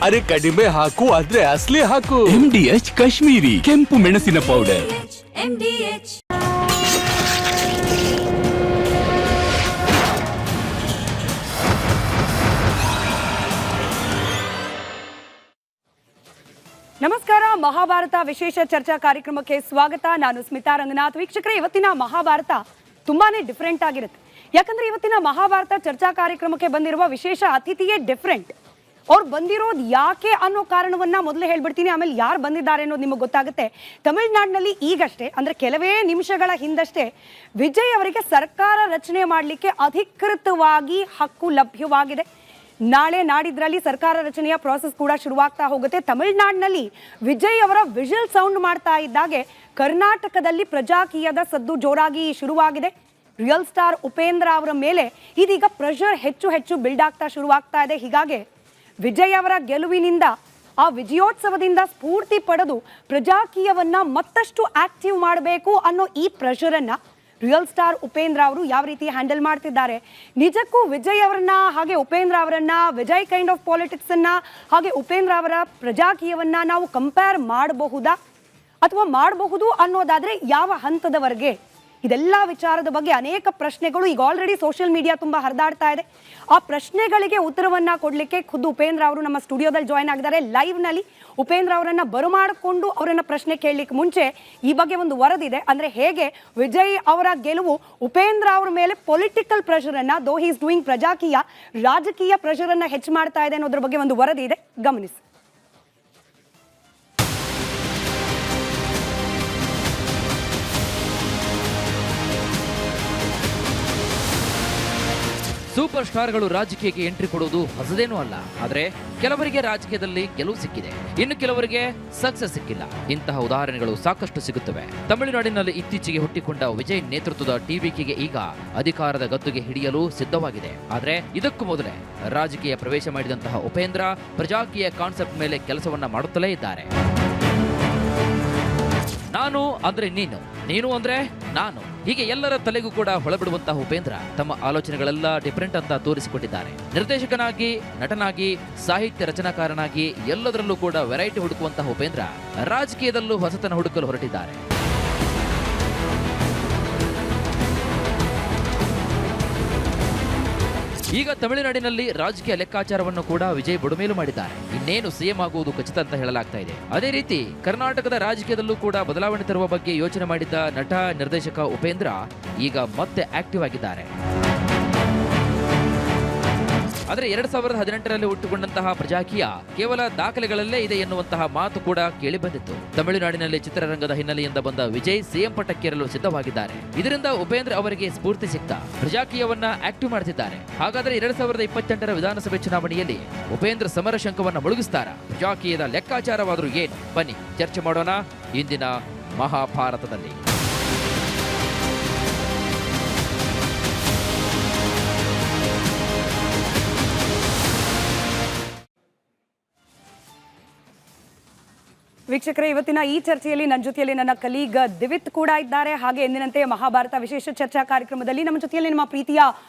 ಅರೆ ಕಡಿಮೆ ಹಾಕು ಆದ್ರೆ ಅಸಲಿ ಹಾಕು. MDH ಕಾಶ್ಮೀರಿ ಕೆಂಪು ಮೆಣಸಿನ ಪೌಡರ್. MDH ನಮಸ್ಕಾರ. ಮಹಾಭಾರತ ವಿಶೇಷ ಚರ್ಚಾ ಕಾರ್ಯಕ್ರಮಕ್ಕೆ ಸ್ವಾಗತ. ನಾನು ಸ್ಮಿತಾ ರಂಗನಾಥ್. ವೀಕ್ಷಕರೇ, ಇವತ್ತಿನ ಮಹಾಭಾರತ ತುಂಬಾನೇ ಡಿಫ್ರೆಂಟ್ ಆಗಿರುತ್ತೆ. ಯಾಕಂದ್ರೆ ಇವತ್ತಿನ ಮಹಾಭಾರತ ಚರ್ಚಾ ಕಾರ್ಯಕ್ರಮಕ್ಕೆ ಬಂದಿರುವ ವಿಶೇಷ ಅತಿಥಿಯೇ ಡಿಫ್ರೆಂಟ್. ಅವ್ರು ಬಂದಿರೋದು ಯಾಕೆ ಅನ್ನೋ ಕಾರಣವನ್ನ ಮೊದಲೇ ಹೇಳ್ಬಿಡ್ತೀನಿ, ಆಮೇಲೆ ಯಾರು ಬಂದಿದ್ದಾರೆ ಅನ್ನೋದು ನಿಮಗೆ ಗೊತ್ತಾಗುತ್ತೆ. ತಮಿಳುನಾಡಿನಲ್ಲಿ ಈಗಷ್ಟೇ, ಅಂದ್ರೆ ಕೆಲವೇ ನಿಮಿಷಗಳ ಹಿಂದಷ್ಟೇ, ವಿಜಯ್ ಅವರಿಗೆ ಸರ್ಕಾರ ರಚನೆ ಮಾಡಲಿಕ್ಕೆ ಅಧಿಕೃತವಾಗಿ ಹಕ್ಕು ಲಭ್ಯವಾಗಿದೆ. ನಾಳೆ ನಾಡಿದ್ರಲ್ಲಿ ಸರ್ಕಾರ ರಚನೆಯ ಪ್ರಾಸೆಸ್ ಕೂಡ ಶುರುವಾಗ್ತಾ ಹೋಗುತ್ತೆ. ತಮಿಳುನಾಡಿನಲ್ಲಿ ವಿಜಯ್ ಅವರ ವಿಷಲ್ ಸೌಂಡ್ ಮಾಡ್ತಾ ಇದ್ದಾಗೆ ಕರ್ನಾಟಕದಲ್ಲಿ ಪ್ರಜಾಕೀಯದ ಸದ್ದು ಜೋರಾಗಿ ಶುರುವಾಗಿದೆ. ರಿಯಲ್ ಸ್ಟಾರ್ ಉಪೇಂದ್ರ ಅವರ ಮೇಲೆ ಇದೀಗ ಪ್ರೆಷರ್ ಹೆಚ್ಚು ಹೆಚ್ಚು ಬಿಲ್ಡ್ ಆಗ್ತಾ ಶುರುವಾಗ್ತಾ ಇದೆ. ಹೀಗಾಗಿ ವಿಜಯ್ ಅವರ ಗೆಲುವಿನಿಂದ, ಆ ವಿಜಯೋತ್ಸವದಿಂದ ಸ್ಫೂರ್ತಿ ಪಡೆದು ಪ್ರಜಾಕೀಯವನ್ನ ಮತ್ತಷ್ಟು ಆಕ್ಟಿವ್ ಮಾಡಬೇಕು ಅನ್ನೋ ಈ ಪ್ರೆಷರನ್ನ ರಿಯಲ್ ಸ್ಟಾರ್ ಉಪೇಂದ್ರ ಅವರು ಯಾವ ರೀತಿ ಹ್ಯಾಂಡಲ್ ಮಾಡ್ತಿದ್ದಾರೆ, ನಿಜಕ್ಕೂ ವಿಜಯ್ ಅವರನ್ನ ಹಾಗೆ ಉಪೇಂದ್ರ ಅವರನ್ನ, ವಿಜಯ್ ಕೈಂಡ್ ಆಫ್ ಪಾಲಿಟಿಕ್ಸ್ ಅನ್ನ ಹಾಗೆ ಉಪೇಂದ್ರ ಅವರ ಪ್ರಜಾಕೀಯವನ್ನ ನಾವು ಕಂಪೇರ್ ಮಾಡಬಹುದಾ ಅಥವಾ ಮಾಡಬಹುದು ಅನ್ನೋದಾದ್ರೆ ಯಾವ ಹಂತದವರೆಗೆ? ಇದೆಲ್ಲ ವಿಚಾರದ ಬಗ್ಗೆ ಅನೇಕ ಪ್ರಶ್ನೆಗಳು ಈಗ ಆಲ್ರೆಡಿ ಸೋಷಿಯಲ್ ಮೀಡಿಯಾ ತುಂಬಾ ಹರಿದಾಡ್ತಾ ಇದೆ. ಆ ಪ್ರಶ್ನೆಗಳಿಗೆ ಉತ್ತರವನ್ನ ಕೊಡ್ಲಿಕ್ಕೆ ಖುದ್ದು ಉಪೇಂದ್ರ ಅವರು ನಮ್ಮ ಸ್ಟುಡಿಯೋದಲ್ಲಿ ಜಾಯ್ನ್ ಆಗಿದ್ದಾರೆ. ಲೈವ್ ನಲ್ಲಿ ಉಪೇಂದ್ರ ಅವರನ್ನ ಬರಮಾಡಿಕೊಂಡು ಅವರನ್ನ ಪ್ರಶ್ನೆ ಕೇಳಲಿಕ್ಕೆ ಮುಂಚೆ ಈ ಬಗ್ಗೆ ಒಂದು ವರದಿದೆ. ಅಂದ್ರೆ ಹೇಗೆ ವಿಜಯ್ ಅವರ ಗೆಲುವು ಉಪೇಂದ್ರ ಅವರ ಮೇಲೆ ಪೊಲಿಟಿಕಲ್ ಪ್ರೆಷರ್ ಅನ್ನ, ದೋ ಹಿ ಇಸ್ ಡೂಯಿಂಗ್ ಪ್ರಜಾಕೀಯ ರಾಜಕೀಯ ಪ್ರೆಷರ್ ಅನ್ನ ಹೆಚ್ಚು ಮಾಡ್ತಾ ಇದೆ ಅನ್ನೋದ್ರ ಬಗ್ಗೆ ಒಂದು ವರದಿ ಇದೆ, ಗಮನಿಸಿ. ಸೂಪರ್ ಸ್ಟಾರ್ಗಳು ರಾಜಕೀಯಕ್ಕೆ ಎಂಟ್ರಿ ಕೊಡುವುದು ಹೊಸದೇನೂ ಅಲ್ಲ. ಆದರೆ ಕೆಲವರಿಗೆ ರಾಜಕೀಯದಲ್ಲಿ ಗೆಲುವು ಸಿಕ್ಕಿದೆ, ಇನ್ನು ಕೆಲವರಿಗೆ ಸಕ್ಸಸ್ ಸಿಕ್ಕಿಲ್ಲ. ಇಂತಹ ಉದಾಹರಣೆಗಳು ಸಾಕಷ್ಟು ಸಿಗುತ್ತವೆ. ತಮಿಳುನಾಡಿನಲ್ಲಿ ಇತ್ತೀಚೆಗೆ ಹುಟ್ಟಿಕೊಂಡ ವಿಜಯ್ ನೇತೃತ್ವದ ಟಿವಿಕೆಗೆ ಈಗ ಅಧಿಕಾರದ ಗದ್ದುಗೆ ಹಿಡಿಯಲು ಸಿದ್ಧವಾಗಿದೆ. ಆದರೆ ಇದಕ್ಕೂ ಮೊದಲೇ ರಾಜಕೀಯ ಪ್ರವೇಶ ಮಾಡಿದಂತಹ ಉಪೇಂದ್ರ ಪ್ರಜಾಕೀಯ ಕಾನ್ಸೆಪ್ಟ್ ಮೇಲೆ ಕೆಲಸವನ್ನ ಮಾಡುತ್ತಲೇ ಇದ್ದಾರೆ. ನಾನು ಅಂದ್ರೆ ನೀನು, ನೀನು ಅಂದ್ರೆ ನಾನು, ಹೀಗೆ ಎಲ್ಲರ ತಲೆಗೂ ಕೂಡ ಹೊಳಬಿಡುವಂತಹ ಉಪೇಂದ್ರ ತಮ್ಮ ಆಲೋಚನೆಗಳೆಲ್ಲ ಡಿಫರೆಂಟ್ ಅಂತ ತೋರಿಸಿಕೊಟ್ಟಿದ್ದಾರೆ. ನಿರ್ದೇಶಕನಾಗಿ, ನಟನಾಗಿ, ಸಾಹಿತ್ಯ ರಚನಾಕಾರನಾಗಿ ಎಲ್ಲದರಲ್ಲೂ ಕೂಡ ವೆರೈಟಿ ಹುಡುಕುವಂತಹ ಉಪೇಂದ್ರ ರಾಜಕೀಯದಲ್ಲೂ ಹೊಸತನ ಹುಡುಕಲು ಹೊರಟಿದ್ದಾರೆ. ಈಗ ತಮಿಳುನಾಡಿನಲ್ಲಿ ರಾಜಕೀಯ ಲೆಕ್ಕಾಚಾರವನ್ನು ಕೂಡ ವಿಜಯ್ ಬುಡಮೇಲು ಮಾಡಿದ್ದಾರೆ. ಇನ್ನೇನು ಸಿಎಂ ಆಗುವುದು ಖಚಿತ ಅಂತ ಹೇಳಲಾಗ್ತಾ ಇದೆ. ಅದೇ ರೀತಿ ಕರ್ನಾಟಕದ ರಾಜಕೀಯದಲ್ಲೂ ಕೂಡ ಬದಲಾವಣೆ ತರುವ ಬಗ್ಗೆ ಯೋಚನೆ ಮಾಡಿದ್ದ ನಟ, ನಿರ್ದೇಶಕ ಉಪೇಂದ್ರ ಈಗ ಮತ್ತೆ ಆಕ್ಟಿವ್ ಆಗಿದ್ದಾರೆ. ಆದರೆ 2018ರಲ್ಲಿ ಹುಟ್ಟುಕೊಂಡಂತಹ ಪ್ರಜಾಕೀಯ ಕೇವಲ ದಾಖಲೆಗಳಲ್ಲೇ ಇದೆ ಎನ್ನುವಂತಹ ಮಾತು ಕೂಡ ಕೇಳಿ ಬಂದಿತ್ತು. ತಮಿಳುನಾಡಿನಲ್ಲಿ ಚಿತ್ರರಂಗದ ಹಿನ್ನೆಲೆಯಿಂದ ಬಂದ ವಿಜಯ್ ಸಿಎಂ ಪಟ್ಟಕ್ಕೇರಲು ಸಿದ್ಧವಾಗಿದ್ದಾರೆ. ಇದರಿಂದ ಉಪೇಂದ್ರ ಅವರಿಗೆ ಸ್ಫೂರ್ತಿ ಸಿಗ್ತಾ ಪ್ರಜಾಕೀಯವನ್ನ ಆಕ್ಟಿವ್ ಮಾಡುತ್ತಿದ್ದಾರೆ. ಹಾಗಾದರೆ 2028ರ ವಿಧಾನಸಭೆ ಚುನಾವಣೆಯಲ್ಲಿ ಉಪೇಂದ್ರ ಸಮರ ಶಂಕವನ್ನ ಮುಳುಗಿಸ್ತಾರ? ಪ್ರಜಾಕೀಯದ ಲೆಕ್ಕಾಚಾರವಾದರೂ ಏನು? ಬನ್ನಿ ಚರ್ಚೆ ಮಾಡೋಣ ಇಂದಿನ ಮಹಾಭಾರತದಲ್ಲಿ. ವೀಕ್ಷಕರೇ, ಇವತ್ತಿನ ಈ ಚರ್ಚೆಯಲ್ಲಿ ನನ್ನ ಜೊತೆಯಲ್ಲಿ ನನ್ನ ಕಲೀಗ್ ದಿವಿತ್ ಕೂಡ ಇದ್ದಾರೆ. ಹಾಗೆ ಎಂದಿನಂತೆ ಮಹಾಭಾರತ ವಿಶೇಷ ಚರ್ಚಾ ಕಾರ್ಯಕ್ರಮದಲ್ಲಿ ನಮ್ಮ ಜೊತೆಯಲ್ಲಿ ನಿಮ್ಮ ಪ್ರೀತಿಯ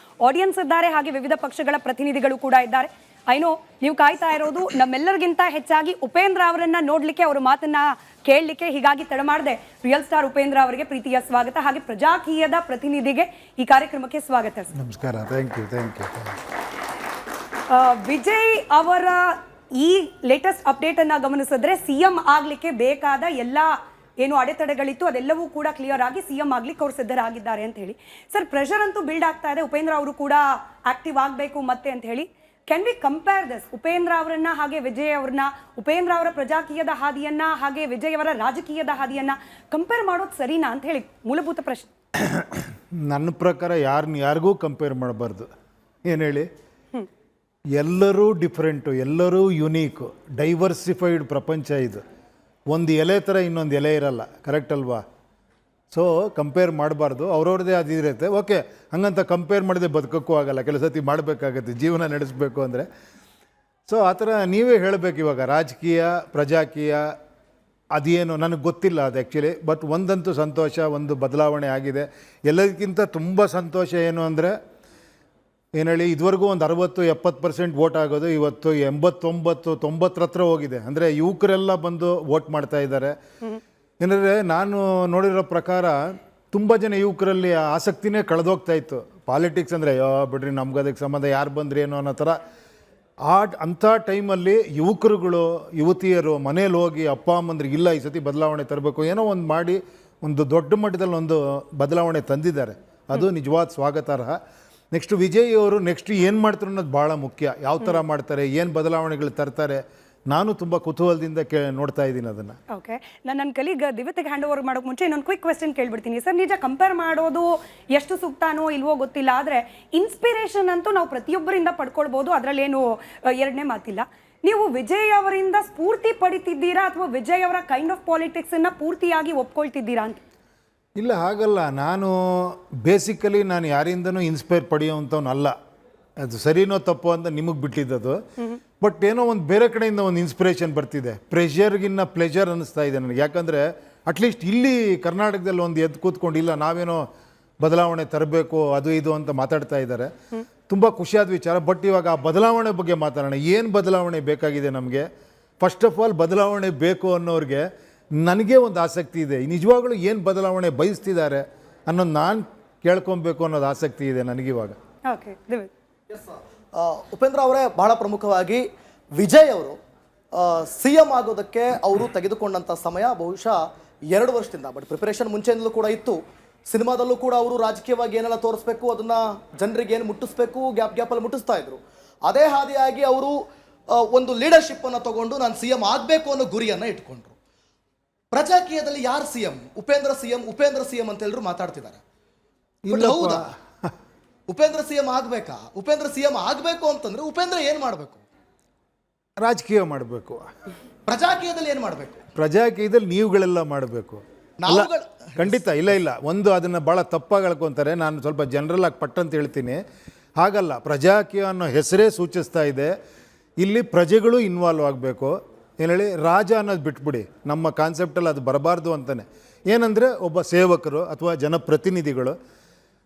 ಆಡಿಯನ್ಸ್ ಇದ್ದಾರೆ. ಹಾಗೆ ವಿವಿಧ ಪಕ್ಷಗಳ ಪ್ರತಿನಿಧಿಗಳು ಕೂಡ ಇದ್ದಾರೆ. ಐನೋ ನೀವು ಕಾಯ್ತಾ ಇರೋದು ನಮ್ಮೆಲ್ಲರಿಗಿಂತ ಹೆಚ್ಚಾಗಿ ಉಪೇಂದ್ರ ಅವರನ್ನ ನೋಡ್ಲಿಕ್ಕೆ, ಅವರ ಮಾತನ್ನ ಕೇಳಲಿಕ್ಕೆ. ಹೀಗಾಗಿ ತಡ ಮಾಡದೆ ರಿಯಲ್ ಸ್ಟಾರ್ ಉಪೇಂದ್ರ ಅವರಿಗೆ ಪ್ರೀತಿಯ ಸ್ವಾಗತ. ಹಾಗೆ ಪ್ರಜಾಕೀಯದ ಪ್ರತಿನಿಧಿಗೆ ಈ ಕಾರ್ಯಕ್ರಮಕ್ಕೆ ಸ್ವಾಗತ. ನಮಸ್ಕಾರ. Thank you. ವಿಜಯ್ ಅವರ ಈ ಲೇಟೆಸ್ಟ್ ಅಪ್ಡೇಟ್ ಅನ್ನ ಗಮನಿಸಿದ್ರೆ ಸಿಎಂ ಆಗ್ಲಿಕ್ಕೆ ಬೇಕಾದ ಎಲ್ಲ ಏನು ಅಡೆತಡೆಗಳಿತ್ತು ಅದೆಲ್ಲವೂ ಕೂಡ ಕ್ಲಿಯರ್ ಆಗಿ ಸಿಎಂ ಆಗ್ಲಿಕ್ಕೆ ಅವ್ರು ಸಿದ್ಧರಾಗಿದ್ದಾರೆ ಅಂತ ಹೇಳಿ. ಸರ್, ಪ್ರೆಷರ್ ಅಂತೂ ಬಿಲ್ಡ್ ಆಗ್ತಾ ಇದೆ, ಉಪೇಂದ್ರ ಅವರು ಕೂಡ ಆಕ್ಟಿವ್ ಆಗಬೇಕು ಮತ್ತೆ ಅಂತ ಹೇಳಿ. Can we compare this, Upendra ಅವರನ್ನ ಹಾಗೆ ವಿಜಯ್ ಅವ್ರನ್ನ, ಉಪೇಂದ್ರ ಅವರ ಪ್ರಜಾಕೀಯದ ಹಾದಿಯನ್ನ ಹಾಗೆ ವಿಜಯ್ ಅವರ ರಾಜಕೀಯದ ಹಾದಿಯನ್ನ ಕಂಪೇರ್ ಮಾಡೋದು ಸರಿನಾ ಅಂತ ಹೇಳಿ ಮೂಲಭೂತ ಪ್ರಶ್ನೆ. ನನ್ನ ಪ್ರಕಾರ ಯಾರಿಗೂ ಕಂಪೇರ್ ಮಾಡಬಾರ್ದು. ಏನು ಹೇಳಿ, ಎಲ್ಲರೂ ಡಿಫ್ರೆಂಟು, ಎಲ್ಲರೂ ಯುನೀಕು, ಡೈವರ್ಸಿಫೈಡ್ ಪ್ರಪಂಚ ಇದು. ಒಂದು ಎಲೆ ಥರ ಇನ್ನೊಂದು ಎಲೆ ಇರಲ್ಲ, ಕರೆಕ್ಟ್ ಅಲ್ವಾ? ಸೊ ಕಂಪೇರ್ ಮಾಡಬಾರ್ದು, ಅವ್ರವ್ರದ್ದೇ ಅದಿರುತ್ತೆ. ಓಕೆ, ಹಂಗಂತ ಕಂಪೇರ್ ಮಾಡಿದೆ ಬದುಕೋಕ್ಕೂ ಆಗಲ್ಲ, ಕೆಲವು ಸತಿ ಮಾಡಬೇಕಾಗತ್ತೆ ಜೀವನ ನಡೆಸಬೇಕು ಅಂದರೆ. ಸೊ ಆ ಥರ ನೀವೇ ಹೇಳಬೇಕು. ಇವಾಗ ರಾಜಕೀಯ, ಪ್ರಜಾಕೀಯ ಅದೇನು ನನಗೆ ಗೊತ್ತಿಲ್ಲ ಅದು ಆ್ಯಕ್ಚುಲಿ. ಬಟ್ ಒಂದಂತೂ ಸಂತೋಷ, ಒಂದು ಬದಲಾವಣೆ ಆಗಿದೆ. ಎಲ್ಲದಕ್ಕಿಂತ ತುಂಬ ಸಂತೋಷ ಏನು ಅಂದರೆ, ಏನು ಹೇಳಿ ಇದುವರೆಗೂ ಒಂದು 60-70% ವೋಟ್ ಆಗೋದು ಇವತ್ತು 89-90 ಹತ್ರ ಹೋಗಿದೆ. ಅಂದರೆ ಯುವಕರೆಲ್ಲ ಬಂದು ವೋಟ್ ಮಾಡ್ತಾ ಇದ್ದಾರೆ. ಏನಂದರೆ ನಾನು ನೋಡಿರೋ ಪ್ರಕಾರ ತುಂಬ ಜನ ಯುವಕರಲ್ಲಿ ಆಸಕ್ತಿನೇ ಕಳೆದೋಗ್ತಾ ಇತ್ತು. ಪಾಲಿಟಿಕ್ಸ್ ಅಂದರೆ ಅಯ್ಯೋ ಬಿಡ್ರಿ ನಮ್ಗೆ ಅದಕ್ಕೆ ಸಂಬಂಧ ಯಾರು ಬಂದ್ರಿ ಏನೋ ಅನ್ನೋ ಥರ. ಅಂಥ ಟೈಮಲ್ಲಿ ಯುವಕರುಗಳು ಯುವತಿಯರು ಮನೇಲಿ ಹೋಗಿ ಅಪ್ಪ ಅಮ್ಮಂದ್ರಿಗೆ ಇಲ್ಲ ಈ ಸತಿ ಬದಲಾವಣೆ ತರಬೇಕು ಏನೋ ಒಂದು ಮಾಡಿ ಒಂದು ದೊಡ್ಡ ಮಟ್ಟದಲ್ಲಿ ಒಂದು ಬದಲಾವಣೆ ತಂದಿದ್ದಾರೆ. ಅದು ನಿಜವಾದ ಸ್ವಾಗತಾರ್ಹ. ನೆಕ್ಸ್ಟ್ ವಿಜಯ್ ಅವರು ನೆಕ್ಸ್ಟ್ ಏನು ಮಾಡ್ತಾರೆ ಅನ್ನೋದು ಭಾಳ ಮುಖ್ಯ. ಯಾವ ಥರ ಮಾಡ್ತಾರೆ, ಏನು ಬದಲಾವಣೆಗಳು ತರ್ತಾರೆ, ನಾನು ತುಂಬ ಕುತೂಹಲದಿಂದ ನೋಡ್ತಾ ಇದ್ದೀನಿ ಅದನ್ನು. ಓಕೆ, ನಾನು ನನ್ನ ಕಲೀಗ್ ದಿವ್ಯತೆಗೆ ಹ್ಯಾಂಡ್ ಓವರ್ ಮಾಡೋಕೆ ಮುಂಚೆ ಇನ್ನೊಂದು ಕ್ವಿಕ್ ಕ್ವೆಶ್ಚನ್ ಕೇಳ್ಬಿಡ್ತೀನಿ ಸರ್. ನಿಜ ಕಂಪೇರ್ ಮಾಡೋದು ಎಷ್ಟು ಸೂಕ್ತಾನೋ ಇಲ್ವೋ ಗೊತ್ತಿಲ್ಲ, ಆದರೆ ಇನ್ಸ್ಪಿರೇಷನ್ ಅಂತೂ ನಾವು ಪ್ರತಿಯೊಬ್ಬರಿಂದ ಪಡ್ಕೊಳ್ಬೋದು, ಅದರಲ್ಲೇನು ಎರಡನೇ ಮಾತಿಲ್ಲ. ನೀವು ವಿಜಯ್ ಅವರಿಂದ ಸ್ಫೂರ್ತಿ ಪಡಿತಿದ್ದೀರಾ ಅಥವಾ ವಿಜಯ್ ಅವರ ಕೈಂಡ್ ಆಫ್ ಪಾಲಿಟಿಕ್ಸನ್ನು ಪೂರ್ತಿಯಾಗಿ ಒಪ್ಕೊಳ್ತಿದ್ದೀರಾ ಅಂತ? ಇಲ್ಲ, ಹಾಗಲ್ಲ. ನಾನು ಬೇಸಿಕಲಿ ನಾನು ಯಾರಿಂದನೂ ಇನ್ಸ್ಪೈರ್ ಪಡೆಯುವಂಥವ್ನಲ್ಲ. ಅದು ಸರಿನೋ ತಪ್ಪೋ ಅಂತ ನಿಮಗೆ ಬಿಟ್ಟಿದ್ದದು. ಬಟ್ ಏನೋ ಒಂದು ಬೇರೆ ಕಡೆಯಿಂದ ಒಂದು ಇನ್ಸ್ಪಿರೇಷನ್ ಬರ್ತಿದೆ. ಪ್ರೆಷರ್ಗಿನ್ನ ಪ್ಲೆಜರ್ ಅನ್ನಿಸ್ತಾ ಇದೆ ನನಗೆ. ಯಾಕಂದರೆ ಅಟ್ಲೀಸ್ಟ್ ಇಲ್ಲಿ ಕರ್ನಾಟಕದಲ್ಲಿ ಒಂದು ಎದ್ದು ಕೂತ್ಕೊಂಡಿಲ್ಲ ನಾವೇನೋ ಬದಲಾವಣೆ ತರಬೇಕು ಅದು ಇದು ಅಂತ ಮಾತಾಡ್ತಾ ಇದ್ದಾರೆ. ತುಂಬ ಖುಷಿಯಾದ ವಿಚಾರ. ಬಟ್ ಇವಾಗ ಆ ಬದಲಾವಣೆ ಬಗ್ಗೆ ಮಾತಾಡೋಣ. ಏನು ಬದಲಾವಣೆ ಬೇಕಾಗಿದೆ ನಮಗೆ? ಫಸ್ಟ್ ಆಫ್ ಆಲ್ ಬದಲಾವಣೆ ಬೇಕು ಅನ್ನೋರಿಗೆ ನನಗೆ ಒಂದು ಆಸಕ್ತಿ ಇದೆ. ನಿಜವಾಗ್ಲೂ ಏನು ಬದಲಾವಣೆ ಬಯಸ್ತಿದ್ದಾರೆ ಅನ್ನೋದು ನಾನು ಕೇಳ್ಕೊಬೇಕು ಅನ್ನೋದು ಆಸಕ್ತಿ ಇದೆ ನನಗಿವಾಗ. ಓಕೆ, ಉಪೇಂದ್ರ ಅವರೇ, ಬಹಳ ಪ್ರಮುಖವಾಗಿ ವಿಜಯ್ ಅವರು CM ಆಗೋದಕ್ಕೆ ಅವರು ತೆಗೆದುಕೊಂಡಂಥ ಸಮಯ ಬಹುಶಃ 2 ವರ್ಷದಿಂದ, ಬಟ್ ಪ್ರಿಪರೇಷನ್ ಮುಂಚೆಯಿಂದಲೂ ಕೂಡ ಇತ್ತು. ಸಿನಿಮಾದಲ್ಲೂ ಕೂಡ ಅವರು ರಾಜಕೀಯವಾಗಿ ಏನೆಲ್ಲ ತೋರಿಸ್ಬೇಕು, ಅದನ್ನು ಜನರಿಗೆ ಏನು ಮುಟ್ಟಿಸ್ಬೇಕು, ಗ್ಯಾಪಲ್ಲಿ ಮುಟ್ಟಿಸ್ತಾ ಇದ್ರು. ಅದೇ ಹಾದಿಯಾಗಿ ಅವರು ಒಂದು ಲೀಡರ್ಶಿಪ್ಪನ್ನು ತಗೊಂಡು ನಾನು CM ಆಗಬೇಕು ಅನ್ನೋ ಗುರಿಯನ್ನು ಇಟ್ಕೊಂಡ್ರು. ಪ್ರಜಾಕೀಯದಲ್ಲಿ ಯಾರು CM? ಉಪೇಂದ್ರ CM ಅಂತ ಎಲ್ಲರೂ ಮಾತಾಡ್ತಿದ್ದಾರೆ. ಹೌದಾ? ಉಪೇಂದ್ರ CM ಆಗಬೇಕಾ? ಉಪೇಂದ್ರ CM ಆಗಬೇಕು ಅಂತಂದ್ರೆ ಉಪೇಂದ್ರ ಏನು ಮಾಡಬೇಕು? ರಾಜಕೀಯ ಮಾಡಬೇಕು. ಪ್ರಜಾಕೀಯದಲ್ಲಿ ಏನು ಮಾಡಬೇಕು? ಪ್ರಜಾಕೀಯದಲ್ಲಿ ನೀವುಗಳೆಲ್ಲ ಮಾಡಬೇಕು. ಖಂಡಿತ ಇಲ್ಲ. ಒಂದು ಅದನ್ನು ಭಾಳ ತಪ್ಪಾಗಿ ಹೇಳ್ಕೊತಾರೆ. ನಾನು ಸ್ವಲ್ಪ ಜನರಲ್ ಆಗಿ ಪಟ್ಟಂತ ಹೇಳ್ತೀನಿ. ಹಾಗಲ್ಲ. ಪ್ರಜಾಕೀಯ ಅನ್ನೋ ಹೆಸರೇ ಸೂಚಿಸ್ತಾ ಇದೆ. ಇಲ್ಲಿ ಪ್ರಜೆಗಳು ಇನ್ವಾಲ್ವ್ ಆಗಬೇಕು. ಏನು ಹೇಳಿ, ರಾಜ ಅನ್ನೋದು ಬಿಟ್ಬಿಡಿ. ನಮ್ಮ ಕಾನ್ಸೆಪ್ಟಲ್ಲಿ ಅದು ಬರಬಾರ್ದು ಅಂತಲೇ. ಏನಂದರೆ ಒಬ್ಬ ಸೇವಕರು ಅಥವಾ ಜನಪ್ರತಿನಿಧಿಗಳು.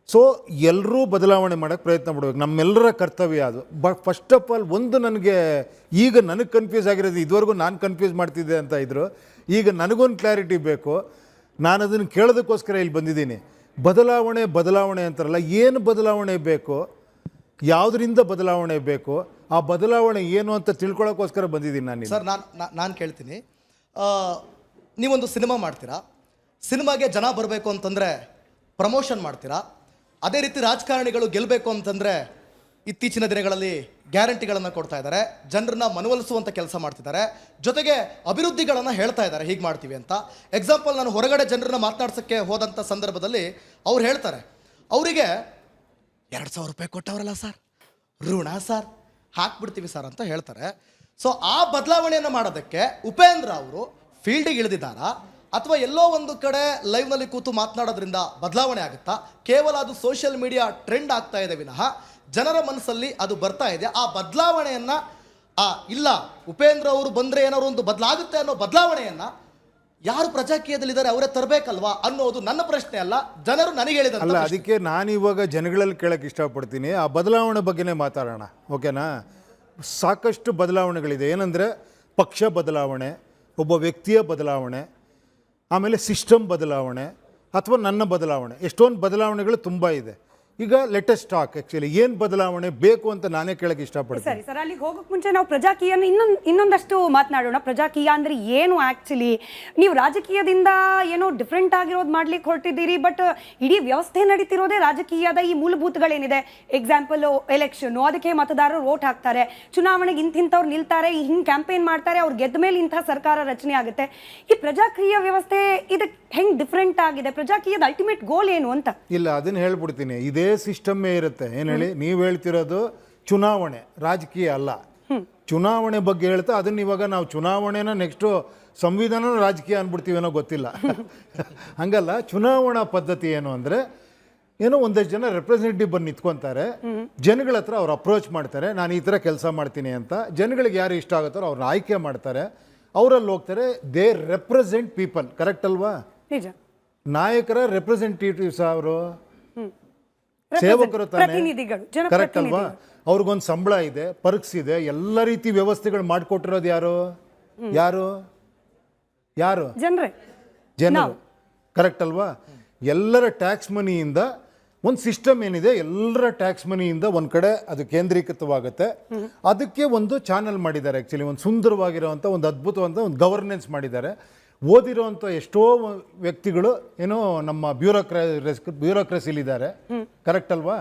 ಸೊ ಎಲ್ಲರೂ ಬದಲಾವಣೆ ಮಾಡೋಕ್ಕೆ ಪ್ರಯತ್ನ ಪಡಬೇಕು. ನಮ್ಮೆಲ್ಲರ ಕರ್ತವ್ಯ ಅದು. ಫಸ್ಟ್ ಆಫ್ ಆಲ್ ಒಂದು ನನಗೆ ಈಗ ನನಗೆ ಕನ್ಫ್ಯೂಸ್ ಆಗಿರೋದು, ಇದುವರೆಗೂ ನಾನು ಕನ್ಫ್ಯೂಸ್ ಮಾಡ್ತಿದ್ದೆ ಅಂತ ಇದ್ದರು. ಈಗ ನನಗೊಂದು ಕ್ಲಾರಿಟಿ ಬೇಕು. ನಾನು ಅದನ್ನು ಕೇಳೋದಕ್ಕೋಸ್ಕರ ಇಲ್ಲಿ ಬಂದಿದ್ದೀನಿ. ಬದಲಾವಣೆ ಅಂತಾರಲ್ಲ, ಏನು ಬದಲಾವಣೆ ಬೇಕು, ಯಾವುದರಿಂದ ಬದಲಾವಣೆ ಬೇಕು, ಆ ಬದಲಾವಣೆ ಏನು ಅಂತ ತಿಳ್ಕೊಳ್ಳೋಕ್ಕೋಸ್ಕರ ಬಂದಿದ್ದೀನಿ ನಾನು. ಸರ್, ನಾನು ಕೇಳ್ತೀನಿ, ನೀವೊಂದು ಸಿನಿಮಾ ಮಾಡ್ತೀರಾ, ಸಿನಿಮಾಗೆ ಜನ ಬರಬೇಕು ಅಂತಂದರೆ ಪ್ರಮೋಷನ್ ಮಾಡ್ತೀರಾ. ಅದೇ ರೀತಿ ರಾಜಕಾರಣಿಗಳು ಗೆಲ್ಲಬೇಕು ಅಂತಂದರೆ ಇತ್ತೀಚಿನ ದಿನಗಳಲ್ಲಿ ಗ್ಯಾರಂಟಿಗಳನ್ನು ಕೊಡ್ತಾ ಇದ್ದಾರೆ, ಜನರನ್ನ ಮನವೊಲಿಸುವಂಥ ಕೆಲಸ ಮಾಡ್ತಿದ್ದಾರೆ, ಜೊತೆಗೆ ಅಭಿವೃದ್ಧಿಗಳನ್ನು ಹೇಳ್ತಾ ಇದ್ದಾರೆ, ಹೀಗೆ ಮಾಡ್ತೀವಿ ಅಂತ. ಎಕ್ಸಾಂಪಲ್, ನಾನು ಹೊರಗಡೆ ಜನರನ್ನ ಮಾತನಾಡ್ಸೋಕ್ಕೆ ಹೋದಂಥ ಸಂದರ್ಭದಲ್ಲಿ ಅವ್ರು ಹೇಳ್ತಾರೆ, ಅವರಿಗೆ 2,000 ರೂಪಾಯಿ ಕೊಟ್ಟವರಲ್ಲ ಸರ್, ಋಣ ಸರ್, ಹಾಕ್ಬಿಡ್ತೀವಿ ಸರ್ ಅಂತ ಹೇಳ್ತಾರೆ. ಸೊ ಆ ಬದಲಾವಣೆಯನ್ನು ಮಾಡೋದಕ್ಕೆ ಉಪೇಂದ್ರ ಅವರು ಫೀಲ್ಡಿಗೆ ಇಳಿದಿದ್ದಾರಾ ಅಥವಾ ಎಲ್ಲೋ ಒಂದು ಕಡೆ ಲೈವ್ನಲ್ಲಿ ಕೂತು ಮಾತನಾಡೋದ್ರಿಂದ ಬದಲಾವಣೆ ಆಗುತ್ತಾ? ಕೇವಲ ಅದು ಸೋಷಿಯಲ್ ಮೀಡಿಯಾ ಟ್ರೆಂಡ್ ಆಗ್ತಾ ಇದೆ ವಿನಃ ಜನರ ಮನಸ್ಸಲ್ಲಿ ಅದು ಬರ್ತಾ ಇದೆ. ಆ ಬದಲಾವಣೆಯನ್ನು ಇಲ್ಲ ಉಪೇಂದ್ರ ಅವರು ಬಂದರೆ ಏನಾದ್ರು ಒಂದು ಬದಲಾಗುತ್ತೆ ಅನ್ನೋ ಬದಲಾವಣೆಯನ್ನು ಯಾರು ಪ್ರಜಾಕೀಯದಲ್ಲಿದ್ದಾರೆ ಅವರೇ ತರಬೇಕಲ್ವಾ ಅನ್ನೋದು ನನ್ನ ಪ್ರಶ್ನೆ ಅಲ್ಲ, ಜನರು ನನಗೆ ಹೇಳಿದ ಅಲ್ಲ. ಅದಕ್ಕೆ ನಾನಿವಾಗ ಜನಗಳಲ್ಲಿ ಕೇಳೋಕ್ಕೆ ಇಷ್ಟಪಡ್ತೀನಿ. ಆ ಬದಲಾವಣೆ ಬಗ್ಗೆನೇ ಮಾತಾಡೋಣ, ಓಕೆನಾ? ಸಾಕಷ್ಟು ಬದಲಾವಣೆಗಳಿದೆ. ಏನಂದರೆ ಪಕ್ಷ ಬದಲಾವಣೆ, ಒಬ್ಬ ವ್ಯಕ್ತಿಯ ಬದಲಾವಣೆ, ಆಮೇಲೆ ಸಿಸ್ಟಮ್ ಬದಲಾವಣೆ ಅಥವಾ ನನ್ನ ಬದಲಾವಣೆ. ಎಷ್ಟೊಂದು ಬದಲಾವಣೆಗಳು ತುಂಬ ಇದೆ. ಈಗ ಲೆಟೆಸ್ಟ್ ಟಾಕ್ ಆ್ಯಕ್ಚುಲಿ ಏನು ಬದಲಾವಣೆ ಬೇಕು ಅಂತ ನಾನೇ ಕೇಳಕ್ಕೆ ಇಷ್ಟಪಡ್ತೀನಿ. ಸರಿ ಸರ್, ಅಲ್ಲಿಗೆ ಹೋಗೋಕೆ ಮುಂಚೆ ನಾವು ಪ್ರಜಾಕೀಯನ ಇನ್ನೊಂದಷ್ಟು ಮಾತನಾಡೋಣ. ಪ್ರಜಾಕೀಯ ಅಂದರೆ ಏನು ಆ್ಯಕ್ಚುಲಿ? ನೀವು ರಾಜಕೀಯದಿಂದ ಏನೋ ಡಿಫ್ರೆಂಟ್ ಆಗಿರೋದು ಮಾಡ್ಲಿಕ್ಕೆ ಹೊರಟಿದ್ದೀರಿ, ಬಟ್ ಇಡೀ ವ್ಯವಸ್ಥೆ ನಡೀತಿರೋದೇ ರಾಜಕೀಯದ ಈ ಮೂಲಭೂತಗಳೇನಿದೆ. ಎಕ್ಸಾಂಪಲ್ ಎಲೆಕ್ಷನ್ನು, ಅದಕ್ಕೆ ಮತದಾರರು ವೋಟ್ ಹಾಕ್ತಾರೆ, ಚುನಾವಣೆಗೆ ಇಂಥವ್ರು ನಿಲ್ತಾರೆ, ಹಿಂಗೆ ಕ್ಯಾಂಪೇನ್ ಮಾಡ್ತಾರೆ, ಅವ್ರು ಗೆದ್ದ ಮೇಲೆ ಇಂಥ ಸರ್ಕಾರ ರಚನೆ ಆಗುತ್ತೆ. ಈ ಪ್ರಜಾಕೀಯ ವ್ಯವಸ್ಥೆ ಇದಕ್ಕೆ ಹೆಂಗೆ ಡಿಫ್ರೆಂಟ್ ಆಗಿದೆ? ಪ್ರಜಾಕೀಯದ ಅಲ್ಟಿಮೇಟ್ ಗೋಲ್ ಏನು ಅಂತ? ಇಲ್ಲ, ಅದನ್ನು ಹೇಳ್ಬಿಡ್ತೀನಿ. ಇದೇ ಸಿಸ್ಟಮ್ಮೇ ಇರುತ್ತೆ. ಏನು ಹೇಳಿ, ನೀವು ಹೇಳ್ತಿರೋದು ಚುನಾವಣೆ, ರಾಜಕೀಯ ಅಲ್ಲ. ಚುನಾವಣೆ ಬಗ್ಗೆ ಹೇಳ್ತಾ ಅದನ್ನ ಇವಾಗ ನಾವು ಚುನಾವಣೆನ ನೆಕ್ಸ್ಟು ಸಂವಿಧಾನ ರಾಜಕೀಯ ಅಂದ್ಬಿಡ್ತೀವೇನೋ ಗೊತ್ತಿಲ್ಲ. ಹಂಗಲ್ಲ. ಚುನಾವಣಾ ಪದ್ಧತಿ ಏನು ಅಂದರೆ, ಏನೋ ಒಂದಷ್ಟು ಜನ ರೆಪ್ರೆಸೆಂಟೇಟಿವ್ ಬಂದು ನಿಂತ್ಕೊತಾರೆ, ಜನಗಳ ಹತ್ರ ಅವ್ರು ಅಪ್ರೋಚ್ ಮಾಡ್ತಾರೆ, ನಾನು ಈ ಥರ ಕೆಲಸ ಮಾಡ್ತೀನಿ ಅಂತ. ಜನಗಳಿಗೆ ಯಾರು ಇಷ್ಟ ಆಗುತ್ತಾರೋ ಅವ್ರನ್ನ ಆಯ್ಕೆ ಮಾಡ್ತಾರೆ, ಅವರಲ್ಲಿ ಹೋಗ್ತಾರೆ. ದೇ ರೆಪ್ರೆಸೆಂಟ್ ಪೀಪಲ್, ಕರೆಕ್ಟ್ ಅಲ್ವಾ? ನಿಜ. ನಾಯಕರ ರೆಪ್ರೆಸೆಂಟೇಟಿವ್ಸ್ ಅವರು. ಸೇವಕರು ತಾನೇ, ಪ್ರತಿನಿಧಿಗಳು, ಕರೆಕ್ಟ್ ಅಲ್ವಾ? ಜನಪ್ರತಿನಿಧಿಗಳು. ಅವ್ರಿಗೊಂದು ಸಂಬಳ ಇದೆ, ಪರ್ಕ್ಸ್ ಇದೆ, ಎಲ್ಲ ರೀತಿ ವ್ಯವಸ್ಥೆಗಳು ಮಾಡಿಕೊಟ್ಟಿರೋದು ಯಾರು ಯಾರು ಯಾರು ಜನರೇ. ಜನರು, ಕರೆಕ್ಟ್ ಅಲ್ವಾ? ಎಲ್ಲರ ಟ್ಯಾಕ್ಸ್ ಮನಿಯಿಂದ ಒಂದು ಸಿಸ್ಟಮ್ ಏನಿದೆ, ಎಲ್ಲರ ಟ್ಯಾಕ್ಸ್ ಮನಿಯಿಂದ ಒಂದು ಕಡೆ ಅದು ಕೇಂದ್ರೀಕೃತವಾಗುತ್ತೆ. ಅದಕ್ಕೆ ಒಂದು ಚಾನಲ್ ಮಾಡಿದ್ದಾರೆ, ಆ್ಯಕ್ಚುಲಿ ಒಂದು ಸುಂದರವಾಗಿರೋವಂಥ ಒಂದು ಅದ್ಭುತವಂತ ಒಂದು ಗವರ್ನೆನ್ಸ್ ಮಾಡಿದ್ದಾರೆ. ಓದಿರೋವಂಥ ಎಷ್ಟೋ ವ್ಯಕ್ತಿಗಳು ಏನೋ ನಮ್ಮ ಬ್ಯೂರೋಕ್ರಸಿಲಿದ್ದಾರೆ, ಕರೆಕ್ಟ್ ಅಲ್ವಾ?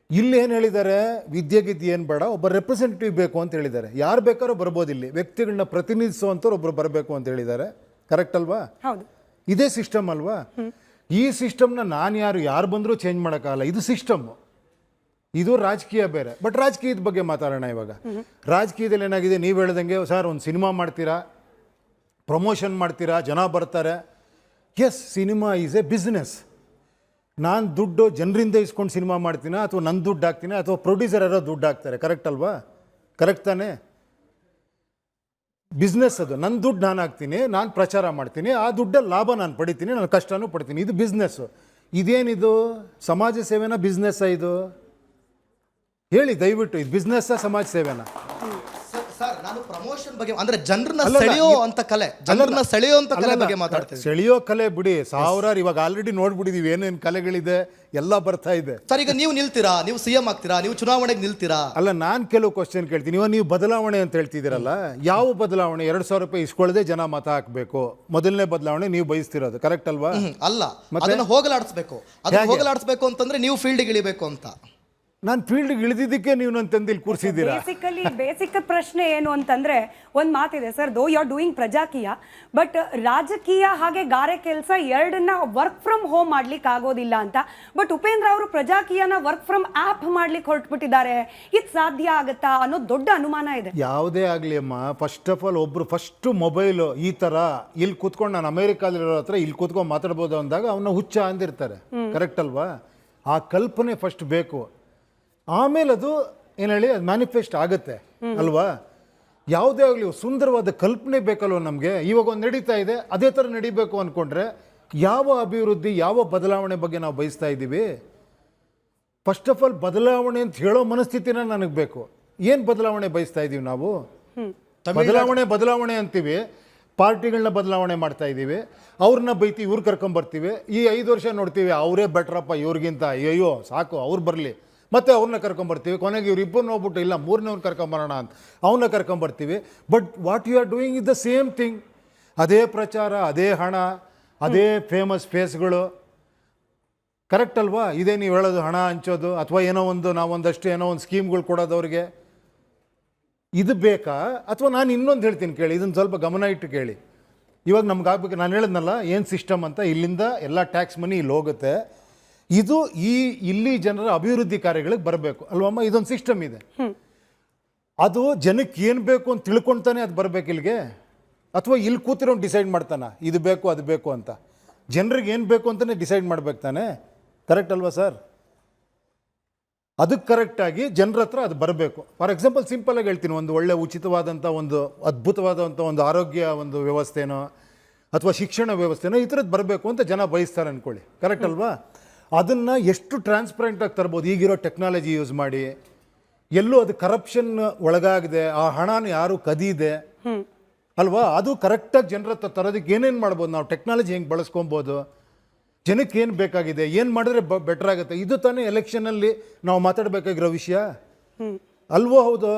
ಇಲ್ಲಿ ಏನು ಹೇಳಿದ್ದಾರೆ, ವಿದ್ಯೆಗಿದ್ಯೆ ಏನು ಬೇಡ, ಒಬ್ಬ ರೆಪ್ರೆಸೆಂಟೇಟಿವ್ ಬೇಕು ಅಂತ ಹೇಳಿದ್ದಾರೆ. ಯಾರು ಬೇಕಾದ್ರೂ ಬರ್ಬೋದು, ಇಲ್ಲಿ ವ್ಯಕ್ತಿಗಳನ್ನ ಪ್ರತಿನಿಧಿಸುವಂಥವ್ರು ಒಬ್ಬರು ಬರಬೇಕು ಅಂತ ಹೇಳಿದ್ದಾರೆ, ಕರೆಕ್ಟ್ ಅಲ್ವಾ? ಹೌದು. ಇದೇ ಸಿಸ್ಟಮ್ ಅಲ್ವಾ? ಈ ಸಿಸ್ಟಮ್ನ ನಾನು ಯಾರು ಬಂದರೂ ಚೇಂಜ್ ಮಾಡೋಕ್ಕಾಗಲ್ಲ. ಇದು ಸಿಸ್ಟಮ್, ಇದು ರಾಜಕೀಯ ಬೇರೆ. ಬಟ್ ರಾಜಕೀಯದ ಬಗ್ಗೆ ಮಾತಾಡೋಣ ಇವಾಗ. ರಾಜಕೀಯದಲ್ಲಿ ಏನಾಗಿದೆ, ನೀವು ಹೇಳ್ದಂಗೆ ಸರ್ ಒಂದು ಸಿನಿಮಾ ಮಾಡ್ತೀರಾ, ಪ್ರಮೋಷನ್ ಮಾಡ್ತೀರಾ, ಜನ ಬರ್ತಾರೆ. Yes, cinema is a business. ನಾನು ದುಡ್ಡು ಜನರಿಂದ ಇಸ್ಕೊಂಡು ಸಿನಿಮಾ ಮಾಡ್ತೀನ, ಅಥವಾ ನನ್ನ ದುಡ್ಡು ಹಾಕ್ತೀನಿ, ಅಥವಾ ಪ್ರೊಡ್ಯೂಸರ್ ಯಾರೋ ದುಡ್ಡು ಹಾಕ್ತಾರೆ, ಕರೆಕ್ಟ್ ಅಲ್ವಾ? ಕರೆಕ್ಟ್ ತಾನೇ? ಬಿಸ್ನೆಸ್ ಅದು. ನನ್ನ ದುಡ್ಡು ನಾನು ಹಾಕ್ತೀನಿ, ನಾನು ಪ್ರಚಾರ ಮಾಡ್ತೀನಿ, ಆ ದುಡ್ಡಲ್ಲಿ ಲಾಭ ನಾನು ಪಡಿತೀನಿ, ನಾನು ಕಷ್ಟನೂ ಪಡ್ತೀನಿ. ಇದು ಬಿಸ್ನೆಸ್ಸು. ಇದೇನಿದು ಸಮಾಜ ಸೇವೆನ ಬಿಸ್ನೆಸ್ಸಾ ಇದು? ಹೇಳಿ ದಯವಿಟ್ಟು, ಇದು ಬಿಸ್ನೆಸ್ಸಾ ಸಮಾಜ ಸೇವೆನಾ? ಸರ್, ನಾನು ಪ್ರಮೋಷನ್ ಬಗ್ಗೆ ಅಂದ್ರೆ ಜನರನ್ನ ಅಲ್ಲಲ್ಲ, ಸೆಳೆಯೋ ಅಂತ ಕಲೆ, ಜನರನ್ನ ಸೆಳೆಯೋ ಅಂತ ಕಲೆ ಬಗ್ಗೆ ಮಾತಾಡ್ತೀನಿ. ಸೆಳೆಯೋ ಕಲೆ ಬಿಡಿ, ಸಾವಿರಾರು ಇವಾಗ ಆಲ್ರೆಡಿ ನೋಡ್ಬಿಟ್ಟಿದೀವಿ ಏನೇನು ಕಲೆಗಳಿದೆ, ಎಲ್ಲ ಬರ್ತಾ ಇದೆ. ಸರ್, ಈಗ ನೀವು ನಿಲ್ತೀರಾ, ನೀವು CM ಆಗ್ತೀರಾ, ನೀವು ಚುನಾವಣೆಗೆ ನಿಲ್ತೀರಾ? ಅಲ್ಲ, ನಾನು ಕೆಲವು ಕ್ವಶನ್ ಕೇಳ್ತೀನಿ. ಇವಾಗ ನೀವು ಬದಲಾವಣೆ ಅಂತ ಹೇಳ್ತಿದ್ದೀರಲ್ಲ, ಯಾವ ಬದಲಾವಣೆ? 2,000 ರೂಪಾಯಿ ಇಸ್ಕೊಳ್ಳದೆ ಜನ ಮತ ಹಾಕಬೇಕು, ಮೊದಲನೇ ಬದಲಾವಣೆ ನೀವು ಬಯಸ್ತಿರೋದು, ಕರೆಕ್ಟ್ ಅಲ್ವಾ? ಅಲ್ಲ, ಅದನ್ನ ಹೋಗಲಾಡಿಸ್ಬೇಕು. ಅದನ್ನ ಹೋಗಲಾಡಿಸ್ಬೇಕು ಅಂತಂದ್ರೆ ನೀವು ಫೀಲ್ಡ್ಗೆ ಇಳಿಬೇಕು ಅಂತ. ನಾನು ಫೀಲ್ಡ್ಗೆ ಇಳಿದಿದ್ದಕ್ಕೆ ನೀವು ನನ್ನ ತಂದಿಲ್ಲಿ ಕೂರಿಸಿದ್ದೀರಾ. ಬೇಸಿಕ್ ಪ್ರಶ್ನೆ ಏನು ಅಂತಂದ್ರೆ, ಒಂದ್ ಮಾತಿದೆ sir, though you are doing Prajakeeya, but ರಾಜಕೀಯ ಹಾಗೆ ಗಾರೆ ಕೆಲಸ ಎರಡನ್ನ ವರ್ಕ್ ಫ್ರಮ್ ಹೋಮ್ ಮಾಡ್ಲಿಕ್ಕೆ ಆಗೋದಿಲ್ಲ ಅಂತ. ಬಟ್ ಉಪೇಂದ್ರ ಅವರು ಪ್ರಜಾಕೀಯನ ವರ್ಕ್ ಫ್ರಮ್ ಆಪ್ ಮಾಡ್ಲಿಕ್ಕೆ ಹೊರಟ್ಬಿಟ್ಟಿದ್ದಾರೆ. ಇದು ಸಾಧ್ಯ ಆಗತ್ತಾ ಅನ್ನೋ ದೊಡ್ಡ ಅನುಮಾನ ಇದೆ. ಯಾವುದೇ ಆಗಲಿ ಅಮ್ಮ, ಫಸ್ಟ್ ಆಫ್ ಆಲ್ ಒಬ್ರು ಫಸ್ಟ್ ಮೊಬೈಲು ಈ ಥರ ಇಲ್ಲಿ ಕೂತ್ಕೊಂಡು, ನಾನು ಅಮೇರಿಕಾದಲ್ಲಿರೋ ಹತ್ರ ಇಲ್ಲಿ ಕೂತ್ಕೊಂಡು ಮಾತಾಡ್ಬೋದು ಅಂದಾಗ ಅವನ್ನ ಹುಚ್ಚ ಅಂದಿರ್ತಾರೆ, ಕರೆಕ್ಟ್ ಅಲ್ವಾ? ಆ ಕಲ್ಪನೆ ಫಸ್ಟ್ ಬೇಕು, ಆಮೇಲೆ ಅದು ಏನು ಹೇಳಿ ಅದು ಮ್ಯಾನಿಫೆಸ್ಟ್ ಆಗುತ್ತೆ ಅಲ್ವಾ? ಯಾವುದೇ ಆಗಲಿ ಸುಂದರವಾದ ಕಲ್ಪನೆ ಬೇಕಲ್ವ ನಮಗೆ. ಇವಾಗ ಒಂದು ನಡೀತಾ ಇದೆ, ಅದೇ ಥರ ನಡಿಬೇಕು ಅಂದ್ಕೊಂಡ್ರೆ ಯಾವ ಅಭಿವೃದ್ಧಿ, ಯಾವ ಬದಲಾವಣೆ ಬಗ್ಗೆ ನಾವು ಬಯಸ್ತಾ ಇದ್ದೀವಿ? ಫಸ್ಟ್ ಆಫ್ ಆಲ್ ಬದಲಾವಣೆ ಅಂತ ಹೇಳೋ ಮನಸ್ಥಿತಿನ ನನಗೆ ಬೇಕು. ಏನು ಬದಲಾವಣೆ ಬಯಸ್ತಾ ಇದ್ದೀವಿ ನಾವು? ಬದಲಾವಣೆ ಅಂತೀವಿ, ಪಾರ್ಟಿಗಳನ್ನ ಬದಲಾವಣೆ ಮಾಡ್ತಾ ಇದ್ದೀವಿ, ಅವ್ರನ್ನ ಬೈತೀವಿ, ಇವ್ರು ಕರ್ಕೊಂಬರ್ತೀವಿ. ಈ 5 ವರ್ಷ ನೋಡ್ತೀವಿ, ಅವರೇ ಬೆಟ್ರಪ್ಪ ಇವ್ರಿಗಿಂತ, ಅಯ್ಯೋ ಸಾಕು ಅವ್ರು ಬರಲಿ, ಮತ್ತೆ ಅವ್ರನ್ನ ಕರ್ಕೊಂಬರ್ತೀವಿ. ಕೊನೆಗೆ ಇವ್ರು ಇಬ್ಬರು ಹೋಗ್ಬಿಟ್ಟು ಇಲ್ಲ 3ನೇವ್ರನ್ನ ಕರ್ಕೊಂಬರೋಣ ಅಂತ ಅವನ್ನ ಕರ್ಕೊಂಬರ್ತೀವಿ. But what you are doing is the same thing. ಅದೇ ಪ್ರಚಾರ, ಅದೇ ಹಣ, ಅದೇ ಫೇಮಸ್ ಫೇಸ್ಗಳು, ಕರೆಕ್ಟ್ ಅಲ್ವಾ? ಇದೇ ನೀವು ಹೇಳೋದು ಹಣ ಹಂಚೋದು, ಅಥವಾ ಏನೋ ಒಂದು ನಾವೊಂದಷ್ಟು ಏನೋ ಒಂದು ಸ್ಕೀಮ್ಗಳು ಕೊಡೋದು ಅವ್ರಿಗೆ. ಇದು ಬೇಕಾ? ಅಥವಾ ನಾನು ಇನ್ನೊಂದು ಹೇಳ್ತೀನಿ ಕೇಳಿ, ಇದನ್ನು ಸ್ವಲ್ಪ ಗಮನ ಇಟ್ಟು ಕೇಳಿ. ಇವಾಗ ನಮ್ಗೆ ಆಗ್ಬೇಕು, ನಾನು ಹೇಳಿದ್ನಲ್ಲ ಏನು ಸಿಸ್ಟಮ್ ಅಂತ, ಇಲ್ಲಿಂದ ಎಲ್ಲ ಟ್ಯಾಕ್ಸ್ ಮನಿ ಇಲ್ಲಿ ಹೋಗುತ್ತೆ. ಇದು ಇಲ್ಲಿ ಜನರ ಅಭಿವೃದ್ಧಿ ಕಾರ್ಯಗಳಿಗೆ ಬರಬೇಕು ಅಲ್ವಮ್ಮ? ಇದೊಂದು ಸಿಸ್ಟಮ್ ಇದೆ. ಅದು ಜನಕ್ಕೆ ಏನು ಬೇಕು ಅಂತ ತಿಳ್ಕೊಳ್ತಾನೆ ಅದು ಬರಬೇಕು ಇಲ್ಲಿಗೆ, ಅಥವಾ ಇಲ್ಲಿ ಕೂತಿರೋನು ಡಿಸೈಡ್ ಮಾಡ್ತಾನೆ ಇದು ಬೇಕು ಅದು ಬೇಕು ಅಂತ? ಜನರಿಗೆ ಏನು ಬೇಕು ಅಂತಲೇ ಡಿಸೈಡ್ ಮಾಡ್ಬೇಕು ತಾನೆ, ಕರೆಕ್ಟ್ ಅಲ್ವಾ ಸರ್? ಅದಕ್ಕೆ ಕರೆಕ್ಟಾಗಿ ಜನರ ಹತ್ರ ಅದು ಬರಬೇಕು. ಫಾರ್ ಎಕ್ಸಾಂಪಲ್ ಸಿಂಪಲಾಗಿ ಹೇಳ್ತೀನಿ, ಒಂದು ಒಳ್ಳೆ ಉಚಿತವಾದಂಥ ಒಂದು ಅದ್ಭುತವಾದಂಥ ಒಂದು ಆರೋಗ್ಯ ಒಂದು ವ್ಯವಸ್ಥೆನೋ ಅಥವಾ ಶಿಕ್ಷಣ ವ್ಯವಸ್ಥೆನೋ ಈ ಥರದ್ದು ಬರಬೇಕು ಅಂತ ಜನ ಬಯಸ್ತಾರೆ ಅಂದ್ಕೊಳ್ಳಿ, ಕರೆಕ್ಟ್ ಅಲ್ವಾ? ಅದನ್ನು ಎಷ್ಟು ಟ್ರಾನ್ಸ್ಪರೆಂಟಾಗಿ ತರ್ಬೋದು ಈಗಿರೋ ಟೆಕ್ನಾಲಜಿ ಯೂಸ್ ಮಾಡಿ. ಎಲ್ಲೂ ಅದು ಕರಪ್ಷನ್ ಒಳಗಾಗಿದೆ, ಆ ಹಣನ ಯಾರು ಕದೀದೆ ಅಲ್ವಾ? ಅದು ಕರೆಕ್ಟಾಗಿ ಜನರ ಹತ್ರ ತರೋದಕ್ಕೆ ಏನೇನು ಮಾಡ್ಬೋದು ನಾವು, ಟೆಕ್ನಾಲಜಿ ಹೆಂಗೆ ಬಳಸ್ಕೊಬೋದು, ಜನಕ್ಕೆ ಏನು ಬೇಕಾಗಿದೆ, ಏನು ಮಾಡಿದ್ರೆ ಬೆಟರ್ ಆಗುತ್ತೆ, ಇದು ತಾನೇ ಎಲೆಕ್ಷನಲ್ಲಿ ನಾವು ಮಾತಾಡಬೇಕಾಗಿರೋ ವಿಷಯ ಅಲ್ವೋ? ಹೌದು,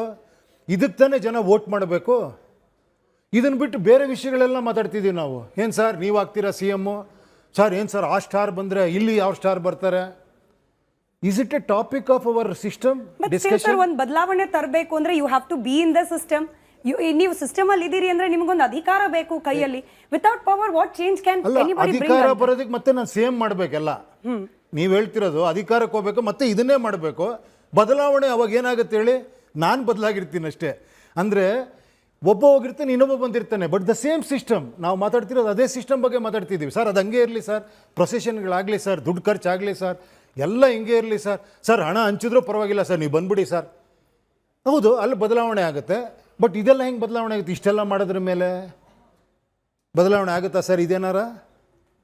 ಇದಕ್ಕೆ ತಾನೇ ಜನ ವೋಟ್ ಮಾಡಬೇಕು. ಇದನ್ನು ಬಿಟ್ಟು ಬೇರೆ ವಿಷಯಗಳೆಲ್ಲ ಮಾತಾಡ್ತಿದ್ದೀವಿ ನಾವು. ಏನು ಸರ್ ನೀವು ಆಗ್ತೀರಾ CM, ಸರ್ ಏನು ಸರ್ ಆ ಸ್ಟಾರ್ ಬಂದರೆ ಇಲ್ಲಿ ಯಾವ ಸ್ಟಾರ್ ಬರ್ತಾರೆ? Is it a topic of our system discussion? ಒಂದು ಬದಲಾವಣೆ ತರಬೇಕು ಅಂದ್ರೆ you have to be in the system. ನೀವು ಸಿಸ್ಟಮ್ ಅಲ್ಲಿ ಇದ್ದೀರಿ ಅಂದ್ರೆ ನಿಮಗೊಂದು ಅಧಿಕಾರ ಬೇಕು ಕೈಯಲ್ಲಿ. Without power what change can anybody bring? ಅಧಿಕಾರ ಬರೋದಕ್ಕೆ ಮತ್ತೆ ನಾನು ಸೇಮ್ ಮಾಡಬೇಕಲ್ಲ. ನೀವು ಹೇಳ್ತಿರೋದು ಅಧಿಕಾರಕ್ಕೆ ಹೋಗ್ಬೇಕು, ಮತ್ತೆ ಇದನ್ನೇ ಮಾಡಬೇಕು. ಬದಲಾವಣೆ ಅವಾಗ ಏನಾಗುತ್ತೆ ಹೇಳಿ, ನಾನು ಬದಲಾಗಿರ್ತೀನಿ ಅಷ್ಟೇ. ಅಂದರೆ ಒಬ್ಬ ಹೋಗಿರ್ತಾನೆ, ಇನ್ನೊಬ್ಬ ಬಂದಿರ್ತಾನೆ, ಬಟ್ ದ ಸೇಮ್ ಸಿಸ್ಟಮ್. ನಾವು ಮಾತಾಡ್ತಿರೋದು ಅದೇ ಸಿಸ್ಟಮ್ ಬಗ್ಗೆ ಮಾತಾಡ್ತಿದ್ದೀವಿ. ಸರ್ ಅದು ಹಂಗೆ ಇರಲಿ ಸರ್, ಪ್ರೊಸೆಷನ್ಗಳಾಗಲಿ ಸರ್, ದುಡ್ಡು ಖರ್ಚಾಗಲಿ ಸರ್, ಎಲ್ಲ ಹಿಂಗೆ ಇರಲಿ ಸರ್, ಸರ್ ಹಣ ಹಂಚಿದ್ರೂ ಪರವಾಗಿಲ್ಲ ಸರ್, ನೀವು ಬಂದ್ಬಿಡಿ ಸರ್. ಹೌದು, ಅಲ್ಲಿ ಬದಲಾವಣೆ ಆಗುತ್ತೆ. ಬಟ್ ಇದೆಲ್ಲ ಹೆಂಗೆ ಬದಲಾವಣೆ ಆಗುತ್ತೆ? ಇಷ್ಟೆಲ್ಲ ಮಾಡೋದ್ರ ಮೇಲೆ ಬದಲಾವಣೆ ಆಗುತ್ತಾ ಸರ್? ಇದೇನಾರ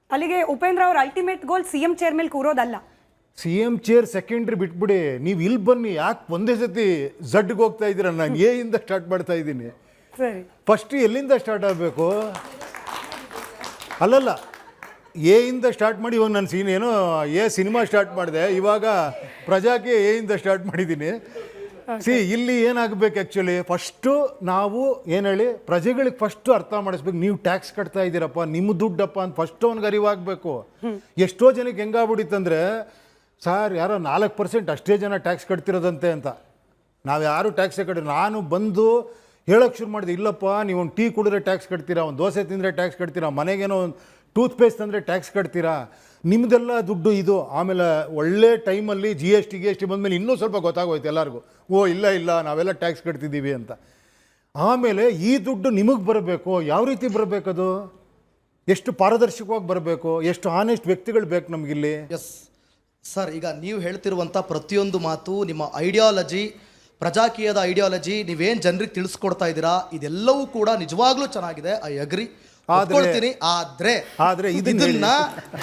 ಅಲ್ಲಿಗೆ ಉಪೇಂದ್ರ ಅವ್ರ ಅಲ್ಟಿಮೇಟ್ ಗೋಲ್ CM ಚೇರ್ ಮೇಲೆ ಕೂರೋದಲ್ಲ. CM ಚೇರ್ ಸೆಕೆಂಡ್ರಿ ಬಿಟ್ಬಿಡಿ, ನೀವು ಇಲ್ಲಿ ಬನ್ನಿ. ಯಾಕೆ ಒಂದೇ ಸತಿ ಝಡ್ಗೆ ಹೋಗ್ತಾ ಇದ್ದೀರ? ನಾನು ಇಂದ ಸ್ಟಾರ್ಟ್ ಮಾಡ್ತಾ ಇದ್ದೀನಿ. ಸರಿ, ಫಸ್ಟ್ ಎಲ್ಲಿಂದ ಸ್ಟಾರ್ಟ್ ಆಗಬೇಕು? ಅಲ್ಲಲ್ಲ, ಇಂದ ಸ್ಟಾರ್ಟ್ ಮಾಡಿ ಇವಾಗ ನಾನು ಏನೋ ಸಿನಿಮಾ ಸ್ಟಾರ್ಟ್ ಮಾಡಿದೆ, ಇವಾಗ ಪ್ರಜಾಕ್ಕೆ ಇಂದ ಸ್ಟಾರ್ಟ್ ಮಾಡಿದ್ದೀನಿ. ಇಲ್ಲಿ ಏನಾಗಬೇಕು ಆ್ಯಕ್ಚುಲಿ, ಫಸ್ಟು ನಾವು ಏನು ಹೇಳಿ ಪ್ರಜೆಗಳಿಗೆ ಫಸ್ಟು ಅರ್ಥ ಮಾಡಿಸ್ಬೇಕು. ನೀವು ಟ್ಯಾಕ್ಸ್ ಕಟ್ತಾ ಇದ್ದೀರಪ್ಪ, ನಿಮ್ಮ ದುಡ್ಡಪ್ಪ ಅಂತ ಫಸ್ಟ್ ಅವ್ನಿಗೆ ಅರಿವಾಗಬೇಕು. ಎಷ್ಟೋ ಜನಕ್ಕೆ ಹೆಂಗಾಗ್ಬಿಟ್ಟಿತ್ತಂದರೆ, ಸರ್ ಯಾರೋ 4% ಅಷ್ಟೇ ಜನ ಟ್ಯಾಕ್ಸ್ ಕಟ್ತಿರೋದಂತೆ ಅಂತ. ನಾವು ಯಾರು ಟ್ಯಾಕ್ಸೇ ಕಟ್ಟಿ, ನಾನು ಬಂದು ಹೇಳೋಕ್ಕೆ ಶುರು ಮಾಡಿದೆ, ಇಲ್ಲಪ್ಪ ನೀವು ಒಂದು ಟೀ ಕುಡಿದ್ರೆ ಟ್ಯಾಕ್ಸ್ ಕಟ್ತೀರಾ, ಒಂದು ದೋಸೆ ತಿಂದರೆ ಟ್ಯಾಕ್ಸ್ ಕಟ್ತೀರಾ, ಮನೆಗೇನೋ ಒಂದು ಟೂತ್ ಪೇಸ್ಟ್ ಅಂದರೆ ಟ್ಯಾಕ್ಸ್ ಕಟ್ತೀರಾ, ನಿಮ್ಮದೆಲ್ಲ ದುಡ್ಡು ಇದು. ಆಮೇಲೆ ಒಳ್ಳೆ ಟೈಮಲ್ಲಿ GST ಬಂದಮೇಲೆ ಇನ್ನೂ ಸ್ವಲ್ಪ ಗೊತ್ತಾಗೋಯ್ತು ಎಲ್ಲರಿಗೂ, ಇಲ್ಲ ನಾವೆಲ್ಲ ಟ್ಯಾಕ್ಸ್ ಕಟ್ತಿದ್ದೀವಿ ಅಂತ. ಆಮೇಲೆ ಈ ದುಡ್ಡು ನಿಮಗೆ ಬರಬೇಕು, ಯಾವ ರೀತಿ ಬರಬೇಕದು, ಎಷ್ಟು ಪಾರದರ್ಶಕವಾಗಿ ಬರಬೇಕು, ಎಷ್ಟು ಆನೆಸ್ಟ್ ವ್ಯಕ್ತಿಗಳು ಬೇಕು ನಮಗಿಲ್ಲಿ. ಎಸ್ ಸರ್, ಈಗ ನೀವು ಹೇಳ್ತಿರುವಂಥ ಪ್ರತಿಯೊಂದು ಮಾತು, ನಿಮ್ಮ ಐಡಿಯಾಲಜಿ, ಪ್ರಜಾಕೀಯದ ಐಡಿಯಾಲಜಿ, ನೀವೇನು ಜನರಿಗೆ ತಿಳಿಸ್ಕೊಡ್ತಾ ಇದ್ದೀರಾ, ಇದೆಲ್ಲವೂ ಕೂಡ ನಿಜವಾಗ್ಲೂ ಚೆನ್ನಾಗಿದೆ. ಐ ಅಗ್ರಿ, ಒಪ್ಕೊಳ್ತೀನಿ. ಆದ್ರೆ ಇದನ್ನ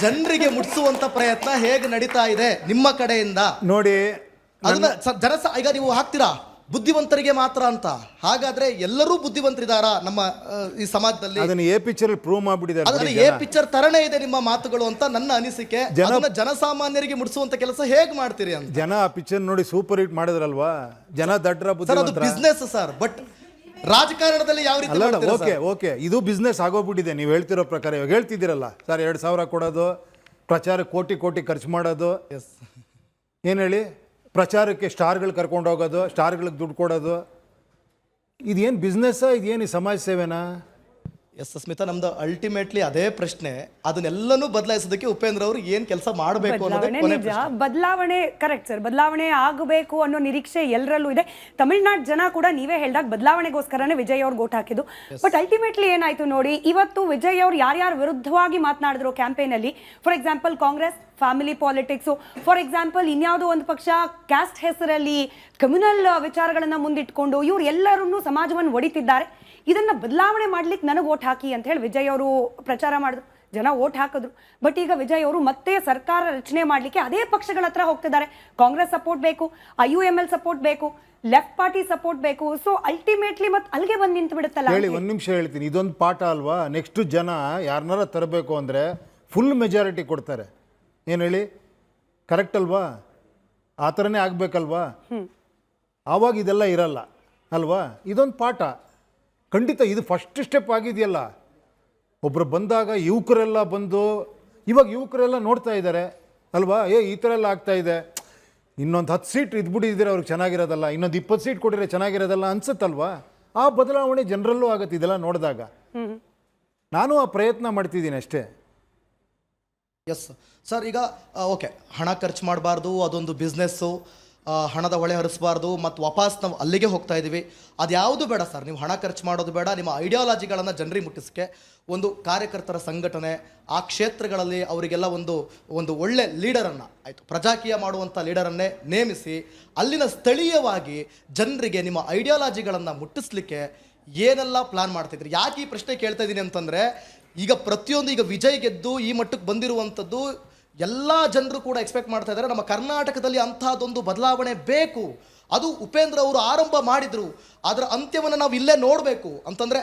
ಜನರಿಗೆ ಮುಟ್ಟಿಸುವಂತ ಪ್ರಯತ್ನ ಹೇಗೆ ನಡೀತಾ ಇದೆ ನಿಮ್ಮ ಕಡೆಯಿಂದ ನೋಡಿ. ಅದನ್ನ ಈಗ ನೀವು ಹಾಕ್ತೀರಾ ಬುದ್ಧಿವಂತರಿಗೆ ಮಾತ್ರ ಅಂತ, ಹಾಗಾದ್ರೆ ಎಲ್ಲರೂ ಬುದ್ಧಿವಂತರಿದಾರ ನಮ್ಮ ಈ ಸಮಾಜದಲ್ಲಿ? ಅದನ್ನ ಪಿಕ್ಚರ್ ಪ್ರೂವ್ ಮಾಡ್ಬಿಟ್ಟಿದ್ದಾರೆ. ಅದನ್ನ ಪಿಕ್ಚರ್ ತರನೇ ಇದೆ ನಿಮ್ಮ ಮಾತುಗಳು ಅಂತ ನನ್ನ ಅನಿಸಿಕೆ. ಅದನ್ನ ಜನಸಾಮಾನ್ಯರಿಗೆ ಮುಟ್ಟಿಸುವಂತ ಕೆಲಸ ಹೇಗ್ ಮಾಡ್ತೀರಿ ಅಂತ. ಜನ ಆ ಪಿಕ್ಚರ್ ನೋಡಿ ಸೂಪರ್ ಹಿಟ್ ಮಾಡಿದ್ರಲ್ವಾ, ಜನ ದಡ್ರ ಬುದ್ಧಿವಂತರ. ಬಿಸ್ನೆಸ್ ಸರ್, ಬಟ್ ರಾಜಕಾರಣದಲ್ಲಿ ಯಾವ ರೀತಿ? ಓಕೆ, ಇದು ಬಿಸ್ನೆಸ್ ಆಗೋಗ್ಬಿಟ್ಟಿದೆ ನೀವು ಹೇಳ್ತಿರೋ ಪ್ರಕಾರ. ಇವಾಗ ಹೇಳ್ತಿದ್ದೀರಲ್ಲ ಸರ್, 2,000 ಕೊಡೋದು, ಪ್ರಚಾರ ಕೋಟಿ ಖರ್ಚು ಮಾಡೋದು, ಏನು ಹೇಳಿ ಪ್ರಚಾರಕ್ಕೆ ಸ್ಟಾರ್ಗಳು ಕರ್ಕೊಂಡು ಹೋಗೋದು, ಸ್ಟಾರ್ಗಳಿಗೆ ದುಡ್ಡು ಕೊಡೋದು, ಇದೇನು ಬಿಸ್ನೆಸ್ಸಾ, ಇದೇನು ಈ ಸಮಾಜ ಸೇವೆನಾ? ಎಸ್ ಸ್ಮಿತಾ, ನಮ್ದು ಅಲ್ಟಿಮೇಟ್ಲಿ ಅದೇ ಪ್ರಶ್ನೆ. ಅದನ್ನೆಲ್ಲನೂ ಬದಲಾಯಿಸೋದಕ್ಕೆ ಉಪೇಂದ್ರ ಅವರು ಏನ್ ಕೆಲಸ ಮಾಡಬೇಕು ಅನ್ನೋದು ಬದಲಾವಣೆ. ಕರೆಕ್ಟ್ ಸರ್, ಬದಲಾವಣೆ ಆಗಬೇಕು ಅನ್ನೋ ನಿರೀಕ್ಷೆ ಎಲ್ಲರಲ್ಲೂ ಇದೆ. ತಮಿಳ್ನಾಡು ಜನ ಕೂಡ ನೀವೇ ಹೇಳ್ದಾಗ ಬದಲಾವಣೆಗೋಸ್ಕರನೇ ವಿಜಯ್ ಅವ್ರಿಗೆ ಓಟ್ ಹಾಕಿದ್ದು. ಬಟ್ ಅಲ್ಟಿಮೇಟ್ಲಿ ಏನಾಯ್ತು ನೋಡಿ, ಇವತ್ತು ವಿಜಯ್ ಅವ್ರು ಯಾರ್ಯಾರ ವಿರುದ್ಧವಾಗಿ ಮಾತನಾಡಿದ್ರು ಕ್ಯಾಂಪೇನ್ ಅಲ್ಲಿ, for example Congress family politics, for example ಇನ್ಯಾವುದೋ ಒಂದು ಪಕ್ಷ ಕ್ಯಾಸ್ಟ್ ಹೆಸರಲ್ಲಿ ಕಮ್ಯುನಲ್ ವಿಚಾರಗಳನ್ನ ಮುಂದಿಟ್ಕೊಂಡು ಇವ್ರು ಎಲ್ಲರನ್ನೂ ಸಮಾಜವನ್ನು ಒಡಿತಿದ್ದಾರೆ. ಇದನ್ನ ಬದಲಾವಣೆ ಮಾಡ್ಲಿಕ್ಕೆ ನನಗೆ ಓಟ್ ಹಾಕಿ ಅಂತ ಹೇಳಿ ವಿಜಯ್ ಅವರು ಪ್ರಚಾರ ಮಾಡಿದ್ರು, ಜನ ಓಟ್ ಹಾಕಿದ್ರು. ಬಟ್ ಈಗ ವಿಜಯ್ ಅವರು ಮತ್ತೆ ಸರ್ಕಾರ ರಚನೆ ಮಾಡ್ಲಿಕ್ಕೆ ಅದೇ ಪಕ್ಷಗಳ ಹತ್ರ ಹೋಗ್ತಿದ್ದಾರೆ. ಕಾಂಗ್ರೆಸ್ ಸಪೋರ್ಟ್ ಬೇಕು, IUML ಸಪೋರ್ಟ್ ಬೇಕು, ಲೆಫ್ಟ್ ಪಾರ್ಟಿ ಸಪೋರ್ಟ್ ಬೇಕು. ಸೊ ಅಲ್ಟಿಮೇಟ್ಲಿ ಮತ್ತೆ ಅಲ್ಲಿಗೆ ಬಂದು ನಿಂತು ಬಿಡುತ್ತಲ್ಲ. ಹೇಳಿ, ಒಂದು ನಿಮಿಷ ಹೇಳ್ತೀನಿ, ಇದೊಂದು ಪಾಠ ಅಲ್ವಾ? ನೆಕ್ಸ್ಟ್ ಜನ ಯಾರನ್ನಾರ ತರಬೇಕು ಅಂದರೆ ಫುಲ್ ಮೆಜಾರಿಟಿ ಕೊಡ್ತಾರೆ. ಏನು ಹೇಳಿ, ಕರೆಕ್ಟ್ ಅಲ್ವಾ? ಆ ಥರನೇ ಆಗಬೇಕಲ್ವಾ? ಆವಾಗ ಇದೆಲ್ಲ ಇರಲ್ಲ ಅಲ್ವಾ? ಇದೊಂದು ಪಾಠ ಖಂಡಿತ. ಇದು ಫಸ್ಟ್ ಸ್ಟೆಪ್ ಆಗಿದೆಯಲ್ಲ. ಒಬ್ಬರು ಬಂದಾಗ ಯುವಕರೆಲ್ಲ ಬಂದು, ಇವಾಗ ಯುವಕರೆಲ್ಲ ನೋಡ್ತಾ ಇದ್ದಾರೆ ಅಲ್ವಾ, ಈ ಥರ ಎಲ್ಲ ಆಗ್ತಾ ಇದೆ, ಇನ್ನೊಂದು 10 ಸೀಟ್ ಇದ್ಬಿಟ್ಟಿದ್ದೀರ ಅವ್ರಿಗೆ ಚೆನ್ನಾಗಿರೋದಲ್ಲ, ಇನ್ನೊಂದು 20 ಸೀಟ್ ಕೊಟ್ಟಿದ್ರೆ ಚೆನ್ನಾಗಿರೋದಲ್ಲ ಅನ್ಸುತ್ತಲ್ವಾ? ಆ ಬದಲಾವಣೆ ಜನರಲ್ಲೂ ಆಗುತ್ತೆ ಇದೆಲ್ಲ ನೋಡಿದಾಗ. ನಾನು ಆ ಪ್ರಯತ್ನ ಮಾಡ್ತಿದ್ದೀನಿ ಅಷ್ಟೇ. ಎಸ್ ಸರ್, ಈಗ ಓಕೆ, ಹಣ ಖರ್ಚು ಮಾಡಬಾರ್ದು, ಅದೊಂದು ಬಿಸ್ನೆಸ್ಸು, ಹಣದ ಹೊಳೆ ಹರಿಸಬಾರ್ದು, ಮತ್ತು ವಾಪಸ್ ನಾವು ಅಲ್ಲಿಗೆ ಹೋಗ್ತಾ ಇದ್ದೀವಿ. ಅದು ಯಾವುದು ಬೇಡ ಸರ್, ನೀವು ಹಣ ಖರ್ಚು ಮಾಡೋದು ಬೇಡ. ನಿಮ್ಮ ಐಡಿಯಾಲಜಿಗಳನ್ನು ಜನರಿಗೆ ಮುಟ್ಟಿಸೋಕ್ಕೆ ಒಂದು ಕಾರ್ಯಕರ್ತರ ಸಂಘಟನೆ, ಆ ಕ್ಷೇತ್ರಗಳಲ್ಲಿ ಅವರಿಗೆಲ್ಲ ಒಂದು ಒಳ್ಳೆ ಲೀಡರನ್ನು, ಆಯಿತು ಪ್ರಜಾಕೀಯ ಮಾಡುವಂಥ ಲೀಡರನ್ನೇ ನೇಮಿಸಿ ಅಲ್ಲಿನ ಸ್ಥಳೀಯವಾಗಿ ಜನರಿಗೆ ನಿಮ್ಮ ಐಡಿಯಾಲಜಿಗಳನ್ನು ಮುಟ್ಟಿಸ್ಲಿಕ್ಕೆ ಏನೆಲ್ಲ ಪ್ಲಾನ್ ಮಾಡ್ತಿದ್ರಿ? ಯಾಕೆ ಈ ಪ್ರಶ್ನೆ ಕೇಳ್ತಾ ಇದ್ದೀನಿ ಅಂತಂದರೆ, ಈಗ ಪ್ರತಿಯೊಂದು, ಈಗ ವಿಜಯ್ ಗೆದ್ದು ಈ ಮಟ್ಟಕ್ಕೆ ಬಂದಿರುವಂಥದ್ದು ಎಲ್ಲ ಜನರು ಕೂಡ ಎಕ್ಸ್ಪೆಕ್ಟ್ ಮಾಡ್ತಾ ಇದ್ದಾರೆ, ನಮ್ಮ ಕರ್ನಾಟಕದಲ್ಲಿ ಅಂಥದ್ದೊಂದು ಬದಲಾವಣೆ ಬೇಕು. ಅದು ಉಪೇಂದ್ರ ಅವರು ಆರಂಭ ಮಾಡಿದ್ರು, ಅದರ ಅಂತ್ಯವನ್ನು ನಾವು ಇಲ್ಲೇ ನೋಡಬೇಕು ಅಂತಂದ್ರೆ,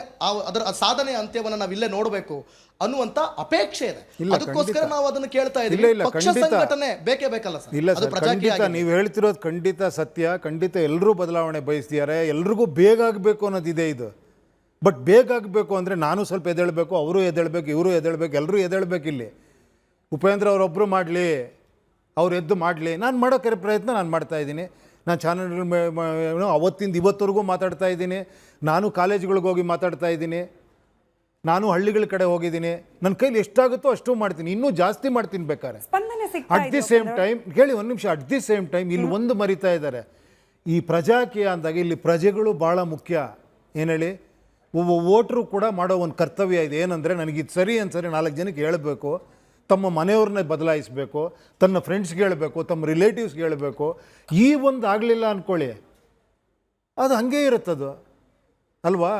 ಅದರ ಸಾಧನೆಯ ಅಂತ್ಯವನ್ನು ನಾವು ಇಲ್ಲೇ ನೋಡಬೇಕು ಅನ್ನುವಂಥ ಅಪೇಕ್ಷೆ ಇದೆ. ಅದಕ್ಕೋಸ್ಕರ ನಾವು ಅದನ್ನು ಕೇಳ್ತಾ ಇದ್ದೀವಿ. ಪಕ್ಷ ಸಂಘಟನೆ ಬೇಕೇ ಬೇಕಲ್ಲ ಸರ್? ಇಲ್ಲ ಸರ್, ಖಂಡಿತ ನೀವು ಹೇಳ್ತಿರೋದು ಖಂಡಿತ ಸತ್ಯ. ಖಂಡಿತ ಎಲ್ಲರೂ ಬದಲಾವಣೆ ಬಯಸ್ತಿದ್ದಾರೆ, ಎಲ್ರಿಗೂ ಬೇಗ ಆಗಬೇಕು ಅನ್ನೋದಿದೆ ಇದು. ಬಟ್ ಬೇಗ ಆಗಬೇಕು ಅಂದರೆ ನಾನು ಸ್ವಲ್ಪ ಎದ್ದೇಳಬೇಕು, ಅವರು ಎದ್ದೇಳಬೇಕು, ಇವರು ಎದ್ದೇಳಬೇಕು, ಎಲ್ಲರೂ ಎದ್ದೇಳಬೇಕು. ಇಲ್ಲಿ ಉಪೇಂದ್ರ ಅವರೊಬ್ಬರು ಮಾಡಲಿ, ಅವ್ರು ಎದ್ದು ಮಾಡಲಿ, ನಾನು ಮಾಡೋಕ್ಕೆ ಪ್ರಯತ್ನ ನಾನು ಮಾಡ್ತಾಯಿದ್ದೀನಿ. ನಾನು ಚಾನಲ್ಗಳು ಅವತ್ತಿಂದ ಇವತ್ತವರೆಗೂ ಮಾತಾಡ್ತಾ ಇದ್ದೀನಿ. ನಾನು ಕಾಲೇಜುಗಳಿಗೆ ಹೋಗಿ ಮಾತಾಡ್ತಾ ಇದ್ದೀನಿ, ನಾನು ಹಳ್ಳಿಗಳ ಕಡೆ ಹೋಗಿದ್ದೀನಿ. ನನ್ನ ಕೈಲಿ ಎಷ್ಟಾಗುತ್ತೋ ಅಷ್ಟು ಮಾಡ್ತೀನಿ, ಇನ್ನೂ ಜಾಸ್ತಿ ಮಾಡ್ತೀನಿ ಬೇಕಾದ್ರೆ. ಅಟ್ ದಿ ಸೇಮ್ ಟೈಮ್ ಕೇಳಿ ಒಂದು ನಿಮಿಷ, ಅಟ್ ದಿ ಸೇಮ್ ಟೈಮ್ ಇಲ್ಲಿ ಒಂದು ಮರಿತಾ ಇದ್ದಾರೆ. ಈ ಪ್ರಜಾಕೀಯ ಅಂದಾಗ ಇಲ್ಲಿ ಪ್ರಜೆಗಳು ಭಾಳ ಮುಖ್ಯ. ಏನು ಹೇಳಿ, ಒಬ್ಬ ವೋಟ್ರು ಕೂಡ ಮಾಡೋ ಒಂದು ಕರ್ತವ್ಯ ಇದೆ. ಏನಂದರೆ ನನಗಿದು ಸರಿ ಅನ್ಸರಿ 4 ಜನಕ್ಕೆ ಹೇಳಬೇಕು, ತಮ್ಮ ಮನೆಯವ್ರನ್ನೇ ಬದಲಾಯಿಸಬೇಕು, ತನ್ನ ಫ್ರೆಂಡ್ಸ್ಗೆ ಹೇಳಬೇಕು, ತಮ್ಮ ರಿಲೇಟಿವ್ಸ್ಗೆ ಹೇಳಬೇಕು. ಈ ಒಂದು ಆಗಲಿಲ್ಲ ಅಂದ್ಕೊಳ್ಳಿ, ಅದು ಹಾಗೇ ಇರುತ್ತದು ಅಲ್ವಾ?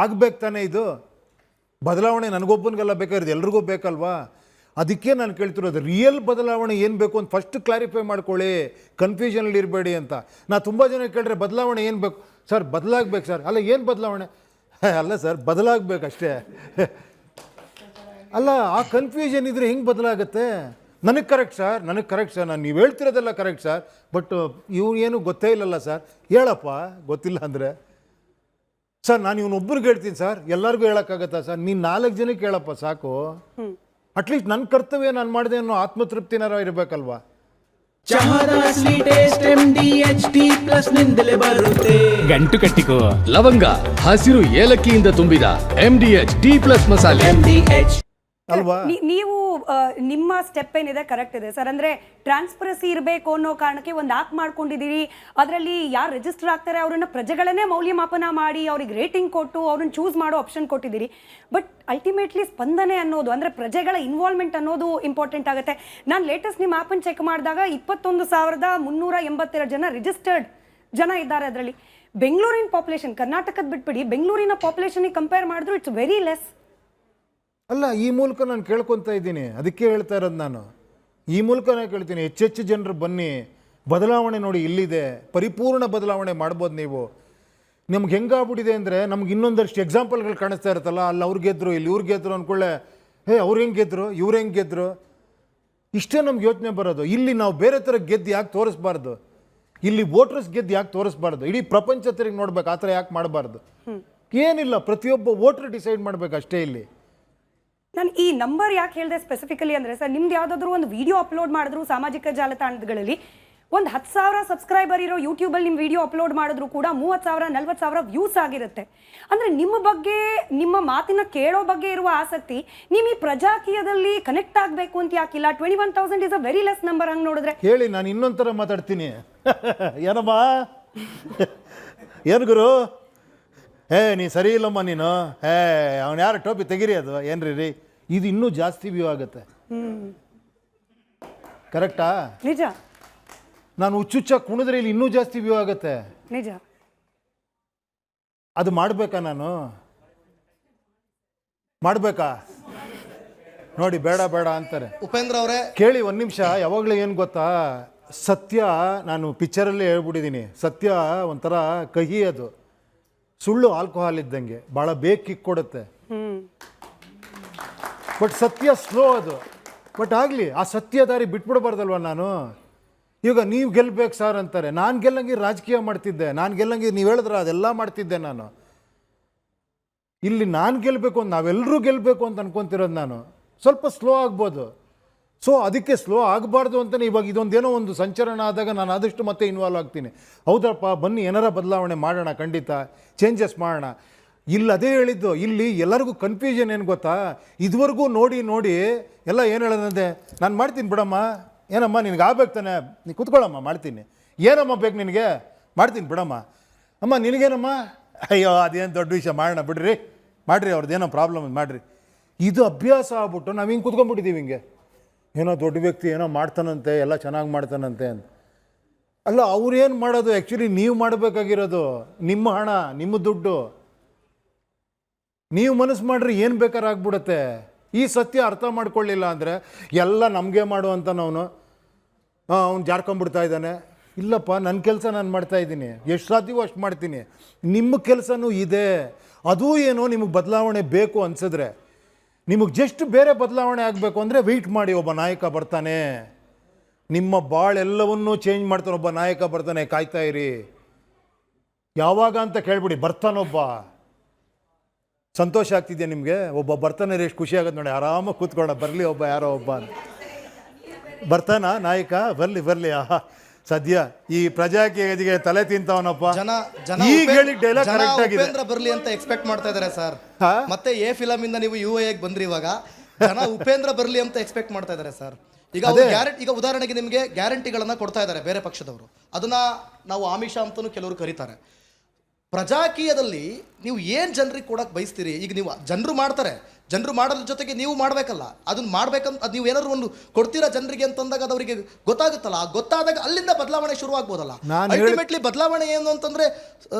ಆಗಬೇಕು ತಾನೇ ಇದು ಬದಲಾವಣೆ. ನನಗೊಬ್ಬನಿಗೆಲ್ಲ ಬೇಕಾಗಿರೋದು ಎಲ್ರಿಗೂ ಬೇಕಲ್ವಾ? ಅದಕ್ಕೆ ನಾನು ಕೇಳ್ತಿರೋದು ರಿಯಲ್ ಬದಲಾವಣೆ ಏನು ಬೇಕು ಅಂತ ಫಸ್ಟ್ ಕ್ಲಾರಿಫೈ ಮಾಡ್ಕೊಳ್ಳಿ, ಕನ್ಫ್ಯೂಷನಲ್ಲಿ ಇರಬೇಡಿ ಅಂತ. ನಾ ತುಂಬ ಜನ ಕೇಳಿದ್ರೆ ಬದಲಾವಣೆ ಏನು ಬೇಕು ಸರ್, ಬದಲಾಗಬೇಕು ಸರ್. ಅಲ್ಲ ಏನು ಬದಲಾವಣೆ? ಅಲ್ಲ ಸರ್, ಬದಲಾಗಬೇಕಷ್ಟೇ. ಅಲ್ಲ, ಆ ಕನ್ಫ್ಯೂಷನ್ ಇದ್ದರೆ ಹೆಂಗೆ ಬದಲಾಗುತ್ತೆ? ನನಗೆ ಕರೆಕ್ಟ್ ಸರ್, ನಾನು ನೀವು ಹೇಳ್ತಿರೋದೆಲ್ಲ ಕರೆಕ್ಟ್ ಸರ್, ಬಟ್ ಇವ್ರು ಏನು ಗೊತ್ತೇ ಇಲ್ಲಲ್ಲ ಸರ್. ಹೇಳಪ್ಪ, ಗೊತ್ತಿಲ್ಲ ಅಂದರೆ ಸರ್ ನಾನು ಇವನೊಬ್ಬರಿಗೆ ಹೇಳ್ತೀನಿ ಸರ್, ಎಲ್ಲರಿಗೂ ಹೇಳೋಕ್ಕಾಗತ್ತಾ ಸರ್? ನೀನು 4 ಜನಕ್ಕೆ ಹೇಳಪ್ಪ ಸಾಕು. ಅಟ್ಲೀಸ್ಟ್ ನನ್ನ ಕರ್ತವ್ಯ ನಾನು ಮಾಡಿದೆ ಅನ್ನೋ ಆತ್ಮತೃಪ್ತಿನಾರ ಇರಬೇಕಲ್ವಾ? ಚಹಾದ ಅಸಲಿ ಟೇಸ್ಟ್ MDHD+ ನಿಂದಲೇ ಬರುತ್ತೆ. ಗಂಟು ಕಟ್ಟಿಕೋ. ಲವಂಗ ಹಸಿರು ಏಲಕ್ಕಿಯಿಂದ ತುಂಬಿದ MDH D+ ಮಸಾಲೆ. MDH ಅಲ್ವಾ? ನೀವು ನಿಮ್ಮ ಸ್ಟೆಪ್ ಏನಿದೆ ಕರೆಕ್ಟ್ ಇದೆ ಸರ್. ಅಂದ್ರೆ ಟ್ರಾನ್ಸ್ಪರೆನ್ಸಿ ಇರಬೇಕು ಅನ್ನೋ ಕಾರಣಕ್ಕೆ ಒಂದು ಆ್ಯಪ್ ಮಾಡ್ಕೊಂಡಿದ್ದೀರಿ. ಅದರಲ್ಲಿ ಯಾರು ರಿಜಿಸ್ಟರ್ ಆಗ್ತಾರೆ ಅವರನ್ನ ಪ್ರಜೆಗಳನ್ನೇ ಮೌಲ್ಯಮಾಪನ ಮಾಡಿ ಅವ್ರಿಗೆ ರೇಟಿಂಗ್ ಕೊಟ್ಟು ಅವ್ರನ್ನ ಚೂಸ್ ಮಾಡೋ ಆಪ್ಷನ್ ಕೊಟ್ಟಿದ್ದೀರಿ. ಬಟ್ ಅಲ್ಟಿಮೇಟ್ಲಿ ಸ್ಪಂದನೆ ಅನ್ನೋದು ಅಂದರೆ ಪ್ರಜೆಗಳ ಇನ್ವಾಲ್ವ್ಮೆಂಟ್ ಅನ್ನೋದು ಇಂಪಾರ್ಟೆಂಟ್ ಆಗುತ್ತೆ. ನಾನು ಲೇಟೆಸ್ಟ್ ನಿಮ್ಮ ಆ್ಯಪನ್ನು ಚೆಕ್ ಮಾಡಿದಾಗ 21,382 ಜನ ರಿಜಿಸ್ಟರ್ಡ್ ಜನ ಇದ್ದಾರೆ. ಅದರಲ್ಲಿ ಬೆಂಗಳೂರಿನ ಪಾಪ್ಯುಲೇಷನ್, ಕರ್ನಾಟಕದ ಬಿಟ್ಬಿಡಿ, ಬೆಂಗಳೂರಿನ ಪಾಪ್ಯುಲೇಷನ್ಗೆ ಕಂಪೇರ್ ಮಾಡಿದ್ರು ಇಟ್ಸ್ ವೆರಿ ಲೆಸ್. ಅಲ್ಲ, ಈ ಮೂಲಕ ನಾನು ಕೇಳ್ಕೊತಾ ಇದ್ದೀನಿ, ಅದಕ್ಕೆ ಹೇಳ್ತಾ ಇರೋದು ನಾನು. ಈ ಮೂಲಕ ನಾನು ಕೇಳ್ತೀನಿ, ಹೆಚ್ಚೆಚ್ಚು ಜನರು ಬನ್ನಿ, ಬದಲಾವಣೆ ನೋಡಿ ಇಲ್ಲಿದೆ, ಪರಿಪೂರ್ಣ ಬದಲಾವಣೆ ಮಾಡ್ಬೋದು ನೀವು. ನಮ್ಗೆ ಹೆಂಗಾಗ್ಬಿಟ್ಟಿದೆ ಅಂದರೆ, ನಮ್ಗೆ ಇನ್ನೊಂದಷ್ಟು ಎಕ್ಸಾಂಪಲ್ಗಳು ಕಾಣಿಸ್ತಾ ಇರುತ್ತಲ್ಲ, ಅಲ್ಲಿ ಅವ್ರು ಗೆದ್ರು, ಇಲ್ಲಿ ಇವ್ರು ಗೆದ್ರು ಅಂದ್ಕೊಳ್ಳೆ, ಅವ್ರು ಹೆಂಗೆ ಗೆದ್ರು, ಇವ್ರು ಹೆಂಗೆ ಗೆದ್ರು, ಇಷ್ಟೇ ನಮ್ಗೆ ಯೋಚನೆ ಬರೋದು. ಇಲ್ಲಿ ನಾವು ಬೇರೆ ಥರ ಗೆದ್ದು ಯಾಕೆ ತೋರಿಸ್ಬಾರ್ದು? ಇಲ್ಲಿ ವೋಟರ್ಸ್ ಗೆದ್ದು ಯಾಕೆ ತೋರಿಸ್ಬಾರ್ದು? ಇಡೀ ಪ್ರಪಂಚ ತಿರುಗಿ ನೋಡ್ಬೇಕು, ಆ ಥರ ಯಾಕೆ ಮಾಡಬಾರ್ದು? ಏನಿಲ್ಲ, ಪ್ರತಿಯೊಬ್ಬ ವೋಟರ್ ಡಿಸೈಡ್ ಮಾಡಬೇಕು ಅಷ್ಟೇ. ಇಲ್ಲಿ ನಾನು ಈ ನಂಬರ್ ಯಾಕೆ ಹೇಳಿದೆ ಸ್ಪೆಸಿಫಿಕಲಿ ಅಂದರೆ ಸರ್, ನಿಮ್ದು ಯಾವುದಾದ್ರೂ ಒಂದು ವಿಡಿಯೋ ಅಪ್ಲೋಡ್ ಮಾಡಿದ್ರು ಸಾಮಾಜಿಕ ಜಾಲತಾಣಗಳಲ್ಲಿ, ಒಂದು 10,000 ಸಬ್ಸ್ಕ್ರೈಬರ್ ಇರೋ ಯೂಟ್ಯೂಬಲ್ಲಿ ನಿಮ್ಮ ವಿಡಿಯೋ ಅಪ್ಲೋಡ್ ಮಾಡಿದ್ರು ಕೂಡ 30,000 40,000 ವ್ಯೂಸ್ ಆಗಿರುತ್ತೆ. ಅಂದರೆ ನಿಮ್ಮ ಬಗ್ಗೆ, ನಿಮ್ಮ ಮಾತಿನ ಕೇಳೋ ಬಗ್ಗೆ ಇರುವ ಆಸಕ್ತಿ ನೀವು ಈ ಪ್ರಜಾಕೀಯದಲ್ಲಿ ಕನೆಕ್ಟ್ ಆಗಬೇಕು ಅಂತ ಯಾಕಿಲ್ಲ? 21,000 is a very less number. ಹಂಗೆ ನೋಡಿದ್ರೆ ಹೇಳಿ, ನಾನು ಇನ್ನೊಂದು ಥರ ಮಾತಾಡ್ತೀನಿ. ಏನಮ್ಮ, ಏನು ಗುರು, ನೀ ಸರಿ ಇಲ್ಲಮ್ಮ ನೀನು, ಅವನು ಯಾರು ಟೋಪಿ ತೆಗಿರಿ, ಅದು ಏನ್ರಿ ರೀ, ಇದು ಇನ್ನೂ ಜಾಸ್ತಿ ವ್ಯೂ ಆಗುತ್ತೆ. ಕರೆಕ್ಟಾ? ನಿಜ. ನಾನು ಹುಚ್ಚುಚ್ಚ ಕುಣಿದ್ರೆ ಇಲ್ಲಿ ಇನ್ನೂ ಜಾಸ್ತಿ ವ್ಯೂ ಆಗುತ್ತೆ. ನಿಜ. ಅದು ಮಾಡಬೇಕಾ? ನಾನು ಮಾಡಬೇಕಾ? ನೋಡಿ, ಬೇಡ ಬೇಡ ಅಂತಾರೆ. ಉಪೇಂದ್ರ ಅವರೇ ಕೇಳಿ ಒಂದು ನಿಮಿಷ. ಯಾವಾಗಲೂ ಏನು ಗೊತ್ತಾ, ಸತ್ಯ, ನಾನು ಪಿಕ್ಚರಲ್ಲೇ ಹೇಳ್ಬಿಟ್ಟಿದ್ದೀನಿ, ಸತ್ಯ ಒಂಥರ ಕಹಿ, ಅದು ಸುಳ್ಳು ಆಲ್ಕೋಹಾಲ್ ಇದ್ದಂಗೆ, ಭಾಳ ಬೇಗ ಕಿಕ್ ಕೊಡುತ್ತೆ. ಬಟ್ ಸತ್ಯ ಸ್ಲೋ ಅದು. ಬಟ್ ಆಗಲಿ, ಆ ಸತ್ಯ ದಾರಿ ಬಿಟ್ಬಿಡಬಾರ್ದಲ್ವ ನಾನು. ಈಗ ನೀವು ಗೆಲ್ಲಬೇಕು ಸರ್ ಅಂತಾರೆ, ನಾನು ಗೆಲ್ಲಂಗೆ ರಾಜಕೀಯ ಮಾಡ್ತಿದ್ದೆ, ನಾನು ಗೆಲ್ಲಂಗೆ ನೀವು ಹೇಳಿದ್ರೆ ಅದೆಲ್ಲ ಮಾಡ್ತಿದ್ದೆ ನಾನು. ಇಲ್ಲಿ ನಾನು ಗೆಲ್ಲಬೇಕು ಅಂತ, ನಾವೆಲ್ಲರೂ ಗೆಲ್ಲಬೇಕು ಅಂತ ಅನ್ಕೊತಿರೋದು ನಾನು. ಸ್ವಲ್ಪ ಸ್ಲೋ ಆಗ್ಬೋದು. ಸೊ ಅದಕ್ಕೆ ಸ್ಲೋ ಆಗಬಾರ್ದು ಅಂತಲೇ ಇವಾಗ ಇದೊಂದೇನೋ ಒಂದು ಸಂಚಲನ ಆದಾಗ ನಾನು ಆದಷ್ಟು ಮತ್ತೆ ಇನ್ವಾಲ್ವ್ ಆಗ್ತೀನಿ. ಹೌದಪ್ಪ, ಬನ್ನಿ ಏನಾರ ಬದಲಾವಣೆ ಮಾಡೋಣ, ಖಂಡಿತ ಚೇಂಜಸ್ ಮಾಡೋಣ. ಇಲ್ಲಿ ಅದೇ ಹೇಳಿದ್ದು, ಇಲ್ಲಿ ಎಲ್ಲರಿಗೂ ಕನ್ಫ್ಯೂಷನ್ ಏನು ಗೊತ್ತಾ, ಇದುವರೆಗೂ ನೋಡಿ ನೋಡಿ ಎಲ್ಲ ಏನು ಹೇಳೋದಂತೆ, ನಾನು ಮಾಡ್ತೀನಿ ಬಿಡಮ್ಮ, ಏನಮ್ಮ ನಿನಗೆ ಆಗ್ಬೇಕು ತಾನೆ, ನೀನು ಕೂತ್ಕೊಳ್ಳಮ್ಮ ಮಾಡ್ತೀನಿ, ಏನಮ್ಮ ಬೇಕು ನಿನಗೆ, ಮಾಡ್ತೀನಿ ಬಿಡಮ್ಮ, ಅಮ್ಮ ನಿನಗೇನಮ್ಮ, ಅಯ್ಯೋ ಅದೇನು ದೊಡ್ಡ ವಿಷಯ, ಮಾಡೋಣ ಬಿಡ್ರಿ, ಮಾಡಿರಿ, ಅವ್ರದ್ದೇನೋ ಪ್ರಾಬ್ಲಮ್ ಮಾಡಿರಿ. ಇದು ಅಭ್ಯಾಸ ಆಗ್ಬಿಟ್ಟು ನಾವು ಹಿಂಗೆ ಕೂತ್ಕೊಂಡ್ಬಿಟ್ಟಿದ್ದೀವಿ, ಹಿಂಗೆ ಏನೋ ದೊಡ್ಡ ವ್ಯಕ್ತಿ ಏನೋ ಮಾಡ್ತಾನಂತೆ, ಎಲ್ಲ ಚೆನ್ನಾಗಿ ಮಾಡ್ತಾನಂತೆ ಅಂತ. ಅಲ್ಲ, ಅವ್ರೇನು ಮಾಡೋದು, ಆ್ಯಕ್ಚುಲಿ ನೀವು ಮಾಡಬೇಕಾಗಿರೋದು, ನಿಮ್ಮ ಹಣ, ನಿಮ್ಮ ದುಡ್ಡು, ನೀವು ಮನಸ್ಸು ಮಾಡ್ರಿ ಏನು ಬೇಕಾದ್ರೆ ಆಗ್ಬಿಡುತ್ತೆ. ಈ ಸತ್ಯ ಅರ್ಥ ಮಾಡ್ಕೊಳ್ಳಿಲ್ಲ ಅಂದರೆ ಎಲ್ಲ ನಮಗೆ ಮಾಡುವಂಥನವನು ಅವ್ನು ಜಾರ್ಕೊಂಡ್ಬಿಡ್ತಾ ಇದ್ದಾನೆ. ಇಲ್ಲಪ್ಪ, ನನ್ನ ಕೆಲಸ ನಾನು ಮಾಡ್ತಾಯಿದ್ದೀನಿ, ಎಷ್ಟು ಸಾಧ್ಯವೋ ಅಷ್ಟು ಮಾಡ್ತೀನಿ. ನಿಮ್ಮ ಕೆಲಸನೂ ಇದೆ. ಅದೂ ಏನೋ ನಿಮಗೆ ಬದಲಾವಣೆ ಬೇಕು ಅನಿಸಿದ್ರೆ, ನಿಮಗೆ ಜಸ್ಟ್ ಬೇರೆ ಬದಲಾವಣೆ ಆಗಬೇಕು ಅಂದರೆ ವೆಯ್ಟ್ ಮಾಡಿ, ಒಬ್ಬ ನಾಯಕ ಬರ್ತಾನೆ, ನಿಮ್ಮ ಬಾಳೆಲ್ಲವನ್ನೂ ಚೇಂಜ್ ಮಾಡ್ತಾನೆ, ಒಬ್ಬ ನಾಯಕ ಬರ್ತಾನೆ, ಕಾಯ್ತಾ ಇರಿ. ಯಾವಾಗ ಅಂತ ಕೇಳ್ಬಿಡಿ, ಬರ್ತಾನೊಬ್ಬ. ಸಂತೋಷ ಆಗ್ತಿದೆಯಾ ನಿಮಗೆ? ಒಬ್ಬ ಬರ್ತಾನೆ, ಎಷ್ಟು ಖುಷಿ ಆಗುತ್ತೆ ನೋಡಿ, ಆರಾಮಾಗಿ ಕೂತ್ಕೊಳ್ಳೋಣ, ಬರಲಿ ಒಬ್ಬ, ಯಾರೋ ಒಬ್ಬ ಅಂತ. ಬರ್ತಾನ ನಾಯಕ, ಬರಲಿ ಬರಲಿ. ಆಹಾ, ಸದ್ಯ ಈ ಪ್ರಜಾಕೀಯಗೆ ತಲೆ ತಿಂತವನಪ್ಪ. ಈಗ ಹೇಳಿ ಡೈಲಾಗ್ ಕರೆಕ್ಟ್ ಆಗಿದೆ. ಉಪೇಂದ್ರ ಬರ್ಲಿ ಅಂತ ಎಕ್ಸ್ಪೆಕ್ಟ್ ಮಾಡ್ತಾ ಇದ್ದಾರೆ ಸರ್. ಮತ್ತೆ ಎ ಫಿಲಮ್ ಇಂದ ನೀವು UAA ಬಂದ್ರಿ, ಇವಾಗ ಜನ ಉಪೇಂದ್ರ ಬರ್ಲಿ ಅಂತ ಎಕ್ಸ್ಪೆಕ್ಟ್ ಮಾಡ್ತಾ ಇದ್ದಾರೆ ಸರ್. ಈಗ ಉದಾಹರಣೆಗೆ ನಿಮಗೆ ಗ್ಯಾರಂಟಿಗಳನ್ನ ಕೊಡ್ತಾ ಇದ್ದಾರೆ ಬೇರೆ ಪಕ್ಷದವರು, ಅದನ್ನ ನಾವು ಆಮಿಷ ಅಂತಲೂ ಕೆಲವರು ಕರೀತಾರೆ. ಪ್ರಜಾಕೀಯದಲ್ಲಿ ನೀವು ಏನು ಜನರಿಗೆ ಕೊಡಕ್ಕೆ ಬಯಸ್ತೀರಿ? ಈಗ ನೀವು ಜನರು ಮಾಡ್ತಾರೆ, ಜನರು ಮಾಡೋದ್ರ ಜೊತೆಗೆ ನೀವು ಮಾಡಬೇಕಲ್ಲ, ಅದನ್ನ ಮಾಡ್ಬೇಕಂತ ಅದು ನೀವು ಏನಾದ್ರು ಒಂದು ಕೊಡ್ತೀರಾ ಜನರಿಗೆ ಅಂತಂದಾಗ ಅದು ಅವರಿಗೆ ಗೊತ್ತಾಗುತ್ತಲ್ಲ, ಗೊತ್ತಾದಾಗ ಅಲ್ಲಿಂದ ಬದಲಾವಣೆ ಶುರು ಆಗ್ಬೋದಲ್ಲ. ಅಲ್ಟಿಮೇಟ್ಲಿ ಬದಲಾವಣೆ ಏನು ಅಂತಂದ್ರೆ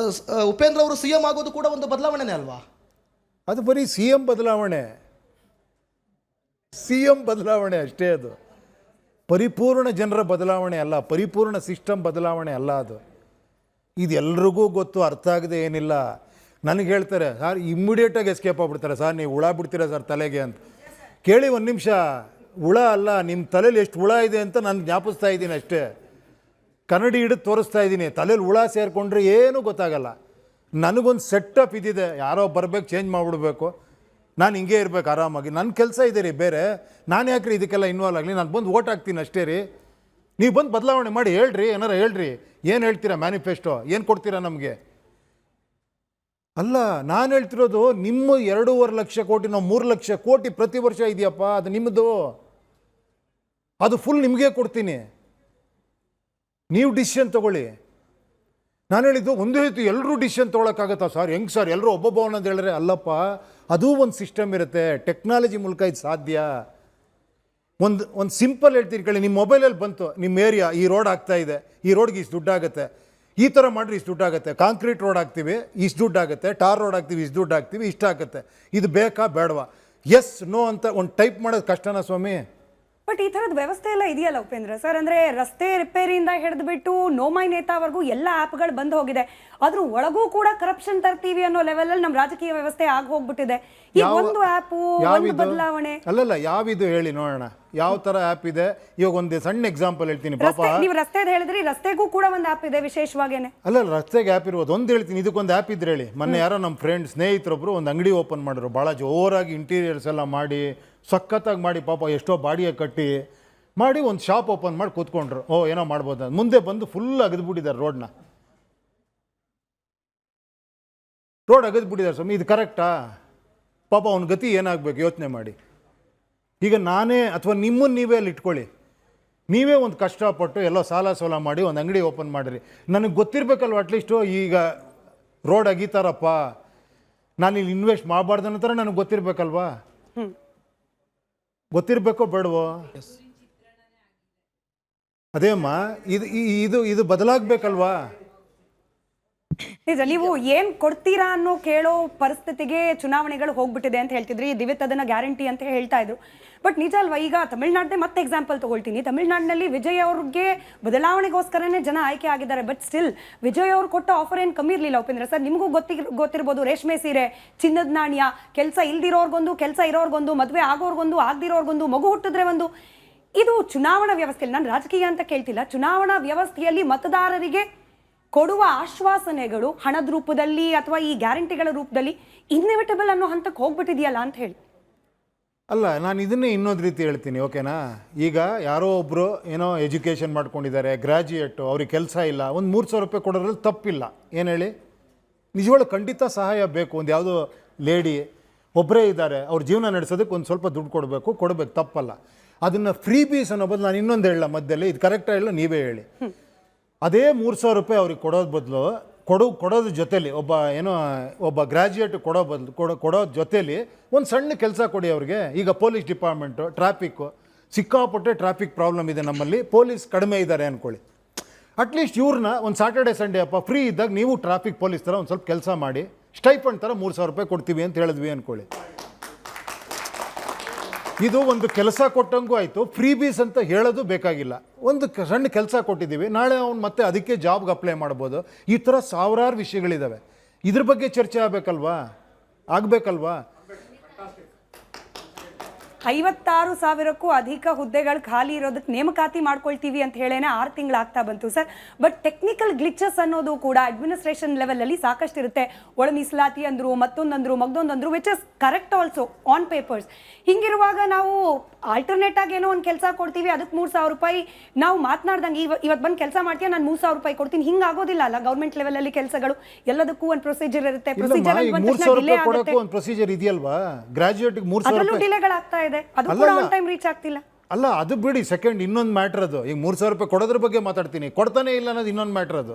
ಉಪೇಂದ್ರ ಅವರು CM ಆಗೋದು ಕೂಡ ಒಂದು ಬದಲಾವಣೆನೇ ಅಲ್ವಾ? ಅದು ಬರೀ CM ಬದಲಾವಣೆ. CM ಬದಲಾವಣೆ ಅಷ್ಟೇ ಅದು. ಪರಿಪೂರ್ಣ ಜನರ ಬದಲಾವಣೆ ಅಲ್ಲ, ಪರಿಪೂರ್ಣ ಸಿಸ್ಟಮ್ ಬದಲಾವಣೆ ಅಲ್ಲ ಅದು. ಇದೆಲ್ರಿಗೂ ಗೊತ್ತು, ಅರ್ಥ ಆಗದೆ ಏನಿಲ್ಲ. ನನಗೆ ಹೇಳ್ತಾರೆ ಸರ್ ಇಮ್ಮಿಡಿಯೇಟಾಗಿ ಎಸ್ಕೇಪ್ ಆಗ್ಬಿಡ್ತಾರೆ, ಸರ್ ನೀವು ಹುಳ ಬಿಡ್ತೀರಾ ಸರ್ ತಲೆಗೆ ಅಂತ. ಕೇಳಿ ಒಂದು ನಿಮಿಷ, ಹುಳ ಅಲ್ಲ, ನಿಮ್ಮ ತಲೆಯಲ್ಲಿ ಎಷ್ಟು ಹುಳ ಇದೆ ಅಂತ ನಾನು ಜ್ಞಾಪಿಸ್ತಾ ಇದ್ದೀನಿ ಅಷ್ಟೇ. ಕನ್ನಡಿ ಹಿಡಿದು ತೋರಿಸ್ತಾ ಇದ್ದೀನಿ. ತಲೆಯಲ್ಲಿ ಹುಳ ಸೇರಿಕೊಂಡ್ರೆ ಏನೂ ಗೊತ್ತಾಗಲ್ಲ. ನನಗೊಂದು ಸೆಟಪ್ ಇದಿದೆ, ಯಾರೋ ಬರಬೇಕು ಚೇಂಜ್ ಮಾಡಿಬಿಡ್ಬೇಕು, ನಾನು ಹಿಂಗೆ ಇರಬೇಕು ಆರಾಮಾಗಿ. ನನ್ನ ಕೆಲಸ ಇದೆ ರೀ ಬೇರೆ, ನಾನು ಯಾಕ್ರಿ ಇದಕ್ಕೆಲ್ಲ ಇನ್ವಾಲ್ವ್ ಆಗಲಿ, ನಾನು ಬಂದು ಓಟ್ ಹಾಕ್ತೀನಿ ಅಷ್ಟೇ ರೀ. ನೀವು ಬಂದು ಬದಲಾವಣೆ ಮಾಡಿ ಹೇಳ್ರಿ, ಏನಾರ ಹೇಳ್ರಿ, ಏನು ಹೇಳ್ತೀರಾ ಮ್ಯಾನಿಫೆಸ್ಟೋ, ಏನು ಕೊಡ್ತೀರಾ ನಮಗೆ? ಅಲ್ಲ, ನಾನು ಹೇಳ್ತಿರೋದು ನಿಮ್ಮ 2.5 ಲಕ್ಷ ಕೋಟಿ, ನಾವು 3 ಲಕ್ಷ ಕೋಟಿ ಪ್ರತಿ ವರ್ಷ ಇದೆಯಪ್ಪ, ಅದು ನಿಮ್ಮದು, ಅದು ಫುಲ್ ನಿಮಗೆ ಕೊಡ್ತೀನಿ, ನೀವು ಡಿಸಿಷನ್ ತೊಗೊಳ್ಳಿ. ನಾನು ಹೇಳಿದ್ದು ಒಂದೇ ರೀತಿ ಎಲ್ಲರೂ ಡಿಸಿಷನ್ ತೊಗೊಳಕ್ಕಾಗತ್ತಾ ಸರ್? ಹೆಂಗೆ ಸರ್ ಎಲ್ಲರೂ ಒಬ್ಬೊಬ್ಬವನ್ನ ಅಂತ ಹೇಳಿದ್ರೆ? ಅಲ್ಲಪ್ಪ, ಅದೂ ಒಂದು ಸಿಸ್ಟಮ್ ಇರುತ್ತೆ, ಟೆಕ್ನಾಲಜಿ ಮೂಲಕ ಇದು ಸಾಧ್ಯ. ಒಂದು ಸಿಂಪಲ್ ಹೇಳ್ತೀನಿ ಕೇಳಿ, ನಿಮ್ಮ ಮೊಬೈಲಲ್ಲಿ ಬಂತು, ನಿಮ್ಮ ಏರಿಯಾ ಈ ರೋಡ್ ಆಗ್ತಾ ಇದೆ, ಈ ರೋಡ್ಗೆ ಇಷ್ಟು ದುಡ್ಡು ಆಗುತ್ತೆ, ಈ ಥರ ಮಾಡಿರಿ ಇಷ್ಟು ದುಡ್ಡು ಆಗುತ್ತೆ, ಕಾಂಕ್ರೀಟ್ ರೋಡ್ ಹಾಕ್ತೀವಿ ಇಷ್ಟು ದುಡ್ಡು ಆಗುತ್ತೆ, ಟಾರ್ ರೋಡ್ ಹಾಕ್ತೀವಿ ಇಷ್ಟು ದುಡ್ಡು ಹಾಕ್ತೀವಿ, ಇಷ್ಟ ಆಗುತ್ತೆ, ಇದು ಬೇಕಾ ಬೇಡವಾ, ಎಸ್ ನೋ ಅಂತ ಒಂದು ಟೈಪ್ ಮಾಡೋದು ಕಷ್ಟನಾ ಸ್ವಾಮಿ? ಬಟ್ ಈ ಥರದ ವ್ಯವಸ್ಥೆ ಎಲ್ಲ ಇದೆಯಲ್ಲ ಉಪೇಂದ್ರ ಸರ್, ಅಂದರೆ ರಸ್ತೆ ರಿಪೇರಿಯಿಂದ ಹಿಡಿದ್ಬಿಟ್ಟು ನೋಮೈ ನೇತಾವರೆಗೂ ಎಲ್ಲ ಆ್ಯಪ್ಗಳು ಬಂದು ಹೋಗಿದೆ. ಅದ್ರ ಒಳಗೂ ಕೂಡ ಕರಪ್ಷನ್ ತರ್ತೀವಿ ಅನ್ನೋ ಲೆವೆಲಲ್ಲಿ ನಮ್ಮ ರಾಜಕೀಯ ವ್ಯವಸ್ಥೆ ಆಗಿ ಹೋಗ್ಬಿಟ್ಟಿದೆ. ಈ ಒಂದು ಆ್ಯಪು, ಒಂದು ಬದಲಾವಣೆ ಅಲ್ಲಲ್ಲ, ಯಾವಿದು ಹೇಳಿ ನೋಡೋಣ, ಯಾವ ಥರ ಆ್ಯಪ್ ಇದೆ? ಇವಾಗ ಒಂದು ಸಣ್ಣ ಎಕ್ಸಾಂಪಲ್ ಹೇಳ್ತೀನಿ. ಪಾಪ ನೀವು ರಸ್ತೆದು ಹೇಳಿದ್ರಿ, ರಸ್ತೆಗೂ ಕೂಡ ಒಂದು ಆ್ಯಪ್ ಇದೆ ವಿಶೇಷವಾಗೇನೆ. ಅಲ್ಲ, ರಸ್ತೆಗೆ ಆ್ಯಪ್ ಇರ್ಬೋದು. ಒಂದು ಹೇಳ್ತೀನಿ, ಇದಕ್ಕೊಂದು ಆ್ಯಪ್ ಇದ್ರೆ ಹೇಳಿ. ಮೊನ್ನೆ ಯಾರೋ ನಮ್ಮ ಫ್ರೆಂಡ್ ಸ್ನೇಹಿತರೊಬ್ಬರು ಒಂದು ಅಂಗಡಿ ಓಪನ್ ಮಾಡಿದ್ರು, ಭಾಳ ಜೋರಾಗಿ ಇಂಟೀರಿಯರ್ಸ್ ಎಲ್ಲ ಮಾಡಿ ಸಖತ್ತಾಗಿ ಮಾಡಿ, ಪಾಪ ಎಷ್ಟೋ ಬಾಡಿಗೆ ಕಟ್ಟಿ ಮಾಡಿ ಒಂದು ಶಾಪ್ ಓಪನ್ ಮಾಡಿ ಕೂತ್ಕೊಂಡ್ರು. ಓ ಏನೋ ಮಾಡ್ಬೋದು, ಮುಂದೆ ಬಂದು ಫುಲ್ ಅಗದ್ಬಿಟ್ಟಿದ್ದಾರೆ ರೋಡ್ ಅಗದ್ಬಿಟ್ಟಿದ್ದಾರೆ ಸ್ವಾಮಿ. ಇದು ಕರೆಕ್ಟಾ? ಪಾಪ ಅವ್ನ ಗತಿ ಏನಾಗಬೇಕು ಯೋಚನೆ ಮಾಡಿ. ಈಗ ನಾನೇ ಅಥವಾ ನಿಮ್ಮನ್ನು ನೀವೇ ಅಲ್ಲಿ ಇಟ್ಕೊಳ್ಳಿ, ನೀವೇ ಒಂದು ಕಷ್ಟಪಟ್ಟು ಎಲ್ಲೋ ಸಾಲ ಸೋಲ ಮಾಡಿ ಒಂದು ಅಂಗಡಿ ಓಪನ್ ಮಾಡಿರಿ. ನನಗೆ ಗೊತ್ತಿರಬೇಕಲ್ವ ಅಟ್ಲೀಸ್ಟು, ಈಗ ರೋಡ್ ಅಗೀತಾರಪ್ಪ, ನಾನು ಇಲ್ಲಿ ಇನ್ವೆಸ್ಟ್ ಮಾಡಬಾರ್ದು ಅನ್ನೋ ಥರ ನನಗೆ ಗೊತ್ತಿರಬೇಕಲ್ವಾ? ಗೊತ್ತಿರಬೇಕೋ ಬೇಡವೋ? ಅದೇಮ್ಮ, ಇದು ಬದಲಾಗಬೇಕಲ್ವಾ? ನಿಜ, ನೀವು ಏನ್ ಕೊಡ್ತೀರಾ ಅನ್ನೋ ಕೇಳೋ ಪರಿಸ್ಥಿತಿಗೆ ಚುನಾವಣೆಗಳು ಹೋಗ್ಬಿಟ್ಟಿದೆ ಅಂತ ಹೇಳ್ತಿದ್ರಿ. ದಿವ್ಯತ್ ಅದನ್ನ ಗ್ಯಾರಂಟಿ ಅಂತ ಹೇಳ್ತಾ ಇದ್ರು. ಬಟ್ ನಿಜ ಅಲ್ವಾ? ಈಗ ತಮಿಳ್ನಾಡನ್ನೇ ಮತ್ತೆ ಎಕ್ಸಾಂಪಲ್ ತಗೊಳ್ತೀನಿ. ತಮಿಳ್ನಾಡಿನಲ್ಲಿ ವಿಜಯ್ ಅವ್ರಿಗೆ ಬದಲಾವಣೆಗೋಸ್ಕರನೇ ಜನ ಆಯ್ಕೆ ಆಗಿದ್ದಾರೆ. ಬಟ್ ಸ್ಟಿಲ್ ವಿಜಯ್ ಅವ್ರು ಕೊಟ್ಟ ಆಫರ್ ಏನು ಕಮ್ಮಿ ಇರಲಿಲ್ಲ ಉಪೇಂದ್ರ ಸರ್. ನಿಮಗೂ ಗೊತ್ತಿರ್ಬೋದು, ರೇಷ್ಮೆ ಸೀರೆ, ಚಿನ್ನದ ನಾಣ್ಯ, ಕೆಲಸ ಇಲ್ದಿರೋರ್ಗೊಂದು, ಕೆಲಸ ಇರೋರ್ಗೊಂದು, ಮದುವೆ ಆಗೋರ್ಗೊಂದು, ಆಗದಿರೋರ್ಗೊಂದು, ಮಗು ಹುಟ್ಟಿದ್ರೆ ಒಂದು. ಇದು ಚುನಾವಣಾ ವ್ಯವಸ್ಥೆಯಲ್ಲಿ, ನಾನು ರಾಜಕೀಯ ಅಂತ ಕೇಳ್ತಿಲ್ಲ, ಚುನಾವಣಾ ವ್ಯವಸ್ಥೆಯಲ್ಲಿ ಮತದಾರರಿಗೆ ಕೊಡುವ ಆಶ್ವಾಸನೆಗಳು ಹಣದ ರೂಪದಲ್ಲಿ ಅಥವಾ ಈ ಗ್ಯಾರಂಟಿಗಳ ರೂಪದಲ್ಲಿ ಇನ್ಎವಿಟಬಲ್ ಅನ್ನೋ ಹಂತಕ್ಕೆ ಹೋಗ್ಬಿಟ್ಟಿದೆಯಲ್ಲ ಅಂತ ಹೇಳಿ. ಅಲ್ಲ, ನಾನು ಇದನ್ನೇ ಇನ್ನೊಂದು ರೀತಿ ಹೇಳ್ತೀನಿ, ಓಕೆನಾ? ಈಗ ಯಾರೋ ಒಬ್ಬರು ಏನೋ ಎಜುಕೇಷನ್ ಮಾಡ್ಕೊಂಡಿದ್ದಾರೆ, ಗ್ರ್ಯಾಜುಯೇಟು, ಅವ್ರಿಗೆ ಕೆಲಸ ಇಲ್ಲ, ಒಂದು 3,000 ರೂಪಾಯಿ ಕೊಡೋದ್ರಲ್ಲಿ ತಪ್ಪಿಲ್ಲ. ಏನು ಹೇಳಿ? ನಿಜವಾಗ್ಲೂ ಖಂಡಿತ ಸಹಾಯ ಬೇಕು. ಒಂದು ಯಾವುದೋ ಲೇಡಿ ಒಬ್ಬರೇ ಇದ್ದಾರೆ, ಅವ್ರ ಜೀವನ ನಡೆಸೋದಕ್ಕೆ ಒಂದು ಸ್ವಲ್ಪ ದುಡ್ಡು ಕೊಡಬೇಕು, ತಪ್ಪಲ್ಲ. ಅದನ್ನು ಫ್ರೀ ಬೀಸ್ ಅನ್ನೋ ಬದಲು ನಾನು ಇನ್ನೊಂದು ಹೇಳಲ್ಲ ಮಧ್ಯದಲ್ಲಿ, ಇದು ಕರೆಕ್ಟಾಗಿ ಹೇಳಲ್ಲ, ನೀವೇ ಹೇಳಿ. ಅದೇ 3,000 ರೂಪಾಯಿ ಅವ್ರಿಗೆ ಕೊಡೋದು ಬದಲು ಕೊಡೋದ್ರ ಜೊತೇಲಿ ಒಬ್ಬ ಗ್ರ್ಯಾಜುಯೇಟ್ ಕೊಡೋ ಜೊತೇಲಿ ಒಂದು ಸಣ್ಣ ಕೆಲಸ ಕೊಡಿ ಅವ್ರಿಗೆ. ಈಗ ಪೊಲೀಸ್ ಡಿಪಾರ್ಟ್ಮೆಂಟು, ಟ್ರಾಫಿಕ್ಕು, ಸಿಕ್ಕಾಪಟ್ಟೆ ಟ್ರಾಫಿಕ್ ಪ್ರಾಬ್ಲಮ್ ಇದೆ ನಮ್ಮಲ್ಲಿ, ಪೊಲೀಸ್ ಕಡಿಮೆ ಇದ್ದಾರೆ ಅಂದ್ಕೊಳ್ಳಿ. ಅಟ್ಲೀಸ್ಟ್ ಇವ್ರನ್ನ ಒಂದು ಸ್ಯಾಟರ್ಡೆ ಸಂಡೇ ಅಪ್ಪ ಫ್ರೀ ಇದ್ದಾಗ ನೀವು ಟ್ರಾಫಿಕ್ ಪೊಲೀಸ್ ಥರ ಒಂದು ಸ್ವಲ್ಪ ಕೆಲಸ ಮಾಡಿ, ಸ್ಟೈಫಂಡ್ ಥರ 3,000 ರೂಪಾಯಿ ಕೊಡ್ತೀವಿ ಅಂತ ಹೇಳಿದ್ವಿ ಅಂದ್ಕೊಳ್ಳಿ. ಇದು ಒಂದು ಕೆಲಸ ಕೊಟ್ಟಂಗೂ ಆಯಿತು, ಫ್ರೀ ಬೀಸ್ ಅಂತ ಹೇಳೋದು ಬೇಕಾಗಿಲ್ಲ. ಒಂದು ಸಣ್ಣ ಕೆಲಸ ಕೊಟ್ಟಿದ್ದೀವಿ, ನಾಳೆ ಅವ್ನು ಮತ್ತೆ ಅದಕ್ಕೆ ಜಾಬ್ಗೆ ಅಪ್ಲೈ ಮಾಡ್ಬೋದು. ಈ ಥರ ಸಾವಿರಾರು ವಿಷಯಗಳಿದ್ದಾವೆ. ಇದ್ರ ಬಗ್ಗೆ ಚರ್ಚೆ ಆಗಬೇಕಲ್ವಾ? 56,000ಕ್ಕೂ ಅಧಿಕ ಹುದ್ದೆಗಳು ಖಾಲಿ ಇರೋದಕ್ಕೆ ನೇಮಕಾತಿ ಮಾಡ್ಕೊಳ್ತೀವಿ ಅಂತ ಹೇಳೇನೆ 6 ತಿಂಗಳಾಗ್ತಾ ಬಂತು ಸರ್. ಬಟ್ ಟೆಕ್ನಿಕಲ್ ಗ್ಲಿಚಸ್ ಅನ್ನೋದು ಕೂಡ ಅಡ್ಮಿನಿಸ್ಟ್ರೇಷನ್ ಲೆವೆಲಲ್ಲಿ ಸಾಕಷ್ಟು ಇರುತ್ತೆ. ಒಳ ಮೀಸಲಾತಿ ಅಂದರು, ಮಗದೊಂದಂದ್ರು which is correct also on papers. ಹಿಂಗಿರುವಾಗ ನಾವು ಆಲ್ಟರ್ನೇಟ್ ಆಗಿ ಏನೋ ಒಂದು ಕೆಲಸ ಕೊಡ್ತೀವಿ, ಅದಕ್ಕೆ 3,000 ರೂಪಾಯಿ ನಾವು ಮಾತನಾಡ್ದಂಗೆ ಇವತ್ತು ಬಂದು ಕೆಲಸ ಮಾಡ್ತೀಯ, ನಾನು 3,000 ರೂಪಾಯಿ ಕೊಡ್ತೀನಿ, ಹಿಂಗೆ ಆಗೋದಿಲ್ಲ ಅಲ್ಲ. ಗೌರ್ಮೆಂಟ್ ಲೆವೆಲಲ್ಲಿ ಕೆಲಸಗಳು ಎಲ್ಲದಕ್ಕೂ ಒಂದು ಪ್ರೊಸೀಜರ್ ಇರುತ್ತೆ. ಪ್ರೊಸೀಜರ್ ಇದೆಯಲ್ವಾ? ಗ್ರಾಜುಯೇಟ್ಗೆ 3,000 ಡಿಲೇಗಳಾಗ್ತಾ ಇದೆ, ಅದು ಕೂಡ ಆನ್ ಟೈಮ್ ರೀಚ್ ಆಗ್ತಿಲ್ಲ. ಅಲ್ಲ, ಅದು ಬಿಡಿ, ಸೆಕೆಂಡ್ ಇನ್ನೊಂದು ಮ್ಯಾಟ್ರ್ ಅದು. ಈಗ 3,000 ರೂಪಾಯಿ ಕೊಡೋದ್ರ ಬಗ್ಗೆ ಮಾತಾಡ್ತೀನಿ, ಕೊಡ್ತಾನೆ ಇಲ್ಲ ಅನ್ನೋದು ಇನ್ನೊಂದು ಮ್ಯಾಟ್ರ್ ಅದು.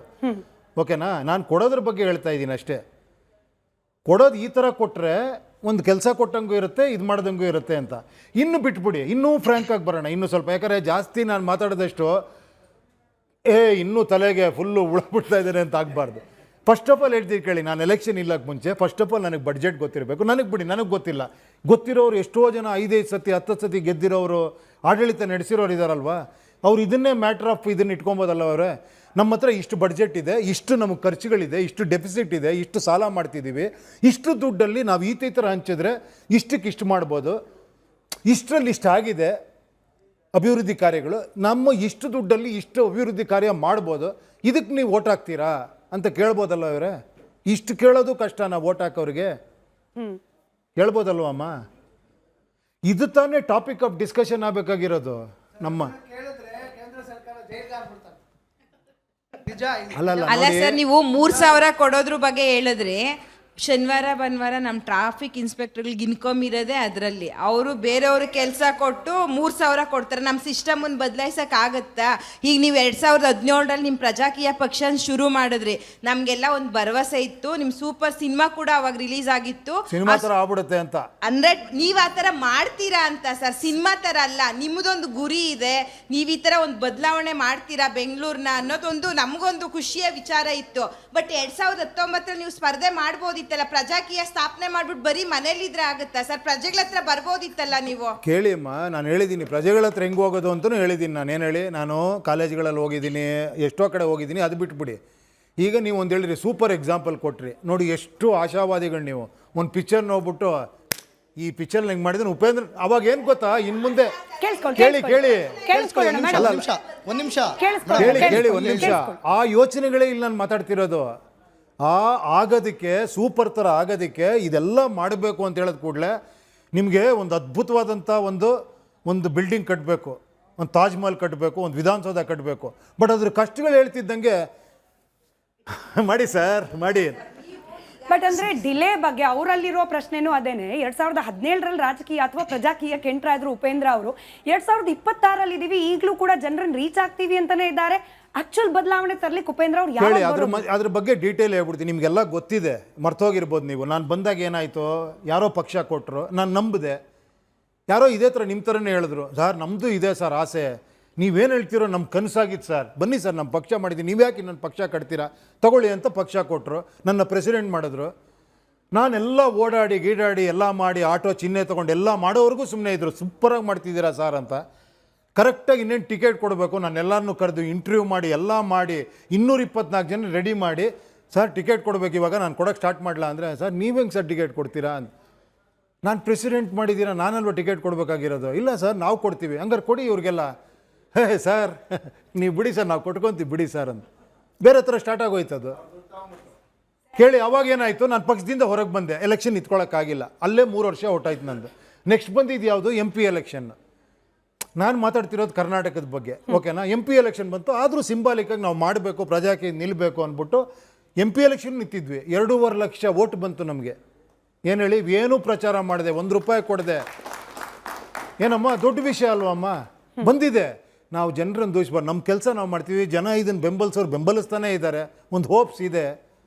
ಓಕೆನಾ? ನಾನು ಕೊಡೋದ್ರ ಬಗ್ಗೆ ಹೇಳ್ತಾ ಇದ್ದೀನಿ ಅಷ್ಟೇ. ಕೊಡೋದು ಈ ಥರ ಕೊಟ್ಟರೆ ಒಂದು ಕೆಲಸ ಕೊಟ್ಟಂಗೂ ಇರುತ್ತೆ, ಇದು ಮಾಡ್ದಂಗೂ ಇರುತ್ತೆ ಅಂತ. ಇನ್ನು ಬಿಟ್ಬಿಡಿ, ಇನ್ನೂ ಫ್ರ್ಯಾಂಕ್ ಆಗಿ ಬರೋಣ ಇನ್ನೂ ಸ್ವಲ್ಪ. ಯಾಕಂದರೆ ಜಾಸ್ತಿ ನಾನು ಮಾತಾಡೋದಷ್ಟು ಇನ್ನೂ ತಲೆಗೆ ಫುಲ್ಲು ಉಳ್ಬಿಡ್ತಾ ಇದ್ದೇನೆ ಅಂತ ಆಗಬಾರ್ದು. ಫಸ್ಟ್ ಆಫ್ ಆಲ್ ಹೇಳ್ತೀವಿ ಕೇಳಿ, ನಾನು ಎಲೆಕ್ಷನ್ ಇಲ್ಲಕ್ಕೆ ಮುಂಚೆ ಫಸ್ಟ್ ಆಫ್ ಆಲ್ ನನಗೆ ಬಡ್ಜೆಟ್ ಗೊತ್ತಿರಬೇಕು. ನನಗೆ ಬಿಡಿ, ನನಗೆ ಗೊತ್ತಿಲ್ಲ. ಗೊತ್ತಿರೋರು ಎಷ್ಟೋ ಜನ 5-5 ಸತಿ 10 ಸತಿ ಗೆದ್ದಿರೋರು, ಆಡಳಿತ ನಡೆಸಿರೋರು ಇದ್ದಾರಲ್ವಾ, ಅವ್ರು ಇದನ್ನೇ ಮ್ಯಾಟ್ರ್ ಆಫ್ ಇದನ್ನು ಇಟ್ಕೊಬೋದಲ್ಲ ಅವರೇ. ನಮ್ಮ ಹತ್ರ ಇಷ್ಟು ಬಡ್ಜೆಟ್ ಇದೆ, ಇಷ್ಟು ನಮಗೆ ಖರ್ಚುಗಳಿದೆ, ಇಷ್ಟು ಡೆಫಿಸಿಟ್ ಇದೆ, ಇಷ್ಟು ಸಾಲ ಮಾಡ್ತಿದ್ದೀವಿ, ಇಷ್ಟು ದುಡ್ಡಲ್ಲಿ ನಾವು ಈ ಥರ ಹಂಚಿದ್ರೆ ಇಷ್ಟಕ್ಕೆ ಇಷ್ಟು ಮಾಡ್ಬೋದು, ಇಷ್ಟರಲ್ಲಿ ಇಷ್ಟು ಆಗಿದೆ ಅಭಿವೃದ್ಧಿ ಕಾರ್ಯಗಳು, ನಮ್ಮ ಇಷ್ಟು ದುಡ್ಡಲ್ಲಿ ಇಷ್ಟು ಅಭಿವೃದ್ಧಿ ಕಾರ್ಯ ಮಾಡ್ಬೋದು, ಇದಕ್ಕೆ ನೀವು ಓಟ್ ಹಾಕ್ತೀರಾ ಅಂತ ಕೇಳ್ಬೋದಲ್ಲ ಅವರೇ. ಇಷ್ಟು ಕೇಳೋದು ಕಷ್ಟ, ನಾವು ಓಟ್ ಹಾಕೋರಿಗೆ ಕೇಳ್ಬೋದಲ್ವ ಅಮ್ಮ? ಇದು ತಾನೇ ಟಾಪಿಕ್ ಆಫ್ ಡಿಸ್ಕಷನ್ ಆಗಬೇಕಾಗಿರೋದು ನಮ್ಮ. ಅಲ್ಲ ಸರ್, ನೀವು 3,000 ಕೊಡೋದ್ರ ಬಗ್ಗೆ ಹೇಳಿದ್ರಿ. ಶನಿವಾರ ಭಾನುವಾರ ನಮ್ಮ ಟ್ರಾಫಿಕ್ ಇನ್ಸ್ಪೆಕ್ಟರ್ಗಳಿಗೆ ಇನ್ಕಮ್ ಇರೋದೇ ಅದರಲ್ಲಿ. ಅವರು ಬೇರೆಯವ್ರ ಕೆಲಸ ಕೊಟ್ಟು 3,000 ಕೊಡ್ತಾರೆ. ನಮ್ಮ ಸಿಸ್ಟಮನ್ನು ಬದಲಾಯಿಸೋಕ್ಕಾಗತ್ತಾ? ಈಗ ನೀವು 2017ರಲ್ಲಿ ನಿಮ್ಮ ಪ್ರಜಾಕೀಯ ಪಕ್ಷ ಶುರು ಮಾಡಿದ್ರಿ, ನಮಗೆಲ್ಲ ಒಂದು ಭರವಸೆ ಇತ್ತು, ನಿಮ್ಮ ಸೂಪರ್ ಸಿನಿಮಾ ಕೂಡ ಅವಾಗ ರಿಲೀಸ್ ಆಗಿತ್ತು. ಸಿನಿಮಾ ಥರ ಆಗ್ಬಿಡುತ್ತೆ ಅಂತ ಅಂದ್ರೆ ನೀವು ಆ ಥರ ಮಾಡ್ತೀರಾ ಅಂತ ಸರ್, ಸಿನಿಮಾ ಥರ ಅಲ್ಲ, ನಿಮ್ಮದೊಂದು ಗುರಿ ಇದೆ, ನೀವು ಈ ಥರ ಒಂದು ಬದಲಾವಣೆ ಮಾಡ್ತೀರಾ ಬೆಂಗಳೂರನ್ನ ಅನ್ನೋದೊಂದು ನಮಗೊಂದು ಖುಷಿಯ ವಿಚಾರ ಇತ್ತು. ಬಟ್ 2019ರಲ್ಲಿ ನೀವು ಸ್ಪರ್ಧೆ ಮಾಡ್ಬೋದಿತ್ತಲ್ಲ, ಪ್ರಜಾಕೀಯ ಸ್ಥಾಪನೆ ಮಾಡ್ಬಿಟ್ಟು ಬರೀ ಮನೇಲಿದ್ರೆ ಆಗುತ್ತಾ ಸರ್? ಪ್ರಜೆಗಳ ಹತ್ರ ಬರ್ಬೋದಿತ್ತಲ್ಲ ನೀವು. ಕೇಳಿ ಅಮ್ಮ, ನಾನು ಹೇಳಿದ್ದೀನಿ ಪ್ರಜೆಗಳ ಹತ್ರ ಹೆಂಗೆ ಹೋಗೋದು ಅಂತಲೂ ಹೇಳಿದ್ದೀನಿ. ನಾನೇನು ಹೇಳಿ, ನಾನು ಕಾಲೇಜ್ಗಳಲ್ಲಿ ಹೋಗಿದ್ದೀನಿ, ಎಷ್ಟೋ ಕಡೆ ಹೋಗಿದ್ದೀನಿ, ಅದು ಬಿಟ್ಬಿಡಿ. ಈಗ ನೀವು ಒಂದು ಹೇಳಿರಿ, ಸೂಪರ್ ಎಕ್ಸಾಂಪಲ್ ಕೊಟ್ರಿ ನೋಡಿ, ಎಷ್ಟು ಆಶಾವಾದಿಗಳು ನೀವು. ಒಂದು ಪಿಕ್ಚರ್ ನೋಡ್ಬಿಟ್ಟು ಈ ಪಿಕ್ಚರ್ ಹೆಂಗೆ ಮಾಡಿದ್ರೆ ಉಪೇಂದ್ರ, ಅವಾಗ ಏನು ಗೊತ್ತಾ, ಇನ್ನು ಮುಂದೆ ಕೇಳಿ ಕೇಳಿ ಒಂದು ನಿಮಿಷ ಕೇಳಿ ಒಂದು ನಿಮಿಷ, ಆ ಯೋಚನೆಗಳೇ ಇಲ್ಲಿ ನಾನು ಮಾತಾಡ್ತಿರೋದು. ಆಗೋದಕ್ಕೆ ಸೂಪರ್ ಥರ ಆಗೋದಕ್ಕೆ ಇದೆಲ್ಲ ಮಾಡಬೇಕು ಅಂತ ಹೇಳಿದ ಕೂಡಲೇ ನಿಮಗೆ ಒಂದು ಅದ್ಭುತವಾದಂಥ ಒಂದು ಬಿಲ್ಡಿಂಗ್ ಕಟ್ಟಬೇಕು, ಒಂದು ತಾಜ್ ಮಹಲ್ ಕಟ್ಟಬೇಕು, ಒಂದು ವಿಧಾನಸೌಧ ಕಟ್ಟಬೇಕು. ಬಟ್ ಅದ್ರ ಕಷ್ಟಗಳು ಹೇಳ್ತಿದ್ದಂಗೆ ಮಾಡಿ ಸರ್ ಮಾಡಿ. ಬಟ್ ಅಂದ್ರೆ ಡಿಲೇ ಬಗ್ಗೆ ಅವರಲ್ಲಿರೋ ಪ್ರಶ್ನೆನೂ ಅದೇನೆ. 2017ರಲ್ಲಿ ರಾಜಕೀಯ ಅಥವಾ ಪ್ರಜಾಕೀಯಕ್ಕೆ ಎಂಟ್ರ್ ಆದ್ರು ಉಪೇಂದ್ರ ಅವರು. 2026ರಲ್ಲಿ ಇದೀವಿ, ಈಗಲೂ ಕೂಡ ಜನರನ್ನ ರೀಚ್ ಆಗ್ತೀವಿ ಅಂತಾನೆ ಇದ್ದಾರೆ. ಆಕ್ಚುಲ್ ಬದಲಾವಣೆ ತರ್ಲಿಕ್ಕೆ ಉಪೇಂದ್ರ ಅವ್ರು ಹೇಳಿ, ಅದ್ರ ಬಗ್ಗೆ ಡೀಟೇಲ್ ಹೇಳ್ಬಿಡ್ತೀನಿ. ನಿಮಗೆಲ್ಲ ಗೊತ್ತಿದೆ, ಮರ್ತೋಗಿರ್ಬೋದು ನೀವು. ನಾನು ಬಂದಾಗ ಏನಾಯಿತು, ಯಾರೋ ಪಕ್ಷ ಕೊಟ್ಟರು, ನಾನು ನಂಬಿದೆ. ಯಾರೋ ಇದೇ ಥರ ನಿಮ್ಮ ಥರನೇ ಹೇಳಿದ್ರು, ಸರ್ ನಮ್ಮದು ಇದೆ ಸರ್ ಆಸೆ, ನೀವೇನು ಹೇಳ್ತೀರೋ ನಮ್ಮ ಕನಸಾಗಿತ್ತು ಸರ್, ಬನ್ನಿ ಸರ್ ನಮ್ಮ ಪಕ್ಷ ಮಾಡಿದ್ದೀನಿ, ನೀವು ಯಾಕೆ ನನ್ನ ಪಕ್ಷ ಕಟ್ತೀರಾ, ತಗೊಳ್ಳಿ ಅಂತ ಪಕ್ಷ ಕೊಟ್ಟರು. ನನ್ನ ಪ್ರೆಸಿಡೆಂಟ್ ಮಾಡಿದ್ರು. ನಾನೆಲ್ಲ ಓಡಾಡಿ ಗೀಡಾಡಿ ಎಲ್ಲ ಮಾಡಿ ಆಟೋ ಚಿಹ್ನೆ ತೊಗೊಂಡು ಎಲ್ಲ ಮಾಡೋವರೆಗೂ ಸುಮ್ಮನೆ ಇದ್ದರು, ಸೂಪರಾಗಿ ಮಾಡ್ತಿದ್ದೀರಾ ಸರ್ ಅಂತ. ಕರೆಕ್ಟಾಗಿ ಇನ್ನೇನು ಟಿಕೆಟ್ ಕೊಡಬೇಕು, ನಾನೆಲ್ಲರನ್ನೂ ಕರೆದು ಇಂಟರ್ವ್ಯೂ ಮಾಡಿ ಎಲ್ಲ ಮಾಡಿ 224 ಜನ ರೆಡಿ ಮಾಡಿ, ಸರ್ ಟಿಕೆಟ್ ಕೊಡಬೇಕು ಇವಾಗ, ನಾನು ಕೊಡೋಕ್ಕೆ ಸ್ಟಾರ್ಟ್ ಮಾಡಲ ಅಂದರೆ, ಸರ್ ನೀವು ಹೆಂಗೆ ಸರ್ ಟಿಕೆಟ್ ಕೊಡ್ತೀರಾ ಅಂತ. ನಾನು ಪ್ರೆಸಿಡೆಂಟ್ ಮಾಡಿದ್ದೀರಾ, ನಾನಲ್ವ ಟಿಕೆಟ್ ಕೊಡಬೇಕಾಗಿರೋದು. ಇಲ್ಲ ಸರ್ ನಾವು ಕೊಡ್ತೀವಿ, ಹಂಗಾರೆ ಕೊಡಿ ಇವ್ರಿಗೆಲ್ಲ. ಹೇ ಸರ್ ನೀವು ಬಿಡಿ ಸರ್, ನಾವು ಕೊಟ್ಕೊತೀವಿ ಬಿಡಿ ಸರ್ ಅಂತ ಬೇರೆ ಥರ ಸ್ಟಾರ್ಟ್ ಆಗೋಯ್ತದು. ಕೇಳಿ ಅವಾಗೇನಾಯಿತು, ನಾನು ಪಕ್ಷದಿಂದ ಹೊರಗೆ ಬಂದೆ, ಎಲೆಕ್ಷನ್ ನಿಂತ್ಕೊಳ್ಳೋಕ್ಕಾಗಿಲ್ಲ, ಅಲ್ಲೇ 3 ವರ್ಷ ಹೊಟ್ಟಾಯ್ತು ನಂದು. ನೆಕ್ಸ್ಟ್ ಬಂದಿದ್ದು ಯಾವುದು, MP ಎಲೆಕ್ಷನ್. ನಾನು ಮಾತಾಡ್ತಿರೋದು ಕರ್ನಾಟಕದ ಬಗ್ಗೆ, ಓಕೆನಾ. MP ಎಲೆಕ್ಷನ್ ಬಂತು, ಆದರೂ ಸಿಂಬಾಲಿಕಾಗಿ ನಾವು ಮಾಡಬೇಕು, ಪ್ರಜಾಕೀಯ ನಿಲ್ಲಬೇಕು ಅಂದ್ಬಿಟ್ಟು MP ಎಲೆಕ್ಷನ್ ನಿಂತಿದ್ವಿ. 2.5 ಲಕ್ಷ ವೋಟ್ ಬಂತು ನಮಗೆ. ಏನು ಹೇಳಿ, ಏನೂ ಪ್ರಚಾರ ಮಾಡಿದೆ, 1 ರೂಪಾಯಿ ಕೊಡದೆ. ಏನಮ್ಮ ದೊಡ್ಡ ವಿಷಯ ಅಲ್ವಮ್ಮ, ಬಂದಿದೆ. ನಾವು ಜನರನ್ನು ದೂಷಿಸ್ಬಾರ್ದು, ನಮ್ಮ ಕೆಲಸ ನಾವು ಮಾಡ್ತೀವಿ, ಜನ ಇದನ್ನು ಬೆಂಬಲಿಸ್ತಾನೇ ಇದ್ದಾರೆ, ಒಂದು ಹೋಪ್ಸ್ ಇದೆ,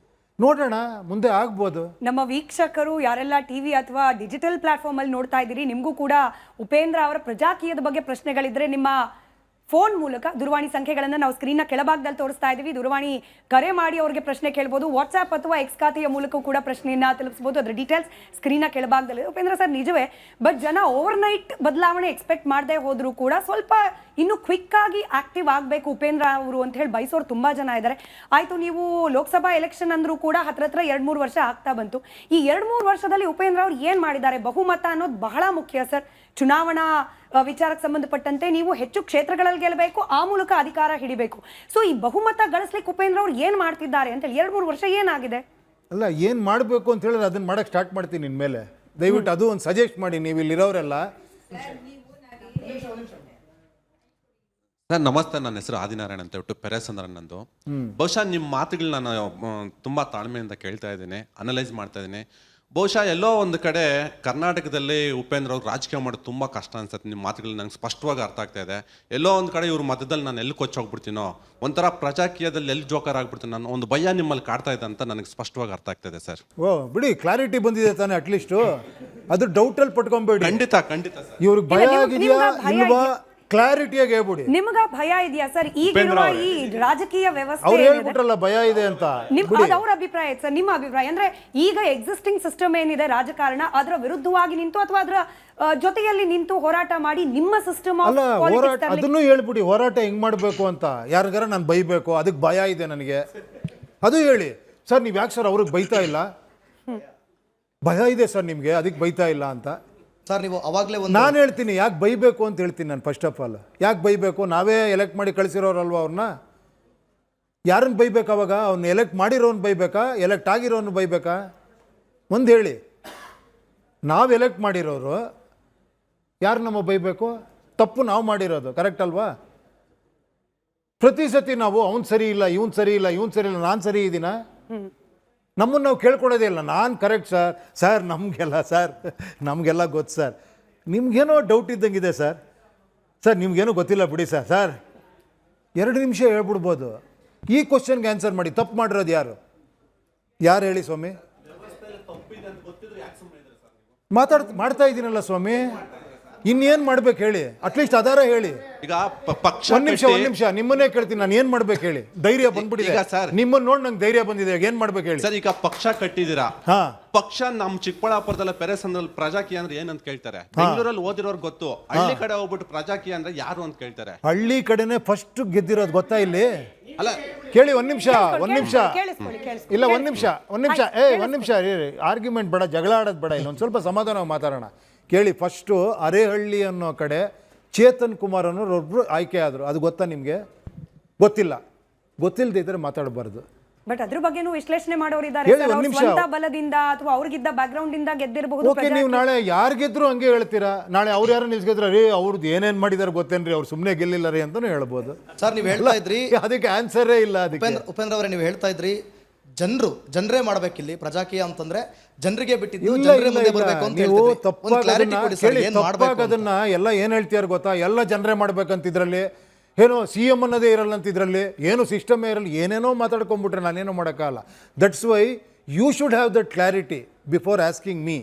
ನೋಡೋಣ ಮುಂದೆ ಆಗ್ಬೋದು. ನಮ್ಮ ವೀಕ್ಷಕರು ಯಾರೆಲ್ಲ ಟಿವಿ ಅಥವಾ ಡಿಜಿಟಲ್ ಪ್ಲಾಟ್ಫಾರ್ಮ್ ಅಲ್ಲಿ ನೋಡ್ತಾ ಇದ್ದೀರಿ, ನಿಮಗೂ ಕೂಡ ಉಪೇಂದ್ರ ಅವರ ಪ್ರಜಾಕೀಯದ ಬಗ್ಗೆ ಪ್ರಶ್ನೆಗಳಿದ್ರೆ ನಿಮ್ಮ ಫೋನ್ ಮೂಲಕ ದೂರವಾಣಿ ಸಂಖ್ಯೆಗಳನ್ನು ನಾವು ಸ್ಕ್ರೀನ್ನ ಕೆಳಭಾಗದಲ್ಲಿ ತೋರಿಸ್ತಾ ಇದ್ದೀವಿ. ದೂರವಾಣಿ ಕರೆ ಮಾಡಿ ಅವರಿಗೆ ಪ್ರಶ್ನೆ ಕೇಳ್ಬೋದು. ವಾಟ್ಸ್ಆ್ಯಪ್ ಅಥವಾ ಎಕ್ಸ್ ಖಾತೆಯ ಮೂಲಕ ಕೂಡ ಪ್ರಶ್ನೆಯನ್ನು ತಲುಪಿಸಬಹುದು. ಅದರ ಡೀಟೇಲ್ಸ್ ಸ್ಕ್ರೀನ್ನ ಕೆಳಭಾಗದಲ್ಲಿ. ಉಪೇಂದ್ರ ಸರ್ ನಿಜವೇ, ಬಟ್ ಜನ ಓವರ್ನೈಟ್ ಬದಲಾವಣೆ ಎಕ್ಸ್ಪೆಕ್ಟ್ ಮಾಡದೆ ಹೋದರೂ ಕೂಡ ಸ್ವಲ್ಪ ಇನ್ನು ಕ್ವಿಕ್ ಆಗಿ ಆಕ್ಟಿವ್ ಆಗಬೇಕು ಉಪೇಂದ್ರ ಅವರು ಅಂತ ಹೇಳಿ ಬಯಸೋರು ತುಂಬ ಜನ ಇದ್ದಾರೆ. ಆಯಿತು, ನೀವು ಲೋಕಸಭಾ ಎಲೆಕ್ಷನ್ ಅಂದರೂ ಕೂಡ ಹತ್ರ 2-3 ವರ್ಷ ಆಗ್ತಾ ಬಂತು. ಈ 2-3 ವರ್ಷದಲ್ಲಿ ಉಪೇಂದ್ರ ಅವರು ಏನು ಮಾಡಿದ್ದಾರೆ? ಬಹುಮತ ಅನ್ನೋದು ಬಹಳ ಮುಖ್ಯ ಸರ್. ಚುನಾವಣಾ ವಿಚಾರಕ್ಕೆ ಸಂಬಂಧಪಟ್ಟಂತೆ ನೀವು ಹೆಚ್ಚು ಕ್ಷೇತ್ರಗಳಲ್ಲಿ ಗೆಲ್ಲಬೇಕು, ಆ ಮೂಲಕ ಅಧಿಕಾರ ಹಿಡಿಬೇಕು. ಸೊ ಈ ಬಹುಮತ ಗಳಿಸ್ಲಿಕ್ಕೆ ಉಪೇಂದ್ರ ಅವರು ಏನು ಮಾಡ್ತಿದ್ದಾರೆ ಅಂತೇಳಿ 2-3 ವರ್ಷ ಏನಾಗಿದೆ? ಅಲ್ಲ, ಏನು ಮಾಡಬೇಕು ಅಂತ ಹೇಳಿದ್ರೆ ಅದನ್ನು ಮಾಡೋಕ್ಕೆ ಸ್ಟಾರ್ಟ್ ಮಾಡ್ತೀನಿ ಇನ್ಮೇಲೆ. ದಯವಿಟ್ಟು ಅದು ಒಂದು ಸಜೆಸ್ಟ್ ಮಾಡಿ ನೀವು ಇಲ್ಲಿರೋರೆಲ್ಲ. ಸರ್ ನಮಸ್ತೆ, ನನ್ನ ಹೆಸರು ಆದಿನಾರಾಯಣ ಅಂತ ಹೇಳ್ಬಿಟ್ಟು ಪೆರೇಸಂದ್ರ ನಂದು. ಬಹುಶಃ ನಿಮ್ಮ ಮಾತುಗಳನ್ನ ನಾನು ತುಂಬ ತಾಳ್ಮೆಯಿಂದ ಕೇಳ್ತಾ ಇದ್ದೀನಿ, ಅನಲೈಸ್ ಮಾಡ್ತಾ ಇದ್ದೀನಿ. ಬಹುಶಃ ಎಲ್ಲೋ ಒಂದು ಕಡೆ ಕರ್ನಾಟಕದಲ್ಲಿ ಉಪೇಂದ್ರ ಅವ್ರು ರಾಜಕೀಯ ಮಾಡೋದು ತುಂಬ ಕಷ್ಟ ಅನ್ಸುತ್ತೆ. ನಿಮ್ಮ ಮಾತುಗಳು ನಂಗೆ ಸ್ಪಷ್ಟವಾಗಿ ಅರ್ಥ ಆಗ್ತಾ ಇದೆ. ಎಲ್ಲೋ ಒಂದು ಕಡೆ ಇವ್ರ ಮಧ್ಯದಲ್ಲಿ ನಾನು ಎಲ್ಲಿ ಕೊಚ್ಚೋಗ್ಬಿಡ್ತೀನೋ, ಒಂಥರ ಪ್ರಜಾಕೀಯದಲ್ಲಿ ಎಲ್ಲಿ ಜೋಕರ್ ಆಗ್ಬಿಡ್ತೀನಿ, ನಾನು ಒಂದು ಭಯ ನಿಮ್ಮಲ್ಲಿ ಕಾಡ್ತಾ ಇದೆ ಅಂತ ನನಗೆ ಸ್ಪಷ್ಟವಾಗಿ ಅರ್ಥ ಆಗ್ತಾ ಇದೆ ಸರ್. ಓ ಬಿಡಿ, ಕ್ಲಾರಿಟಿ ಬಂದಿದೆ ತಾನೆ ಅಟ್ಲೀಸ್ಟು. ಅದು ಡೌಟಲ್ಲಿ ಪಟ್ಕೊಂಬೇಡಿ. ಖಂಡಿತ ಖಂಡಿತ ಸರ್. ಇವ್ರಿಗೆ ಭಯ ಆಗಿದೆಯಾ ಇಲ್ವಾ ಕ್ಲಾರಿಟಿಯಾಗಿ ಹೇಳ್ಬಿಡಿ. ನಿಮ್ಗ ಭಯ ಇದೆಯಾ ಸರ್ ಈಗಿರುವ ಈ ರಾಜಕೀಯ ವ್ಯವಸ್ಥೆ ಅವ್ರು ಏನಿದೆ? ಹೇಳ್ಬಿಟ್ರಲ್ಲ ಭಯ ಇದೆ ಅಂತ. ಅದು ಅವ್ರ ಅಭಿಪ್ರಾಯ ಸರ್. ನಿಮ್ಮ ಅಭಿಪ್ರಾಯ ಅಂದ್ರೆ ಈಗ ಎಕ್ಸಿಸ್ಟಿಂಗ್ ಸಿಸ್ಟಮ್ ಏನಿದೆ ರಾಜಕಾರಣ ಅದರ ವಿರುದ್ಧವಾಗಿ ನಿಂತು ಅಥವಾ ಅದರ ಜೊತೆಯಲ್ಲಿ ನಿಂತು ಹೋರಾಟ ಮಾಡಿ ನಿಮ್ಮ ಸಿಸ್ಟಮ್ ಅಲ್ಲ, ಹೋರಾಟ ಅದನ್ನು ಹೇಳ್ಬಿಡಿ. ಹೋರಾಟ ಹೆಂಗ್ ಮಾಡಬೇಕು ಅಂತ ಯಾರಿಗಾರ ನಾನು ಬೈಬೇಕು, ಅದಕ್ಕೆ ಭಯ ಇದೆ ನನಗೆ, ಅದು ಹೇಳಿ. ಸರ್ ನೀವು ಯಾಕೆ ಸರ್ ಅವ್ರಿಗೆ ಬೈತಾ ಇಲ್ಲ? ಭಯ ಇದೆ ಸರ್ ನಿಮಗೆ, ಅದಕ್ಕೆ ಬೈತಾ ಇಲ್ಲ ಅಂತ. ಸರ್ ನೀವು ಅವಾಗಲೇ ನಾನು ಹೇಳ್ತೀನಿ ಯಾಕೆ ಬೈಬೇಕು ಅಂತ ಹೇಳ್ತೀನಿ. ನಾನು ಫಸ್ಟ್ ಆಫ್ ಆಲ್ ಯಾಕೆ ಬೈಬೇಕು? ನಾವೇ ಎಲೆಕ್ಟ್ ಮಾಡಿ ಕಳಿಸಿರೋರಲ್ವ ಅವ್ರನ್ನ. ಯಾರನ್ನು ಬೈಬೇಕು ಅವಾಗ? ಅವ್ನು ಎಲೆಕ್ಟ್ ಮಾಡಿರೋನು ಬೈಬೇಕಾ, ಎಲೆಕ್ಟ್ ಆಗಿರೋನು ಬೈಬೇಕಾ? ಒಂದು ಹೇಳಿ. ನಾವು ಎಲೆಕ್ಟ್ ಮಾಡಿರೋರು, ಯಾರು ನಮ್ಮ ಬೈಬೇಕು? ತಪ್ಪು ನಾವು ಮಾಡಿರೋದು, ಕರೆಕ್ಟ್ ಅಲ್ವಾ? ಪ್ರತಿ ಸತಿ ನಾವು ಅವ್ನು ಸರಿ ಇಲ್ಲ, ಇವನು ಸರಿ ಇಲ್ಲ, ಇವನು ಸರಿ ಇಲ್ಲ, ನಾನು ಸರಿ ಇದ್ದೀನ? ನಮ್ಮನ್ನು ನಾವು ಕೇಳ್ಕೊಡೋದೇ ಇಲ್ಲ. ನಾನು ಕರೆಕ್ಟ್ ಸರ್, ಸರ್ ನಮಗೆಲ್ಲ ಗೊತ್ತು ಸರ್, ನಿಮ್ಗೇನೋ ಡೌಟ್ ಇದ್ದಂಗಿದೆ ಸರ್, ಸರ್ ನಿಮ್ಗೇನೋ ಗೊತ್ತಿಲ್ಲ ಬಿಡಿ ಸರ್, ಸರ್ 2 ನಿಮಿಷ ಹೇಳ್ಬಿಡ್ಬೋದು. ಈ ಕ್ವಶನ್ಗೆ ಆನ್ಸರ್ ಮಾಡಿ. ತಪ್ಪು ಮಾಡಿರೋದು ಯಾರು ಹೇಳಿ ಸ್ವಾಮಿ? ಮಾಡ್ತಾ ಇದ್ದೀನಲ್ಲ ಸ್ವಾಮಿ, ಇನ್ನೇನು ಮಾಡ್ಬೇಕು ಹೇಳಿ? ಅಟ್ಲೀಸ್ಟ್ ಅದಾರ ಹೇಳಿ. ಈಗ ಪಕ್ಷ ಒಂದ್ ನಿಮಿಷ ನಿಮ್ಮನ್ನೇ ಕೇಳ್ತೀನಿ, ನಾನು ಏನ್ ಮಾಡ್ಬೇಕು ಹೇಳಿ? ಧೈರ್ಯ ಬಂದ್ಬಿಟ್ಟಿದೆ ನಿಮ್ಮನ್ನ ನೋಡಿ, ನಂಗೆ ಧೈರ್ಯ ಬಂದಿದೆ. ಏನ್ ಮಾಡ್ಬೇಕು ಹೇಳಿ ಸರ್? ಈಗ ಪಕ್ಷ ಕಟ್ಟಿದ್ದೀರಾ, ಪಕ್ಷ ನಮ್ ಚಿಕ್ಕಬಳ್ಳಾಪುರದಲ್ಲ ಪೆರೇಸಂದ್ರಲ್ಲಿ ಪ್ರಜಾಕೀಯ ಅಂದ್ರೆ ಏನಂತ ಕೇಳ್ತಾರೆ. ಬೆಂಗಳೂರಲ್ಲಿ ಓದಿರೋರು ಗೊತ್ತು, ಹಳ್ಳಿ ಕಡೆ ಹೋಗ್ಬಿಟ್ಟು ಪ್ರಜಾಕೀಯ ಅಂದ್ರೆ ಯಾರು ಅಂತ ಕೇಳ್ತಾರೆ. ಹಳ್ಳಿ ಕಡೆನೆ ಫಸ್ಟ್ ಗೆದ್ದಿರೋದು ಗೊತ್ತಾ ಇಲ್ಲಿ? ಅಲ್ಲ ಕೇಳಿ, ಒಂದ್ ನಿಮಿಷ ಇಲ್ಲ, ಒಂದ್ ನಿಮಿಷ ಆರ್ಗ್ಯುಮೆಂಟ್ ಬೇಡ, ಜಗಳ ಆಡೋದು ಬೇಡ, ಇಲ್ಲ ಒಂದ್ ಸ್ವಲ್ಪ ಸಮಾಧಾನವಾಗಿ ಮಾತಾಡೋಣ. ಕೇಳಿ, ಫಸ್ಟು ಅರೇಹಳ್ಳಿ ಅನ್ನೋ ಕಡೆ ಚೇತನ್ ಕುಮಾರ್ ಅನ್ನೋರು ಒಬ್ರು ಆಯ್ಕೆ ಆದರು. ಅದು ಗೊತ್ತಾ ನಿಮಗೆ? ಗೊತ್ತಿಲ್ಲದೆ ಇದ್ರೆ ಮಾತಾಡಬಾರ್ದು. ಬಟ್ ಅದ್ರ ಬಗ್ಗೆನೂ ವಿಶ್ಲೇಷಣೆ ಮಾಡೋರು ಇದ್ದಾರೆ. ಹೇಳಿ, ಒಂದ್ ನಿಮಿಷ. ಸ್ವಂತ ಬಲದಿಂದ ಅಥವಾ ಅವ್ರಿಗಿದ್ದ ಬ್ಯಾಕ್ಗ್ರೌಂಡ್ ಇಂದ ಗೆದ್ದಿರಬಹುದು. ಓಕೆ, ನೀವು ನಾಳೆ ಯಾರು ಗೆದ್ರು ಹಂಗೆ ಹೇಳ್ತೀರಾ. ನಾಳೆ ಅವ್ರು ಯಾರು ನಿಲ್ಸ್ಗೆದ್ರ, ರೀ ಅವ್ರದ್ದು ಏನೇನ್ ಮಾಡಿದಾರೆ ಗೊತ್ತೇನ್ರಿ, ಅವ್ರು ಸುಮ್ಮನೆ ಗೆಲ್ಲಿಲ್ಲ ರೀ ಅಂತಾನು ಹೇಳ್ಬೋದು. ಸರ್ ನೀವು ಹೇಳ್ತಾ ಇದ್ರಿ, ಅದಕ್ಕೆ ಆನ್ಸರೇ ಇಲ್ಲ. ಅದಕ್ಕೆ ಉಪೇಂದ್ರ ಅವರೇ ನೀವು ಹೇಳ್ತಾ ಇದ್ರಿ ಜನರೇ ಮಾಡ್ಬೇಕಿಲ್ಲಿ ಪ್ರಜಾಕೀಯ ಅಂತಂದ್ರೆ ಜನರಿಗೆ ಬಿಟ್ಟಿದ್ದು, ನೀವು ತಪ್ಪಾಗದನ್ನ ಎಲ್ಲ ಏನ್ ಹೇಳ್ತೀಯಾರ ಗೊತ್ತಾ? ಎಲ್ಲ ಜನರೇ ಮಾಡ್ಬೇಕಂತಿದ್ರಲ್ಲಿ, ಏನೋ CM ಅನ್ನೋದೇ ಇರಲ್ಲ ಅಂತಿದ್ರಲ್ಲಿ, ಏನು ಸಿಸ್ಟಮೇ ಇರಲ್ಲ, ಏನೇನೋ ಮಾತಾಡ್ಕೊಂಡ್ಬಿಟ್ರೆ ನಾನೇನೋ ಮಾಡೋಕ್ಕಾಗಲ್ಲ. That's why you should have that clarity before asking me.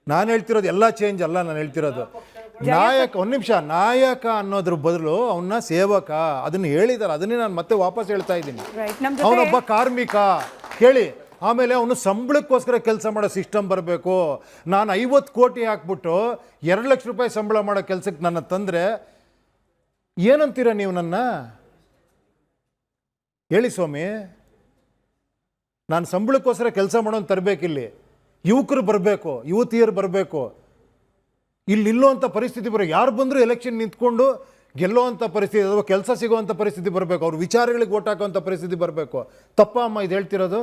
ನಾನು ಹೇಳ್ತಿರೋದು ಎಲ್ಲ ಚೇಂಜ್ ಅಲ್ಲ. ನಾನು ಹೇಳ್ತಿರೋದು ಒಂದ್ ನಿಮಿಷ, ನಾಯಕ ಅನ್ನೋದ್ರ ಬದಲು ಅವನ್ನ ಸೇವಕ, ಅದನ್ನ ಹೇಳಿದಾರೆ. ಅದನ್ನೇ ನಾನು ಮತ್ತೆ ವಾಪಸ್ ಹೇಳ್ತಾ ಇದ್ದೀನಿ. ಅವನೊಬ್ಬ ಕಾರ್ಮಿಕ ಕೇಳಿ. ಆಮೇಲೆ ಅವನು ಸಂಬಳಕ್ಕೋಸ್ಕರ ಕೆಲಸ ಮಾಡೋ ಸಿಸ್ಟಮ್ ಬರಬೇಕು. ನಾನು 50 ಕೋಟಿ ಹಾಕ್ಬಿಟ್ಟು 2 ಲಕ್ಷ ರೂಪಾಯಿ ಸಂಬಳ ಮಾಡೋ ಕೆಲಸಕ್ಕೆ ನನ್ನ ತಂದರೆ ಏನಂತೀರ ನೀವು? ನನ್ನ ಹೇಳಿ ಸ್ವಾಮಿ. ನಾನು ಸಂಬಳಕ್ಕೋಸ್ಕರ ಕೆಲಸ ಮಾಡೋನು ತರಬೇಕಿಲ್ಲಿ, ಯುವಕರು ಬರಬೇಕು, ಯುವತಿಯರು ಬರಬೇಕು. ಇಲ್ಲಿಲ್ಲೋಂಥ ಪರಿಸ್ಥಿತಿ ಯಾರು ಬಂದರೂ ಎಲೆಕ್ಷನ್ ನಿಂತ್ಕೊಂಡು ಗೆಲ್ಲೋವಂಥ ಪರಿಸ್ಥಿತಿ ಅಥವಾ ಕೆಲಸ ಸಿಗೋವಂಥ ಪರಿಸ್ಥಿತಿ ಬರಬೇಕು. ಅವ್ರ ವಿಚಾರಗಳಿಗೆ ಓಟ್ ಹಾಕೋವಂಥ ಪರಿಸ್ಥಿತಿ ಬರಬೇಕು. ತಪ್ಪ ಅಮ್ಮ ಇದು ಹೇಳ್ತಿರೋದು?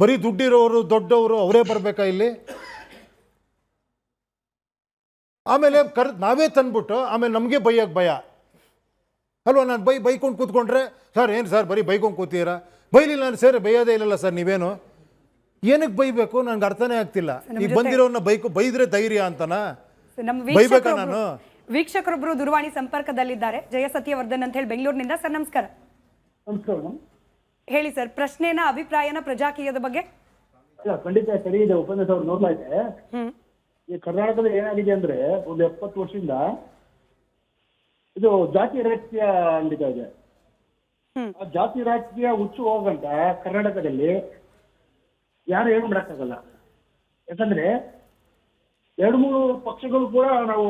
ಬರೀ ದುಡ್ಡಿರೋರು ದೊಡ್ಡವರು ಅವರೇ ಬರಬೇಕಾ ಇಲ್ಲಿ? ಆಮೇಲೆ ನಾವೇ ತಂದ್ಬಿಟ್ಟು ಆಮೇಲೆ ನಮಗೆ ಬೈಯಕ್ಕೆ ಭಯ ಅಲ್ವಾ? ನಾನು ಬೈಕೊಂಡು ಕೂತ್ಕೊಂಡ್ರೆ, ಸರ್ ಏನು ಸರ್ ಬರೀ ಬೈಕೊಂಡು ಕೂತೀರಾ? ಬೈಲಿಲ್ಲ ನಾನು ಸರ್, ಬೈಯೋದೇ ಇಲ್ಲಲ್ಲ ಸರ್, ನೀವೇನು ಏನಕ್ಕೆ ಬೈಬೇಕು? ನನಗೆ ಅರ್ಥನೇ ಆಗ್ತಿಲ್ಲ. ಈಗ ಬಂದಿರೋನ್ನ ಬೈದ್ರೆ ಧೈರ್ಯ ಅಂತನಾ? ಬೈಬೇಕಾ ನಾನು? ವೀಕ್ಷಕರೊಬ್ರು ದೂರವಾಣಿ ಸಂಪರ್ಕದಲ್ಲಿದ್ದಾರೆ. ಜಯ ಸತ್ಯವರ್ಧನ್ ಅಂತ ಹೇಳಿ ಬೆಂಗಳೂರಿನಿಂದ. ಸರ್ ನಮಸ್ಕಾರ. ಹೇಳಿ ಸರ್, ಪ್ರಶ್ನೆನ ಅಭಿಪ್ರಾಯನ ಪ್ರಜಾಕೀಯದ ಬಗ್ಗೆ. ಖಂಡಿತ ಸರಿ ಇದೆ. ಉಪನ್ಯಾಸ ಅವ್ರು ನೋಡ್ಲಾಯ್ತೆ. ಈ ಕರ್ನಾಟಕದಲ್ಲಿ ಏನಾಗಿದೆ ಅಂದ್ರೆ ಒಂದು 70 ವರ್ಷದಿಂದ ಇದು ಜಾತಿ ರಾಜಕೀಯ ನಡೀತಾ ಇದೆ. ಆ ಜಾತಿ ರಾಜಕೀಯ ಹುಚ್ಚು ಹೋಗಂತ ಕರ್ನಾಟಕದಲ್ಲಿ ಯಾರು ಏನು ಮಾಡಕ್ಕಾಗಲ್ಲ. ಯಾಕಂದ್ರೆ 2-3 ಪಕ್ಷಗಳು ಕೂಡ ನಾವು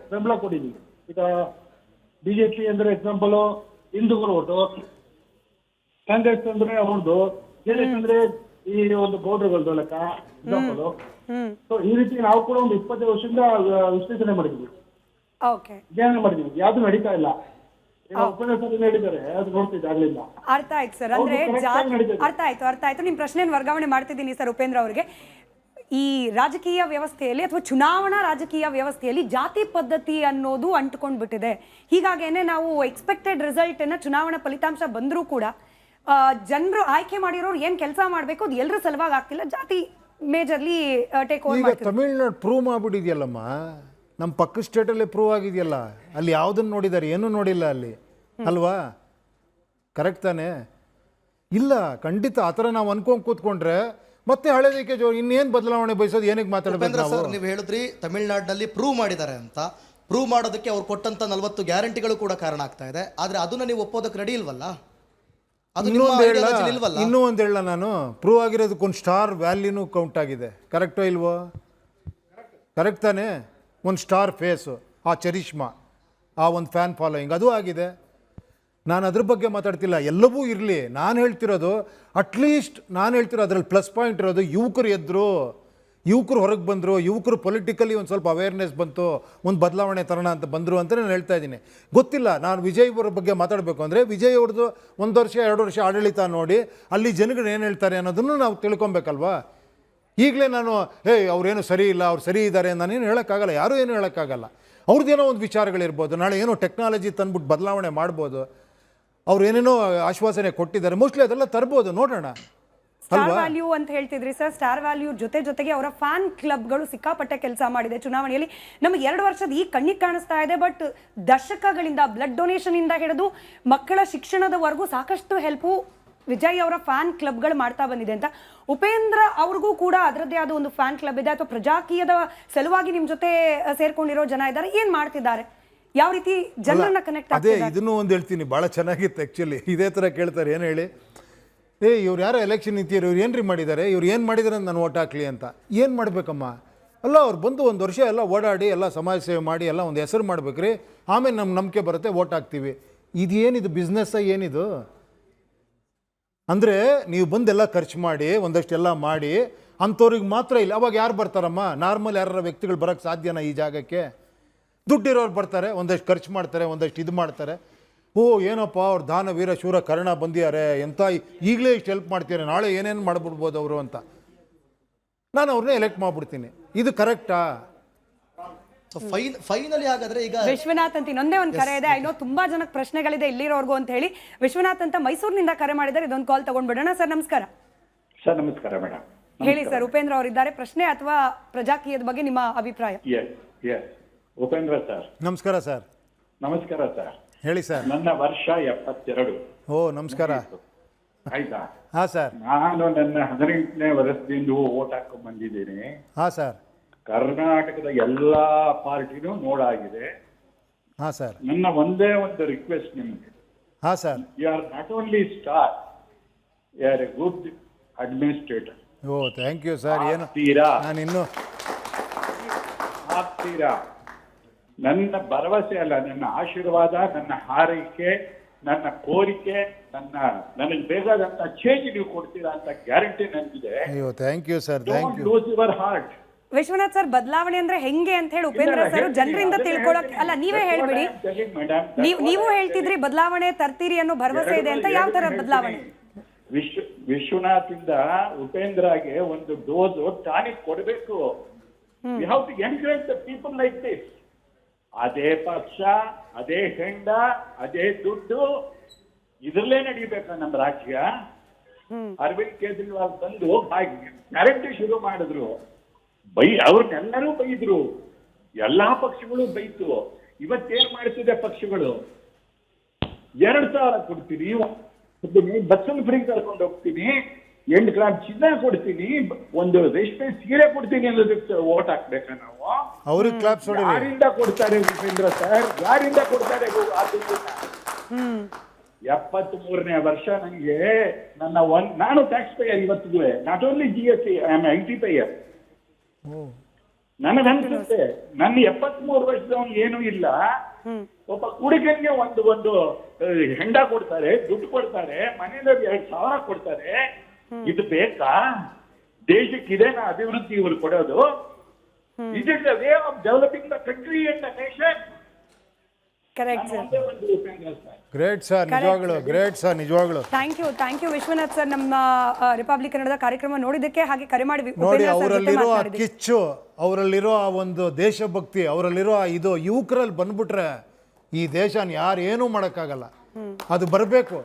ಬೆಂಬಲ ಕೊಟ್ಟಿದ್ದೀವಿ. ಈಗ BJP ಅಂದ್ರೆ ಎಕ್ಸಾಂಪಲ್ ಹಿಂದೂಗಳ ಓಟು, ಕಾಂಗ್ರೆಸ್ ಅಂದ್ರೆ ಅವ್ರದ್ದು, ಜೆಡಿಎಸ್ ಅಂದ್ರೆ ಈ ಒಂದು ಗೌಡ್ರಗಳದ್ದು ಲೆಕ್ಕ ಎಕ್ಸಾಂಪಲ್. ಸೊ ಈ ರೀತಿ ನಾವು ಕೂಡ ಒಂದು 20 ವರ್ಷದಿಂದ ವಿಶ್ಲೇಷಣೆ ಮಾಡಿದ್ವಿ, ಧ್ಯಾನ ಮಾಡಿದ್ವಿ. ಯಾವ್ದು ನಡೀತಾ ಇಲ್ಲ. ಉಪನ್ಯಾಸ ಹೇಳಿದ್ದಾರೆ, ಅದು ನೋಡ್ತಿದ್ದೆ ಆಗ್ಲಿಲ್ಲ. ಅರ್ಥ ಆಯ್ತು ಸರ್. ಅಂದ್ರೆ ಅರ್ಥ ಆಯ್ತು. ನಿಮ್ ಪ್ರಶ್ನೆಯನ್ನು ವರ್ಗಾವಣೆ ಮಾಡ್ತಿದ್ದೀನಿ ಸರ್ ಉಪೇಂದ್ರ ಅವರಿಗೆ. ಈ ರಾಜಕೀಯ ವ್ಯವಸ್ಥೆಯಲ್ಲಿ ಅಥವಾ ಚುನಾವಣಾ ರಾಜಕೀಯ ವ್ಯವಸ್ಥೆಯಲ್ಲಿ ಜಾತಿ ಪದ್ಧತಿ ಅನ್ನೋದು ಅಂಟ್ಕೊಂಡ್ ಬಿಟ್ಟಿದೆ. ಹೀಗಾಗೇನೆ ನಾವು ಎಕ್ಸ್ಪೆಕ್ಟೆಡ್ ರಿಸಲ್ಟ್ ಅನ್ನ ಚುನಾವಣಾ ಫಲಿತಾಂಶ ಬಂದರೂ ಕೂಡ ಜನರು ಆಯ್ಕೆ ಮಾಡಿರೋರು ಏನ್ ಕೆಲಸ ಮಾಡಬೇಕು ಅದು ಎಲ್ಲರ ಸಲುವಾಗಿ ಆಗ್ತಿಲ್ಲ. ಜಾತಿ ಮೇಜರ್ಲಿ ಟೇಕ್ ಓವರ್ ಮಾಡ್ತಿದೆ. ತಮಿಳ್ನಾಡು ಪ್ರೂವ್ ಮಾಡ್ಬಿಟ್ಟಿದೆಯಲ್ಲಮ್ಮ, ನಮ್ಮ ಪಕ್ಕ ಸ್ಟೇಟಲ್ಲೇ ಪ್ರೂವ್ ಆಗಿದೆಯಲ್ಲ. ಅಲ್ಲಿ ಯಾವುದನ್ನು ನೋಡಿದ್ದಾರೆ? ಏನೂ ನೋಡಿಲ್ಲ ಅಲ್ಲಿ, ಅಲ್ವಾ? ಕರೆಕ್ಟ್ ತಾನೇ? ಇಲ್ಲ, ಖಂಡಿತ ಆ ಥರ ನಾವು ಅನ್ಕೊಂಡ್ ಕೂತ್ಕೊಂಡ್ರೆ ಮತ್ತೆ ಹಳೆದಕ್ಕೆ ಇನ್ನೇನು ಬದಲಾವಣೆ ಬಯಸೋದು? ಏನಕ್ಕೆ ಮಾತಾಡಬೇಕು? ನೀವು ಹೇಳಿದ್ರಿ ತಮಿಳ್ನಾಡಿನಲ್ಲಿ ಪ್ರೂವ್ ಮಾಡಿದ್ದಾರೆ ಅಂತ. ಪ್ರೂವ್ ಮಾಡೋದಕ್ಕೆ ಅವ್ರು ಕೊಟ್ಟಂತ 40 ಗ್ಯಾರಂಟಿಗಳು ಕೂಡ ಕಾರಣ ಆಗ್ತಾ ಇದೆ. ಆದ್ರೆ ಅದನ್ನ ನೀವು ಒಪ್ಪೋದಕ್ಕೆ ರೆಡಿ ಇಲ್ವಲ್ಲ? ಅದು ನಿಮ್ಮ ideology ಇಲ್ವಲ್ಲ? ಇನ್ನೂ ಒಂದು ಹೇಳ, ನಾನು ಪ್ರೂವ್ ಆಗಿರೋದಕ್ಕೊಂದು ಸ್ಟಾರ್ ವ್ಯಾಲ್ಯೂನು ಕೌಂಟ್ ಆಗಿದೆ. ಕರೆಕ್ಟೋ ಇಲ್ವೋ? ಕರೆಕ್ಟ್ ತಾನೇ? ಒಂದು ಸ್ಟಾರ್ ಫೇಸು, ಆ ಚರಿಷ್ಮಾ, ಆ ಒಂದು ಫ್ಯಾನ್ ಫಾಲೋಯಿಂಗ್ ಅದು ಆಗಿದೆ. ನಾನು ಅದ್ರ ಬಗ್ಗೆ ಮಾತಾಡ್ತಿಲ್ಲ, ಎಲ್ಲವೂ ಇರಲಿ. ನಾನು ಹೇಳ್ತಿರೋದು ಅಟ್ಲೀಸ್ಟ್ ಅದ್ರಲ್ಲಿ ಪ್ಲಸ್ ಪಾಯಿಂಟ್ ಇರೋದು ಯುವಕರು ಎದ್ರು, ಯುವಕರು ಹೊರಗೆ ಬಂದರು, ಯುವಕರು ಪೊಲಿಟಿಕಲಿ ಒಂದು ಸ್ವಲ್ಪ ಅವೇರ್ನೆಸ್ ಬಂತು, ಒಂದು ಬದಲಾವಣೆ ತರೋಣ ಅಂತ ಬಂದರು ಅಂತ ನಾನು ಹೇಳ್ತಾ ಇದ್ದೀನಿ. ಗೊತ್ತಿಲ್ಲ, ನಾನು ವಿಜಯ್ ಅವರ ಬಗ್ಗೆ ಮಾತಾಡಬೇಕು ಅಂದರೆ ವಿಜಯ್ ಅವ್ರದ್ದು 1 ವರ್ಷ 2 ವರ್ಷ ಆಡಳಿತ ನೋಡಿ ಅಲ್ಲಿ ಜನಗಳು ಏನು ಹೇಳ್ತಾರೆ ಅನ್ನೋದನ್ನು ನಾವು ತಿಳ್ಕೊಬೇಕಲ್ವಾ. ಈಗಲೇ ನಾನು ಅವ್ರೇನು ಸರಿ ಇಲ್ಲ, ಅವ್ರು ಸರಿ ಇದ್ದಾರೆ ನಾನೇನು ಹೇಳೋಕ್ಕಾಗಲ್ಲ, ಯಾರೂ ಏನು ಹೇಳೋಕ್ಕಾಗಲ್ಲ. ಅವ್ರದ್ದೇನೋ ಒಂದು ವಿಚಾರಗಳಿರ್ಬೋದು, ನಾಳೆ ಏನೋ ಟೆಕ್ನಾಲಜಿ ತಂದ್ಬಿಟ್ಟು ಬದಲಾವಣೆ ಮಾಡ್ಬೋದು, ಅವ್ರು ಏನೇನೋ ಆಶ್ವಾಸನೆ ಕೊಟ್ಟಿದ್ದಾರೆ, ಮೋಸ್ಟ್ಲಿ ಅದೆಲ್ಲ ತರ್ಬೋದು, ನೋಡೋಣ. ಸ್ಟಾರ್ ವ್ಯಾಲ್ಯೂ ಅಂತ ಹೇಳ್ತಿದ್ರಿ ಸರ್. ಸ್ಟಾರ್ ವ್ಯಾಲ್ಯೂ ಜೊತೆಗೆ ಅವರ ಫ್ಯಾನ್ ಕ್ಲಬ್ಗಳು ಸಿಕ್ಕಾಪಟ್ಟೆ ಕೆಲಸ ಮಾಡಿದೆ ಚುನಾವಣೆಯಲ್ಲಿ. ನಮಗೆ 2 ವರ್ಷದ ಈ ಕಣ್ಣಿಗೆ ಕಾಣಿಸ್ತಾ ಇದೆ, ಬಟ್ ದಶಕಗಳಿಂದ ಬ್ಲಡ್ ಡೊನೇಷನ್ ಇಂದ ಹಿಡಿದು ಮಕ್ಕಳ ಶಿಕ್ಷಣದವರೆಗೂ ಸಾಕಷ್ಟು ಹೆಲ್ಪು ವಿಜಯ್ ಅವರ ಫ್ಯಾನ್ ಕ್ಲಬ್ಗಳು ಮಾಡ್ತಾ ಬಂದಿದೆ ಅಂತ. ಉಪೇಂದ್ರ ಅವ್ರಿಗೂ ಕೂಡ ಅದರದ್ದೇ ಆದ ಒಂದು ಫ್ಯಾನ್ ಕ್ಲಬ್ ಇದೆ, ಅಥವಾ ಪ್ರಜಾಕೀಯದ ಸಲುವಾಗಿ ನಿಮ್ಮ ಜೊತೆ ಸೇರ್ಕೊಂಡಿರೋ ಜನ ಇದ್ದಾರೆ, ಏನ್ ಮಾಡ್ತಿದ್ದಾರೆ, ಯಾವ ರೀತಿ ಜನರನ್ನ ಕನೆಕ್ಟ್ ಅದೇ ಇದನ್ನು ಒಂದು ಹೇಳ್ತೀನಿ, ಭಾಳ ಚೆನ್ನಾಗಿತ್ತು ಆ್ಯಕ್ಚುಲಿ. ಇದೇ ಥರ ಕೇಳ್ತಾರೆ, ಏನು ಹೇಳಿ, ಇವ್ರು ಯಾರೋ ಎಲೆಕ್ಷನ್ ನಿಂತಿರೋ, ಇವ್ರು ಏನ್ರಿ ಮಾಡಿದ್ದಾರೆ, ಇವ್ರು ಏನು ಮಾಡಿದ್ದಾರೆ ಅಂತ ನಾನು ಓಟ್ ಹಾಕ್ಲಿ ಅಂತ. ಏನು ಮಾಡಬೇಕಮ್ಮ? ಅಲ್ಲ, ಅವ್ರು ಬಂದು 1 ವರ್ಷ ಎಲ್ಲ ಓಡಾಡಿ ಎಲ್ಲ ಸಮಾಜ ಸೇವೆ ಮಾಡಿ ಎಲ್ಲ ಒಂದು ಹೆಸರು ಮಾಡ್ಬೇಕ್ರಿ, ಆಮೇಲೆ ನಮ್ಮ ನಂಬಿಕೆ ಬರುತ್ತೆ, ಓಟ್ ಹಾಕ್ತೀವಿ. ಇದೇನಿದು ಬಿಸ್ನೆಸ್ಸ ಏನಿದು? ಅಂದರೆ ನೀವು ಬಂದೆಲ್ಲ ಖರ್ಚು ಮಾಡಿ ಒಂದಷ್ಟು ಎಲ್ಲ ಮಾಡಿ ಅಂಥವ್ರಿಗೆ ಮಾತ್ರ ಇಲ್ಲ. ಅವಾಗ ಯಾರು ಬರ್ತಾರಮ್ಮ? ನಾರ್ಮಲ್ ಯಾರ ವ್ಯಕ್ತಿಗಳು ಬರೋಕ್ಕೆ ಸಾಧ್ಯನಾ ಈ ಜಾಗಕ್ಕೆ? ದುಡ್ಡಿರೋರು ಬರ್ತಾರೆ, ಒಂದಷ್ಟು ಖರ್ಚು ಮಾಡ್ತಾರೆ, ಒಂದಷ್ಟು ಇದು ಮಾಡ್ತಾರೆ. ಏನಪ್ಪ ಅವ್ರು ದಾನ ವೀರ ಶೂರ ಕರ್ಣ ಬಂದಿದ್ದಾರೆ, ಎಂಥ ಈಗಲೇ ಇಷ್ಟು ಹೆಲ್ಪ್ ಮಾಡ್ತಿದ್ದಾರೆ, ನಾಳೆ ಏನೇನು ಮಾಡಿಬಿಡ್ಬೋದು ಅವರು ಅಂತ ನಾನು ಅವ್ರನ್ನೇ ಎಲೆಕ್ಟ್ ಮಾಡಿಬಿಡ್ತೀನಿ. ಇದು ಕರೆಕ್ಟಾ? ಫೈನಲಿ ಹಾಗಾದ್ರೆ ಈಗ ವಿಶ್ವನಾಥ್ ಅಂತ ಇನ್ನೊಂದೇ ಒಂದು ಕರೆ ಇದೆ. ಐನೋ ತುಂಬಾ ಜನಕ್ಕೆ ಪ್ರಶ್ನೆಗಳಿದೆ ಇಲ್ಲಿರೋರ್ಗು ಅಂತ ಹೇಳಿ. ವಿಶ್ವನಾಥ್ ಅಂತ ಮೈಸೂರಿನಿಂದ ಕರೆ ಮಾಡಿದ್ದಾರೆ, ಇದೊಂದು ಕಾಲ್ ತಗೊಂಡ್ಬಿಡೋಣ. ಸರ್ ನಮಸ್ಕಾರ. ಸರ್ ನಮಸ್ಕಾರ ಮೇಡಮ್. ಹೇಳಿ ಸರ್, ಉಪೇಂದ್ರ ಅವರಿದ್ದಾರೆ, ಪ್ರಶ್ನೆ ಅಥವಾ ಪ್ರಜಾಕೀಯದ ಬಗ್ಗೆ ನಿಮ್ಮ ಅಭಿಪ್ರಾಯ? ಉಪೇಂದ್ರ ಸರ್ ನಮಸ್ಕಾರ ಸರ್. ನಮಸ್ಕಾರ ಸರ್. ಹೇಳಿ ಸರ್. ನನ್ನ ವರ್ಷ 72. ನಮಸ್ಕಾರ. ಆಯ್ತಾ? ಹಾಂ ಸರ್. ನಾನು ನನ್ನ 18ನೇ ವರ್ಷದಿಂದ ಓಟ್ ಹಾಕೊಂಡ್ ಬಂದಿದ್ದೀನಿ. ಹಾಂ ಸರ್. ಕರ್ನಾಟಕದ ಎಲ್ಲಾ ಪಾರ್ಟಿನೂ ನೋಡಾಗಿದೆ. ಹಾಂ ಸರ್. ನನ್ನ ಒಂದೇ ಒಂದು ರಿಕ್ವೆಸ್ಟ್ ನಿಮಗೆ. ಹಾಂ sir. You are not only star, you are a good administrator. Thank you sir. ಏನು ನಾನು ಇನ್ನೂ ಆಗ್ತೀರಾ? ನನ್ನ ಭರವಸೆ ಅಲ್ಲ, ನನ್ನ ಆಶೀರ್ವಾದ, ನನ್ನ ಹಾರೈಕೆ, ನನ್ನ ಕೋರಿಕೆ, ನನಗೆ ಬೇಕಾದಂತ ಚೇಂಜ್ ನೀವು ಕೊಡ್ತೀರಾ ಅಂತ ಗ್ಯಾರಂಟಿ ನನಗಿದೆ. Thank you sir. Thank you. Lose your heart. Vishwanath sir, ಬದಲಾವಣೆ ಅಂದ್ರೆ ಹೆಂಗೆ ಅಂತ ಹೇಳಿ ಉಪೇಂದ್ರ ಸರ್ ಜನರಿಂದ ತಿಳ್ಕೊಳಕ್, ಅಲ್ಲ ನೀವೇ ಹೇಳ್ಬಿಡಿ, ನೀವು ಹೇಳ್ತಿದ್ರಿ ಬದಲಾವಣೆ ತರ್ತೀರಿ ಅನ್ನೋ ಭರವಸೆ ಇದೆ ಅಂತ. ಯಾವ ತರ ಬದಲಾವಣೆ? ವಿಶ್ವನಾಥ್ ಇಂದ ಉಪೇಂದ್ರಗೆ ಒಂದು ಡೋಸ್ ಟಾನಿಕ್ ಕೊಡಬೇಕು. We have to encourage the people like this. ಅದೇ ಪಕ್ಷ, ಅದೇ ಹೆಂಡ, ಅದೇ ದುಡ್ಡು, ಇದ್ರಲ್ಲೇ ನಡೀಬೇಕಾ ನಮ್ಮ ರಾಜ್ಯ? ಅರವಿಂದ್ ಕೇಜ್ರಿವಾಲ್ ಬಂದು ಗ್ಯಾರಂಟಿ ಶುರು ಮಾಡಿದ್ರು, ಅವ್ರನ್ನೆಲ್ಲರೂ ಬೈದ್ರು, ಎಲ್ಲಾ ಪಕ್ಷಗಳು ಬೈತು. ಇವತ್ತೇನ್ ಮಾಡ್ತಿದೆ ಪಕ್ಷಗಳು? 2,000 ಕೊಡ್ತೀನಿ, ಬಸ್ಸನ್ನು ಫ್ರೀ ಕರ್ಕೊಂಡು ಹೋಗ್ತೀನಿ, 8 ಗ್ರಾಮ್ ಚಿನ್ನ ಕೊಡ್ತೀನಿ, ಒಂದು ರೇಷ್ಮೆ ಸೀರೆ ಕೊಡ್ತೀನಿ ಅನ್ನೋದಕ್ಕೆ ಓಟ್ ಹಾಕ್ಬೇಕಾ ನಾವು? ಅವ್ರಿಗೆ ಕ್ಲಾಪ್ಸ್ ಯಾರಿಂದ ಕೊಡ್ತಾರೆ ಉಪೇಂದ್ರ ಸರ್? ಯಾರಿಂದ ಕೊಡ್ತಾರೆ? 73ನೇ ವರ್ಷ ನನಗೆ. ನಾನು ಟ್ಯಾಕ್ಸ್ ಪೇಯರ್ ಇವತ್ತಿಗೂ, not only GST, I am IT pair. ನನಗನ್ಸುತ್ತೆ ನನ್ನ 73 ವರ್ಷದವನು ಏನೂ ಇಲ್ಲ, ಒಬ್ಬ ಹುಡುಗನಿಗೆ ಒಂದು ಹೆಂಡ ಕೊಡ್ತಾರೆ, ದುಡ್ಡು ಕೊಡ್ತಾರೆ, ಮನೆಯಲ್ಲಿ 2,000 ಕೊಡ್ತಾರೆ. ಇದು ಬೇಕಾ ದೇಶಕ್ಕೆ? ಇದೇನಾ ಅಭಿವೃದ್ಧಿ ಇವರು ಕೊಡೋದು? Is it the way of developing the country and the nation? Correct sir. Great sir, ನಿಜವಾಗ್ಲು ಗ್ರೇಟ್ ಸರ್, ನಿಜವಾಗ್ಲು. ಥ್ಯಾಂಕ್ ಯು ವಿಶ್ವನಾಥ್ ಸರ್, ನಮ್ಮ ರಿಪಬ್ಲಿಕ್ ಕನ್ನಡದ ಕಾರ್ಯಕ್ರಮ ನೋಡಿದ್ದಕ್ಕೆ, ಹಾಗೆ ಕರೆ ಮಾಡಿ ನೋಡಿ ಅವರಲ್ಲಿರೋ ಆ ಕಿಚ್ಚು, ಅವರಲ್ಲಿರೋ ಆ ಒಂದು ದೇಶಭಕ್ತಿ, ಅವರಲ್ಲಿರೋ ಇದು ಯುವಕರಲ್ಲಿ ಬಂದ್ಬಿಟ್ರೆ ಈ ದೇಶನ ಯಾರು ಏನೂ ಮಾಡೋಕ್ಕಾಗಲ್ಲ. ಅದು ಬರಬೇಕು.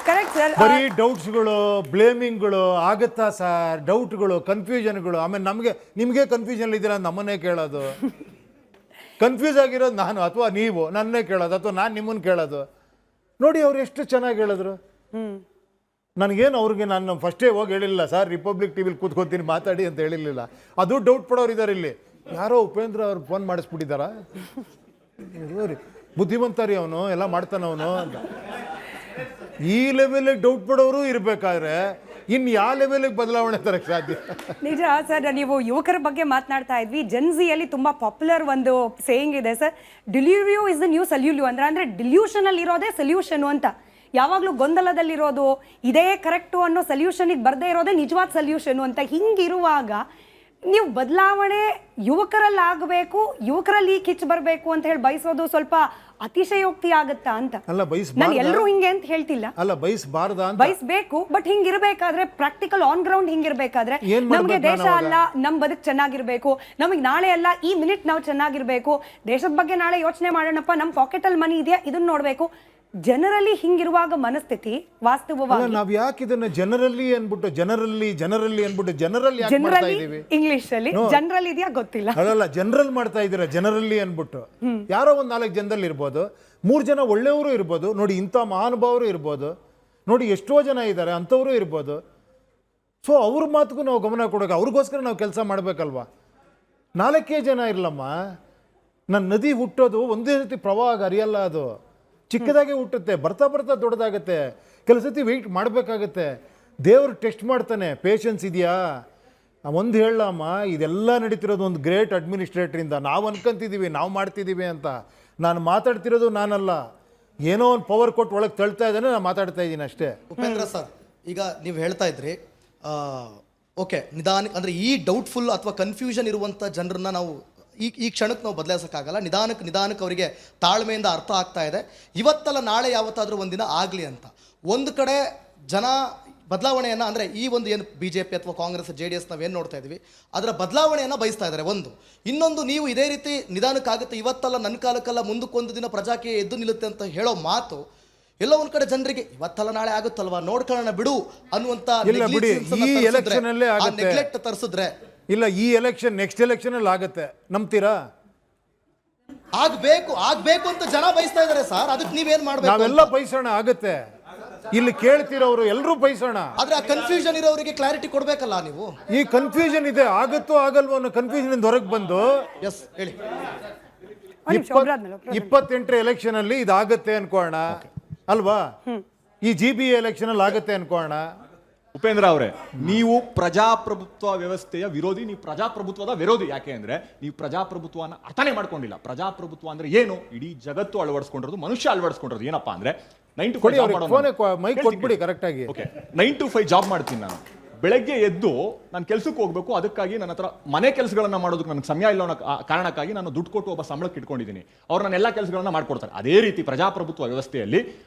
Correct sir. ಬರೀ ಡೌಟ್ಸ್ಗಳು, ಬ್ಲೇಮಿಂಗ್ಗಳು ಆಗುತ್ತಾ ಸರ್? ಡೌಟ್ಗಳು, ಕನ್ಫ್ಯೂಷನ್ಗಳು. ಆಮೇಲೆ ನಿಮಗೆ ಕನ್ಫ್ಯೂಷನ್ ಇದ್ದೀರಾ ನಮ್ಮನ್ನೇ ಕೇಳೋದು. ಕನ್ಫ್ಯೂಸ್ ಆಗಿರೋದು ನಾನು ಅಥವಾ ನೀವು ನನ್ನೇ ಕೇಳೋದು, ಅಥವಾ ನಾನು ನಿಮ್ಮನ್ನು ಕೇಳೋದು. ನೋಡಿ ಅವ್ರು ಎಷ್ಟು ಚೆನ್ನಾಗಿ ಹೇಳಿದ್ರು. ನನಗೇನು ಅವ್ರಿಗೆ ನಾನು ಫಸ್ಟೇ ಹೋಗಿ ಹೇಳಿಲ್ಲ ಸರ್, ರಿಪಬ್ಲಿಕ್ ಟಿವಿಲಿ ಕೂತ್ಕೊತೀನಿ ಮಾತಾಡಿ ಅಂತ ಹೇಳಿರಲಿಲ್ಲ. ಅದು ಡೌಟ್ ಪಡೋರು ಇದ್ದಾರೆ ಇಲ್ಲಿ. ಯಾರೋ ಉಪೇಂದ್ರ ಅವ್ರು ಫೋನ್ ಮಾಡಿಸ್ಬಿಟ್ಟಿದ್ದಾರಾ? ಬುದ್ಧಿವಂತ ರೀ ಅವನು, ಎಲ್ಲ ಮಾಡ್ತಾನವನು ಅಂತ. ಈ ಲೆವೆಲಿಗೆ ಡೌಟ್ ಪಡೋರು ಇರಬೇಕಾದ್ರೆ ಇನ್ನು ಯಾವ ಲೆವೆಲಿಗೆ ಬದಲಾವಣೆ ತರಕ್ಕೆ ಸಾಧ್ಯ? ನಿಜ ಸರ್. ನೀವು ಯುವಕರ ಬಗ್ಗೆ ಮಾತನಾಡ್ತಾ ಇದ್ವಿ. ಜೆನ್ಸಿಯಲ್ಲಿ ತುಂಬಾ ಪಾಪ್ಯುಲರ್ ಒಂದು ಸೇಯಿಂಗ್ ಇದೆ ಸರ್, ಡಿಲ್ಯೂರಿಯೋ ಇಸ್ ದ ನ್ಯೂ ಸಲ್ಯೂಲ್ಯೂ ಅಂದ್ರೆ ಡಿಲ್ಯೂಷನಲ್ಲಿ ಇರೋದೇ ಸೊಲ್ಯೂಷನ್ ಅಂತ. ಯಾವಾಗಲೂ ಗೊಂದಲದಲ್ಲಿರೋದು, ಇದೇ ಕರೆಕ್ಟು ಅನ್ನೋ ಸೊಲ್ಯೂಷನಿಗೆ ಬರದೇ ಇರೋದೇ ನಿಜವಾದ ಸೊಲ್ಯೂಷನು ಅಂತ. ಹಿಂಗಿರುವಾಗ ನೀವು ಬದಲಾವಣೆ ಯುವಕರಲ್ಲಿ ಆಗಬೇಕು, ಯುವಕರಲ್ಲಿ ಕಿಚ್ಚು ಬರಬೇಕು ಅಂತ ಹೇಳಿ ಬಯಸೋದು ಸ್ವಲ್ಪ ಅತಿಶಯೋಕ್ತಿ ಆಗುತ್ತಾ ಅಂತ. ಅಲ್ಲ, ನಾನು ಎಲ್ಲರೂ ಹಿಂಗೆ ಅಂತ ಹೇಳ್ತಿಲ್ಲ, ಅಲ್ಲ ಬಯಸಬಾರ್ದ ಅಂತ. ಬಯಸ್ಬೇಕು, ಬಟ್ ಹಿಂಗಿರ್ಬೇಕಾದ್ರೆ ಪ್ರಾಕ್ಟಿಕಲ್ ಆನ್ ಗ್ರೌಂಡ್ ಹಿಂಗಿರ್ಬೇಕಾದ್ರೆ ನಮ್ಗೆ ದೇಶ ಅಲ್ಲ ನಮ್ ಬದುಕು ಚೆನ್ನಾಗಿರ್ಬೇಕು, ನಮಗೆ ನಾಳೆ ಅಲ್ಲ ಈ ಮಿನಿಟ್ ನಾವು ಚೆನ್ನಾಗಿರ್ಬೇಕು, ದೇಶದ ಬಗ್ಗೆ ನಾಳೆ ಯೋಚನೆ ಮಾಡೋಣಪ್ಪ, ನಮ್ ಪಾಕೆಟ್ ಅಲ್ಲಿ ಮನಿ ಇದೆಯಾ ಇದನ್ನ ನೋಡ್ಬೇಕು. ಜನರಲಿ ಹಿಂಗಿರುವಾಗ ಮನಸ್ಥಿತಿ ವಾಸ್ತವವಾಗಿ ನಾವ್ ಯಾಕೆ ಇದನ್ನ ಜನರಲ್ಲಿ ಅನ್ಬಿಟ್ಟು ಜನರಲ್ಲಿ ಯಾಕೆ ಮಾಡ್ತಾ ಜನರಲಿ ಇದೀವಿ? ಇಂಗ್ಲಿಷ್ ಅಲ್ಲಿ ಜನರಲ್ ಇದೆಯಾ ಗೊತ್ತಿಲ್ಲ. ಅಲ್ಲ, ಜನರಲ್ ಮಾಡ್ತಾ ಇದೀರ, ಜನರಲ್ಲಿ ಅನ್ಬಿಟ್ಟು. ಯಾರೋ ಒಂದ್ 4 ಜನದಲ್ಲಿ ಇರ್ಬೋದು, 3 ಜನ ಒಳ್ಳೆಯವರು ಇರ್ಬೋದು, ನೋಡಿ ಇಂಥ ಮಹಾನುಭಾವರು ಇರ್ಬೋದು, ನೋಡಿ ಎಷ್ಟೋ ಜನ ಇದ್ದಾರೆ ಅಂಥವರು ಇರ್ಬೋದು. ಸೊ ಅವ್ರ ಮಾತುಗೂ ನಾವು ಗಮನ ಕೊಡೋಕೆ, ಅವ್ರಿಗೋಸ್ಕರ ನಾವು ಕೆಲಸ ಮಾಡಬೇಕಲ್ವಾ? 4 ಜನ ಇರಲಮ್ಮ. ನನ್ನ ನದಿ ಹುಟ್ಟೋದು ಒಂದೇ ರೀತಿ ಪ್ರವಾಹ ಅರಿಯಲ್ಲ, ಅದು ಚಿಕ್ಕದಾಗೆ ಹುಟ್ಟುತ್ತೆ, ಬರ್ತಾ ಬರ್ತಾ ದೊಡ್ಡದಾಗತ್ತೆ. ಕೆಲವು ಸತಿ ವೆಯ್ಟ್ ಮಾಡಬೇಕಾಗತ್ತೆ. ದೇವರು ಟೆಸ್ಟ್ ಮಾಡ್ತಾನೆ, ಪೇಷನ್ಸ್ ಇದೆಯಾ. ಒಂದು ಹೇಳಮ್ಮ, ಇದೆಲ್ಲ ನಡೀತಿರೋದು ಒಂದು ಗ್ರೇಟ್ ಅಡ್ಮಿನಿಸ್ಟ್ರೇಟ್ರಿಂದ. ನಾವು ಅನ್ಕೊಂತಿದ್ದೀವಿ ನಾವು ಮಾಡ್ತಿದ್ದೀವಿ ಅಂತ. ನಾನು ಮಾತಾಡ್ತಿರೋದು ನಾನಲ್ಲ, ಏನೋ ಒಂದು ಪವರ್ ಕೊಟ್ಟು ಒಳಗೆ ತಳ್ತಾ ಇದ್ದಾನೆ, ನಾನು ಮಾತಾಡ್ತಾ ಇದ್ದೀನಿ ಅಷ್ಟೇ. ಉಪೇಂದ್ರ ಸರ್, ಈಗ ನೀವು ಹೇಳ್ತಾ ಇದ್ರಿ ಓಕೆ, ನಿಧಾನ ಅಂದರೆ ಈ ಡೌಟ್ಫುಲ್ ಅಥವಾ ಕನ್ಫ್ಯೂಷನ್ ಇರುವಂಥ ಜನರನ್ನ ನಾವು ಈ ಕ್ಷಣಕ್ಕೆ ನಾವು ಬದಲಾಯಿಸೋಕ್ಕಾಗಲ್ಲ. ನಿಧಾನಕ್ಕೆ ಅವರಿಗೆ ತಾಳ್ಮೆಯಿಂದ ಅರ್ಥ ಆಗ್ತಾ ಇದೆ. ಇವತ್ತಲ್ಲ ನಾಳೆ ಯಾವತ್ತಾದರೂ ಒಂದಿನ ಆಗಲಿ ಅಂತ. ಒಂದು ಕಡೆ ಜನ ಬದಲಾವಣೆಯನ್ನು, ಅಂದರೆ ಈ ಒಂದು ಏನು BJP ಅಥವಾ ಕಾಂಗ್ರೆಸ್ JDS ನಾವೇನು ನೋಡ್ತಾ ಇದ್ದೀವಿ ಅದರ ಬದಲಾವಣೆಯನ್ನು ಬಯಸ್ತಾ ಇದ್ದಾರೆ ಒಂದು. ಇನ್ನೊಂದು, ನೀವು ಇದೇ ರೀತಿ ನಿಧಾನಕ್ಕಾಗುತ್ತೆ, ಇವತ್ತಲ್ಲ ನನ್ನ ಕಾಲಕ್ಕೆಲ್ಲ ಮುಂದಕ್ಕೊಂದು ದಿನ ಪ್ರಜಾಕೀಯ ಎದ್ದು ನಿಲ್ಲುತ್ತೆ ಅಂತ ಹೇಳೋ ಮಾತು ಎಲ್ಲ ಒಂದ್ ಕಡೆ ಜನರಿಗೆ ಇವತ್ತಲ್ಲ ನಾಳೆ ಆಗುತ್ತಲ್ವಾ ನೋಡ್ಕೊಳ್ಳೋಣ ಬಿಡು ಅನ್ನುವಂಥ ನೆಗ್ಲೆಕ್ಟ್ ತರಿಸಿದ್ರೆ, ಇಲ್ಲ ಈ ಎಲೆಕ್ಷನ್ ನೆಕ್ಸ್ಟ್ ಎಲೆಕ್ಷನ್ ಅಲ್ಲಿ ಆಗುತ್ತೆ, ನಂಬ್ತೀರಾ? ಆಗ್ಬೇಕು ಅಂತ ಜನ ಬಯಸ್ತಾ ಇದಾರೆ ಸರ್. ಅದಕ್ಕೆ ನೀವೇನ್ ಮಾಡ್ಬೇಕು? ನಾವೆಲ್ಲ ಬಯಸೋಣ, ಆಗುತ್ತೆ. ಇಲ್ಲಿ ಕೇಳ್ತಿರೋರು ಎಲ್ಲರೂ ಬಯಸೋಣ. ಆದ್ರೆ ಆ ಕನ್ಫ್ಯೂಷನ್ ಇರೋರಿಗೆ ಕ್ಲಾರಿಟಿ ಕೊಡ್ಬೇಕಲ್ಲ ನೀವು. ಈ ಕನ್ಫ್ಯೂಷನ್ ಇದೆ, ಆಗುತ್ತೋ ಆಗಲ್ವೋ ಅನ್ನೋ ಕನ್ಫ್ಯೂಷನ್ ಇಂದ ಹೊರಗೆ ಬಂದು ಎಸ್ ಹೇಳಿ. 28 ಎಲೆಕ್ಷನ್ ಅಲ್ಲಿ ಇದಾಗತ್ತೆ ಅನ್ಕೋಣ ಅಲ್ವಾ? ಈ GBA ಎಲೆಕ್ಷನ್ ಅಲ್ಲಿ ಆಗತ್ತೆ ಅನ್ಕೋಣ. ಉಪೇಂದ್ರ ಅವರೇ, ನೀವು ಪ್ರಜಾಪ್ರಭುತ್ವ ವ್ಯವಸ್ಥೆಯ ವಿರೋಧಿ, ನೀವು ಪ್ರಜಾಪ್ರಭುತ್ವದ ವಿರೋಧಿ. ಯಾಕೆ ಅಂದ್ರೆ ನೀವು ಪ್ರಜಾಪ್ರಭುತ್ವನ ಅರ್ಥನೇ ಮಾಡ್ಕೊಂಡಿಲ್ಲ. ಪ್ರಜಾಪ್ರಭುತ್ವ ಅಂದ್ರೆ ಏನು ಇಡೀ ಜಗತ್ತು ಅಳವಡಿಸ್ಕೊಂಡಿರೋದು, ಮನುಷ್ಯ ಅಳವಡಿಸ್ಕೊಂಡಿರೋದು. ಏನಪ್ಪಾ ಅಂದ್ರೆ 9 to 5 ಜಾಬ್ ಮಾಡ್ತೀನಿ ನಾನು. ಬೆಳಗ್ಗೆ ಎದ್ದು ನಾನು ಕೆಲಸಕ್ಕೆ ಹೋಗ್ಬೇಕು, ಅದಕ್ಕಾಗಿ ನನ್ನ ಹತ್ರ ಮನೆ ಕೆಲಸಗಳನ್ನ ಮಾಡೋದಕ್ಕೆ ನನಗೆ ಸಮಯ ಇಲ್ಲ ಅನ್ನೋ ಕಾರಣಕ್ಕಾಗಿ ನಾನು ದುಡ್ಡು ಕೊಟ್ಟು ಒಬ್ಬ ಸಂಬಳಕ್ಕೆ ಇಟ್ಕೊಂಡಿದ್ದೀನಿ. ಅವ್ರು ನನ್ನ ಎಲ್ಲ ಕೆಲಸಗಳನ್ನ ಮಾಡ್ಕೊಡ್ತಾರೆ. ಅದೇ ರೀತಿ ಪ್ರಜಾಪ್ರಭುತ್ವ ವ್ಯವಸ್ಥೆಯಲ್ಲಿ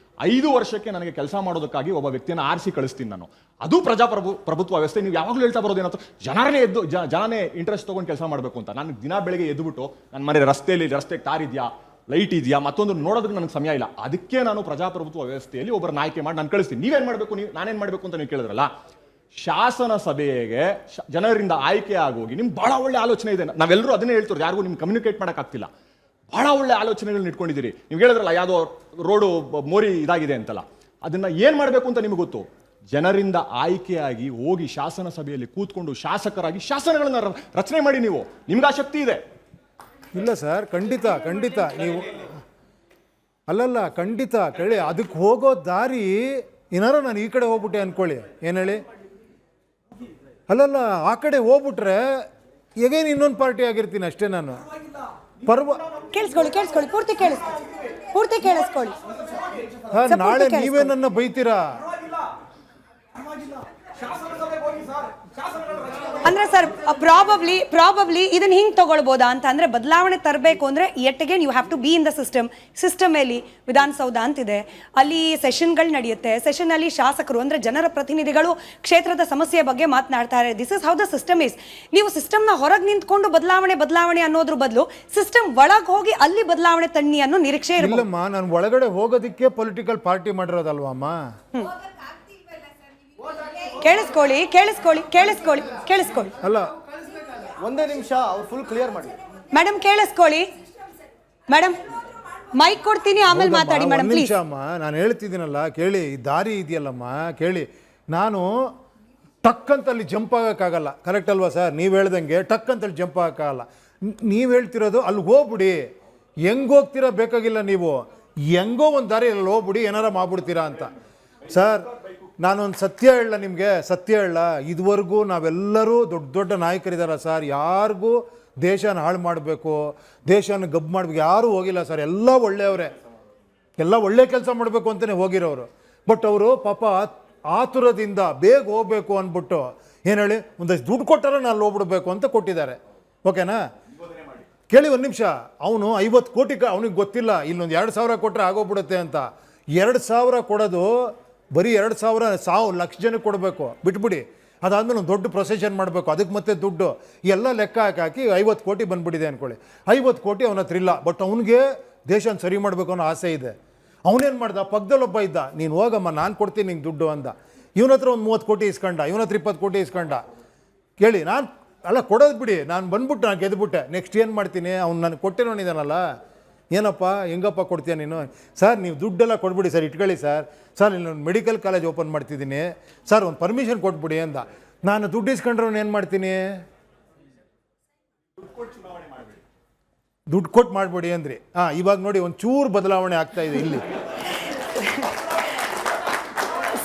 5 ವರ್ಷಕ್ಕೆ ನನಗೆ ಕೆಲಸ ಮಾಡೋದಕ್ಕಾಗಿ ಒಬ್ಬ ವ್ಯಕ್ತಿಯನ್ನು ಆರಿಸಿ ಕಳಿಸ್ತೀನಿ ನಾನು. ಅದು ಪ್ರಭುತ್ವ ವ್ಯವಸ್ಥೆ. ನೀವು ಯಾವಾಗಲೂ ಹೇಳ್ತಾ ಬರೋದು ಏನಂತ, ಜನನೇ ಇಂಟ್ರೆಸ್ಟ್ ತಗೊಂಡು ಕೆಲಸ ಮಾಡಬೇಕು ಅಂತ. ನಾನು ದಿನ ಬೆಳಗ್ಗೆ ಎದ್ದುಬಿಟ್ಟು ನನ್ನ ಮನೆ ರಸ್ತೆಗೆ ಟಾರ್ ಇದೆಯಾ, ಲೈಟ್ ಇದೆಯಾ, ಮತ್ತೊಂದು ನೋಡೋದಕ್ಕೆ ನನಗೆ ಸಮಯ ಇಲ್ಲ. ಅದಕ್ಕೆ ನಾನು ಪ್ರಜಾಪ್ರಭುತ್ವ ವ್ಯವಸ್ಥೆಯಲ್ಲಿ ಒಬ್ಬರನ್ನ ಆಯ್ಕೆ ಮಾಡಿ ನಾನು ಕಳಿಸ್ತೀನಿ. ನೀವೇನ್ ಮಾಡಬೇಕು, ನಾನೇನ್ ಮಾಡಬೇಕು ಅಂತ ನೀವು ಕೇಳಿದ್ರಲ್ಲ. ಶಾಸನ ಸಭೆಗೆ ಜನರಿಂದ ಆಯ್ಕೆ ಆಗೋಗಿ ನಿಮ್ಗೆ ಬಹಳ ಒಳ್ಳೆ ಆಲೋಚನೆ ಇದೆ. ನಾವೆಲ್ಲರೂ ಅದನ್ನೇ ಹೇಳ್ತೀವಿ, ಯಾರಿಗೂ ನಿಮ್ಗೆ ಕಮ್ಯುನಿಕೇಟ್ ಮಾಡೋಕ್ಕಾಗ್ತಿಲ್ಲ. ಬಹಳ ಒಳ್ಳೆ ಆಲೋಚನೆಗಳನ್ನ ಇಟ್ಕೊಂಡಿದ್ದೀರಿ. ನೀವು ಹೇಳಿದ್ರಲ್ಲ ಯಾವುದೋ ರೋಡು ಮೋರಿ ಇದಾಗಿದೆ ಅಂತಲ್ಲ, ಅದನ್ನ ಏನ್ ಮಾಡಬೇಕು ಅಂತ ನಿಮಗೆ ಗೊತ್ತು. ಜನರಿಂದ ಆಯ್ಕೆಯಾಗಿ ಹೋಗಿ ಶಾಸನ ಸಭೆಯಲ್ಲಿ ಕೂತ್ಕೊಂಡು ಶಾಸಕರಾಗಿ ಶಾಸನಗಳನ್ನ ರಚನೆ ಮಾಡಿ. ನಿಮ್ಗೆ ಆ ಶಕ್ತಿ ಇದೆ. ಇಲ್ಲ ಸರ್, ಖಂಡಿತ ನೀವು ಅಲ್ಲಲ್ಲ, ಖಂಡಿತ ಕೇಳಿ. ಅದಕ್ಕೆ ಹೋಗೋ ದಾರಿ ಏನಾರು ನಾನು ಈ ಕಡೆ ಹೋಗ್ಬಿಟ್ಟೆ ಅನ್ಕೊಳ್ಳಿ, ಏನು ಹೇಳಿ, ಅಲ್ಲಲ್ಲ ಆ ಕಡೆ ಹೋಗ್ಬಿಟ್ರೆ ಈಗೇನು ಇನ್ನೊಂದು ಪಾರ್ಟಿ ಆಗಿರ್ತೀನಿ ಅಷ್ಟೇ ನಾನು. ಕೇಳಿಸ್ಕೊಳ್ಳಿ ಪೂರ್ತಿ ಕೇಳಿಸ್ಕೊಳ್ಳಿ. ನಾಳೆ ನೀವೇ ನನ್ನ ಬೈತೀರಾ ಅಂದ್ರೆ ಸರ್ ಪ್ರಾಬಬ್ಲಿ ಇದನ್ನ ಹಿಂಗ್ ತಗೊಳ್ಬೋದಾ ಅಂತ. ಅಂದ್ರೆ ಬದಲಾವಣೆ ತರಬೇಕು ಅಂದ್ರೆ ಎಟ್ಟಿಗೆ you have to be in the system ಅಲ್ಲಿ ವಿಧಾನಸೌಧ ಅಂತಿದೆ, ಅಲ್ಲಿ ಸೆಷನ್ಗಳು ನಡೆಯುತ್ತೆ. ಸೆಷನ್ ಅಲ್ಲಿ ಶಾಸಕರು ಅಂದ್ರೆ ಜನರ ಪ್ರತಿನಿಧಿಗಳು ಕ್ಷೇತ್ರದ ಸಮಸ್ಯೆ ಬಗ್ಗೆ ಮಾತನಾಡ್ತಾರೆ. This is how the system is. ನೀವು ಸಿಸ್ಟಮ್ನ ಹೊರಗೆ ನಿಂತ್ಕೊಂಡು ಬದಲಾವಣೆ ಅನ್ನೋದ್ರ ಬದಲು ಸಿಸ್ಟಮ್ ಒಳಗೆ ಹೋಗಿ ಅಲ್ಲಿ ಬದಲಾವಣೆ ತನ್ನಿ ಅನ್ನೋ ನಿರೀಕ್ಷೆ ಇರಲ್ಲ. ಇಲ್ಲಮ್ಮ, ನಾನು ಒಳಗಡೆ ಹೋಗೋದಕ್ಕೆ ಪೊಲಿಟಿಕಲ್ ಪಾರ್ಟಿ ಮಾಡಿರೋದಲ್ವಮ್ಮ. ಕೇಳಿಸ್ಕೊಳ್ಳಿ ಅಲ್ಲ, ಒಂದೇ ನಿಮಿಷ, ಅವ್ರು ಫುಲ್ ಕ್ಲಿಯರ್ ಮಾಡಿ. ಮೇಡಮ್ ಕೇಳಿಸ್ಕೊಳ್ಳಿ, ಮೇಡಮ್ ಮೈಕ್ ಕೊಡ್ತೀನಿ, ಆಮೇಲೆ ಮಾತಾಡಿ ಮೇಡಮ್ ಪ್ಲೀಸ್. ಅಮ್ಮ ನಾನು ಹೇಳ್ತಿದ್ದೀನಲ್ಲ ಕೇಳಿ, ಈ ದಾರಿ ಇದೆಯಲ್ಲಮ್ಮ ಕೇಳಿ. ನಾನು ಟಕ್ ಅಂತ ಅಲ್ಲಿ ಜಂಪ್ ಆಗೋಕ್ಕಾಗಲ್ಲ, ಕರೆಕ್ಟ್ ಅಲ್ವಾ ಸರ್? ನೀವು ಹೇಳ್ದಂಗೆ ಟಕ್ ಅಂತಲ್ಲಿ ಜಂಪ್ ಆಗೋಕ್ಕಾಗಲ್ಲ. ನೀವು ಹೇಳ್ತಿರೋದು ಅಲ್ಲಿ ಹೋಗ್ಬಿಡಿ, ಹೆಂಗೆ ಹೋಗ್ತೀರಾ ಬೇಕಾಗಿಲ್ಲ, ನೀವು ಹೆಂಗೋ ಒಂದು ದಾರಿಯಲ್ಲಿ ಹೋಗ್ಬಿಡಿ, ಏನಾರ ಮಾಡ್ಬಿಡ್ತೀರಾ ಅಂತ. ಸರ್ ನಾನೊಂದು ಸತ್ಯ ಹೇಳ ನಿಮಗೆ, ಸತ್ಯ ಹೇಳ, ಇದುವರೆಗೂ ನಾವೆಲ್ಲರೂ ದೊಡ್ಡ ದೊಡ್ಡ ನಾಯಕರಿದ್ದಾರೆ ಸರ್, ಯಾರಿಗೂ ದೇಶನ ಹಾಳು ಮಾಡಬೇಕು, ದೇಶನ ಗಬ್ಬು ಮಾಡಬೇಕು ಯಾರೂ ಹೋಗಿಲ್ಲ ಸರ್. ಎಲ್ಲ ಒಳ್ಳೆಯವರೇ, ಎಲ್ಲ ಒಳ್ಳೆ ಕೆಲಸ ಮಾಡಬೇಕು ಅಂತಲೇ ಹೋಗಿರೋರು. ಬಟ್ ಅವರು ಪಾಪ ಆತುರದಿಂದ ಬೇಗ ಹೋಗ್ಬೇಕು ಅಂದ್ಬಿಟ್ಟು ಏನು ಹೇಳಿ ಒಂದಷ್ಟು ದುಡ್ಡು ಕೊಟ್ಟಾರೆ ನಾನು ಹೋಗ್ಬಿಡ್ಬೇಕು ಅಂತ ಕೊಟ್ಟಿದ್ದಾರೆ. ಓಕೆನಾ? ಕೇಳಿ ಒಂದು ನಿಮಿಷ, ಅವನು 50 ಕೋಟಿ ಅವನಿಗೆ ಗೊತ್ತಿಲ್ಲ ಇಲ್ಲೊಂದು 2,000 ಕೊಟ್ಟರೆ ಆಗೋಗ್ಬಿಡುತ್ತೆ ಅಂತ. 2,000 ಕೊಡೋದು ಬರೀ 2,000 ಲಕ್ಷ ಜನಕ್ಕೆ ಕೊಡಬೇಕು, ಬಿಟ್ಬಿಡಿ. ಅದಾದಮೇಲೆ ಒಂದು ದೊಡ್ಡ ಪ್ರೊಸೆಷನ್ ಮಾಡಬೇಕು, ಅದಕ್ಕೆ ಮತ್ತೆ ದುಡ್ಡು ಎಲ್ಲ ಲೆಕ್ಕ ಹಾಕಿ 50 ಕೋಟಿ ಬಂದುಬಿಟ್ಟಿದೆ ಅಂದ್ಕೊಳ್ಳಿ. 50 ಕೋಟಿ ಅವನ ಹತ್ರ ಇಲ್ಲ, ಬಟ್ ಅವನಿಗೆ ದೇಶನ ಸರಿ ಮಾಡಬೇಕು ಅನ್ನೋ ಆಸೆ ಇದೆ. ಅವನೇನು ಮಾಡ್ದ, ಪಕ್ಕದಲ್ಲೊಬ್ಬ ಇದ್ದ, ನೀನು ಹೋಗಮ್ಮ ನಾನು ಕೊಡ್ತೀನಿ ನಿಂಗೆ ದುಡ್ಡು ಅಂದ. ಇವನ ಹತ್ರ ಒಂದು 30 ಕೋಟಿ ಇಸ್ಕೊಂಡ, ಇವನ ಹತ್ರ 20 ಕೋಟಿ ಇಸ್ಕೊಂಡ. ಕೇಳಿ, ನಾನು ಅಲ್ಲ ಕೊಡೋದು ಬಿಡಿ, ನಾನು ಬಂದ್ಬಿಟ್ಟು ನಾನು ಗೆದ್ಬಿಟ್ಟೆ, ನೆಕ್ಸ್ಟ್ ಏನು ಮಾಡ್ತೀನಿ, ಅವ್ನು ನನಗೆ ಕೊಟ್ಟಿರೋನಿದ್ದಾನಲ್ಲ, ಏನಪ್ಪ ಹೆಂಗಪ್ಪ ಕೊಡ್ತೀಯ ನೀನು? ಸರ್ ನೀವು ದುಡ್ಡೆಲ್ಲ ಕೊಟ್ಬಿಡಿ ಸರ್, ಇಟ್ಕೊಳ್ಳಿ ಸರ್, ಸರ್ ಇಲ್ಲೊಂದು ಮೆಡಿಕಲ್ ಕಾಲೇಜ್ ಓಪನ್ ಮಾಡ್ತಿದ್ದೀನಿ ಸರ್, ಒಂದು ಪರ್ಮಿಷನ್ ಕೊಟ್ಬಿಡಿ ಅಂದ. ನಾನು ದುಡ್ಡು ಇಸ್ಕೊಂಡ್ರೆ ಏನು ಮಾಡ್ತೀನಿ, ದುಡ್ಡು ಕೊಟ್ಟು ಮಾಡಿಬಿಡಿ ಅಂದ್ರಿ. ಇವಾಗ ನೋಡಿ ಒಂಚೂರು ಬದಲಾವಣೆ ಆಗ್ತಾ ಇದೆ ಇಲ್ಲಿ.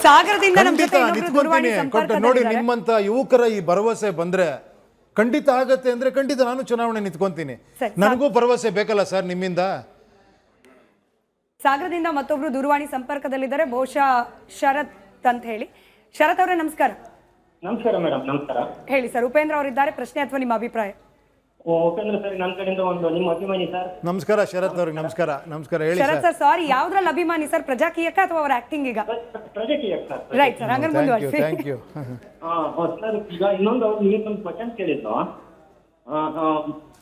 ಸಾಗರದಿಂದ ನಮ್ಮ ಜೊತೆ ಖಂಡಿತ ಇನ್ನೊಬ್ರು ದೂರವಾಣಿ ನಿಂತ್ಕೊಂತೀನಿ. ಸಂಪರ್ಕದಲ್ಲಿದ್ದಾರೆ. ನೋಡಿ ನಿಮ್ಮಂತ ಯುವಕರ ಈ ಭರವಸೆ ಬಂದ್ರೆ ಖಂಡಿತ ಆಗತ್ತೆ ಅಂದ್ರೆ ಖಂಡಿತ ನಾನು ಚುನಾವಣೆ ನಿಂತ್ಕೊಂತೀನಿ. ಸರಿ, ನನಗೂ ಭರವಸೆ ಬೇಕಲ್ಲ ಸರ್ ನಿಮ್ಮಿಂದ. ಸಾಗರದಿಂದ ಮತ್ತೊಬ್ರು ದೂರವಾಣಿ ಸಂಪರ್ಕದಲ್ಲಿದ್ದಾರೆ, ಬಹುಶಃ ಶರತ್ ಅಂತ ಹೇಳಿ. ಶರತ್ ಅವರೇ ನಮಸ್ಕಾರ. ನಮಸ್ಕಾರ ಮೇಡಮ್. ನಮಸ್ಕಾರ. ಹೇಳಿ ಸರ್, ಉಪೇಂದ್ರ ಅವರಿದ್ದಾರೆ, ಪ್ರಶ್ನೆ ಅಥವಾ ನಿಮ್ಮ ಅಭಿಪ್ರಾಯ? ಉಪೇಂದ್ರ ಸರ್, ನನ್ನ ಕಡೆಯಿಂದ ಒಂದು ನಿಮ್ಮ ಅಭಿಮಾನಿ ಸರ್. ನಮಸ್ಕಾರ ಶರತ್ ಅವ್ರಿಗೆ. ನಮಸ್ಕಾರ. ನಮಸ್ಕಾರ ಹೇಳಿ ಶರತ್ ಸರ್. ಸರ್, ಸಾರಿ, ಯಾವ್ದ್ರಲ್ಲಿ ಅಭಿಮಾನಿ ಸರ್, ಪ್ರಜಾಕೀಯಕ ಅಥವಾ ಅವರ ಆಕ್ಟಿಂಗ್ ಈಗ? ಪ್ರಜಾಕೀಯ ಸರ್. ರೈಟ್ ಸರ್, ಹಂಗಾರೆ ಮುಂದುವರಿಸಿ. Thank you. ಸರ್, ಈಗ ಇನ್ನೊಂದು ನಿಮಗೊಂದು ಕ್ವಶನ್ ಕೇಳಿದ್ದು,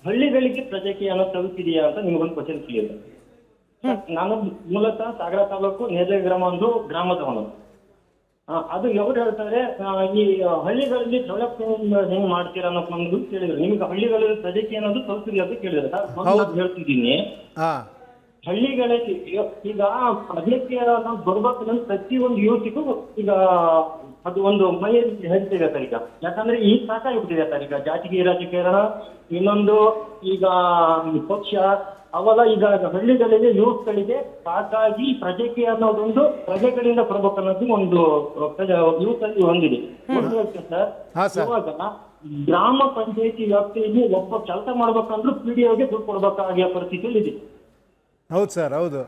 ಹಳ್ಳಿಗಳಿಗೆ ಪ್ರಜಾಕೀಯ ಅನ್ನೋ ತಲುಪಿದೆಯಾ ಅಂತ ನಿಮಗೊಂದು ಕ್ವಶನ್ ಕೇಳಿದ್ದು. ನಾನು ಮೂಲತಃ ಸಾಗರ ತಾಲೂಕು ನೇರ್ಲೆ ಗ್ರಾಮ ಒಂದು ಗ್ರಾಮದವನು. ಅದು ಯಾವ್ದು ಹೇಳ್ತಾರೆ, ಈ ಹಳ್ಳಿಗಳಲ್ಲಿ ಡೆವಲಪ್ಮೆಂಟ್ ಹೆಂಗ್ ಮಾಡ್ತೀರಾ ಅನ್ನೋ ಒಂದು ಕೇಳಿದ್ರು. ನಿಮ್ಗೆ ಹಳ್ಳಿಗಳಲ್ಲಿ ಪ್ರಜಾಕೀಯ ಅನ್ನೋದು ತಲುಪಿದೆಯಾ ಅಂತ ಕೇಳಿದ್ರೆ ಸರ್, ನಾನು ಹೇಳ್ತಿದ್ದೀನಿ, ಹಳ್ಳಿಗಳಲ್ಲಿ ಈಗ ಪ್ರಜಾಕೀಯ ಬರ್ಬೇಕು ಪ್ರತಿಯೊಂದು ಯುವತಿಗೂ ಈಗ ಅದು ಒಂದು ಮೈಯಲ್ಲಿ ಹೇಳ್ತಿದೆ ಸರ್. ಈಗ ಯಾಕಂದ್ರೆ ಈಗ ಸಾಕಾಗಿಬಿಟ್ಟಿದೆ ಸರ್, ಈಗ ಜಾತಿಗೆ ರಾಜಕಾರಣ, ಇನ್ನೊಂದು ಈಗ ಪಕ್ಷ ಅವೆಲ್ಲ ಈಗ ಹಳ್ಳಿಗಳಲ್ಲಿ ಯೂತ್ಗಳಿಗೆ ಸಾಕಾಗಿ ಪ್ರಜಾಕೀಯ ಅನ್ನೋದೊಂದು ಪ್ರಜೆಗಳಿಂದ ಕೊಡ್ಬೇಕು ಅನ್ನೋದು ಒಂದು ಯೂತ್ ಅಲ್ಲಿ ಹೊಂದಿದೆ. ಸರ್, ಇವಾಗ ಗ್ರಾಮ ಪಂಚಾಯತಿ ವ್ಯಾಪ್ತಿಯಲ್ಲಿ ಒಬ್ಬ ಕೆಲಸ ಮಾಡ್ಬೇಕಂದ್ರೂ PDOಗೆ ದುಡ್ಡು ಕೊಡ್ಬೇಕಾಗಿರೋ ಪರಿಸ್ಥಿತಿಯಲ್ಲಿ ಇದೆ. ಹೌದು ಸರ್, ಹೌದು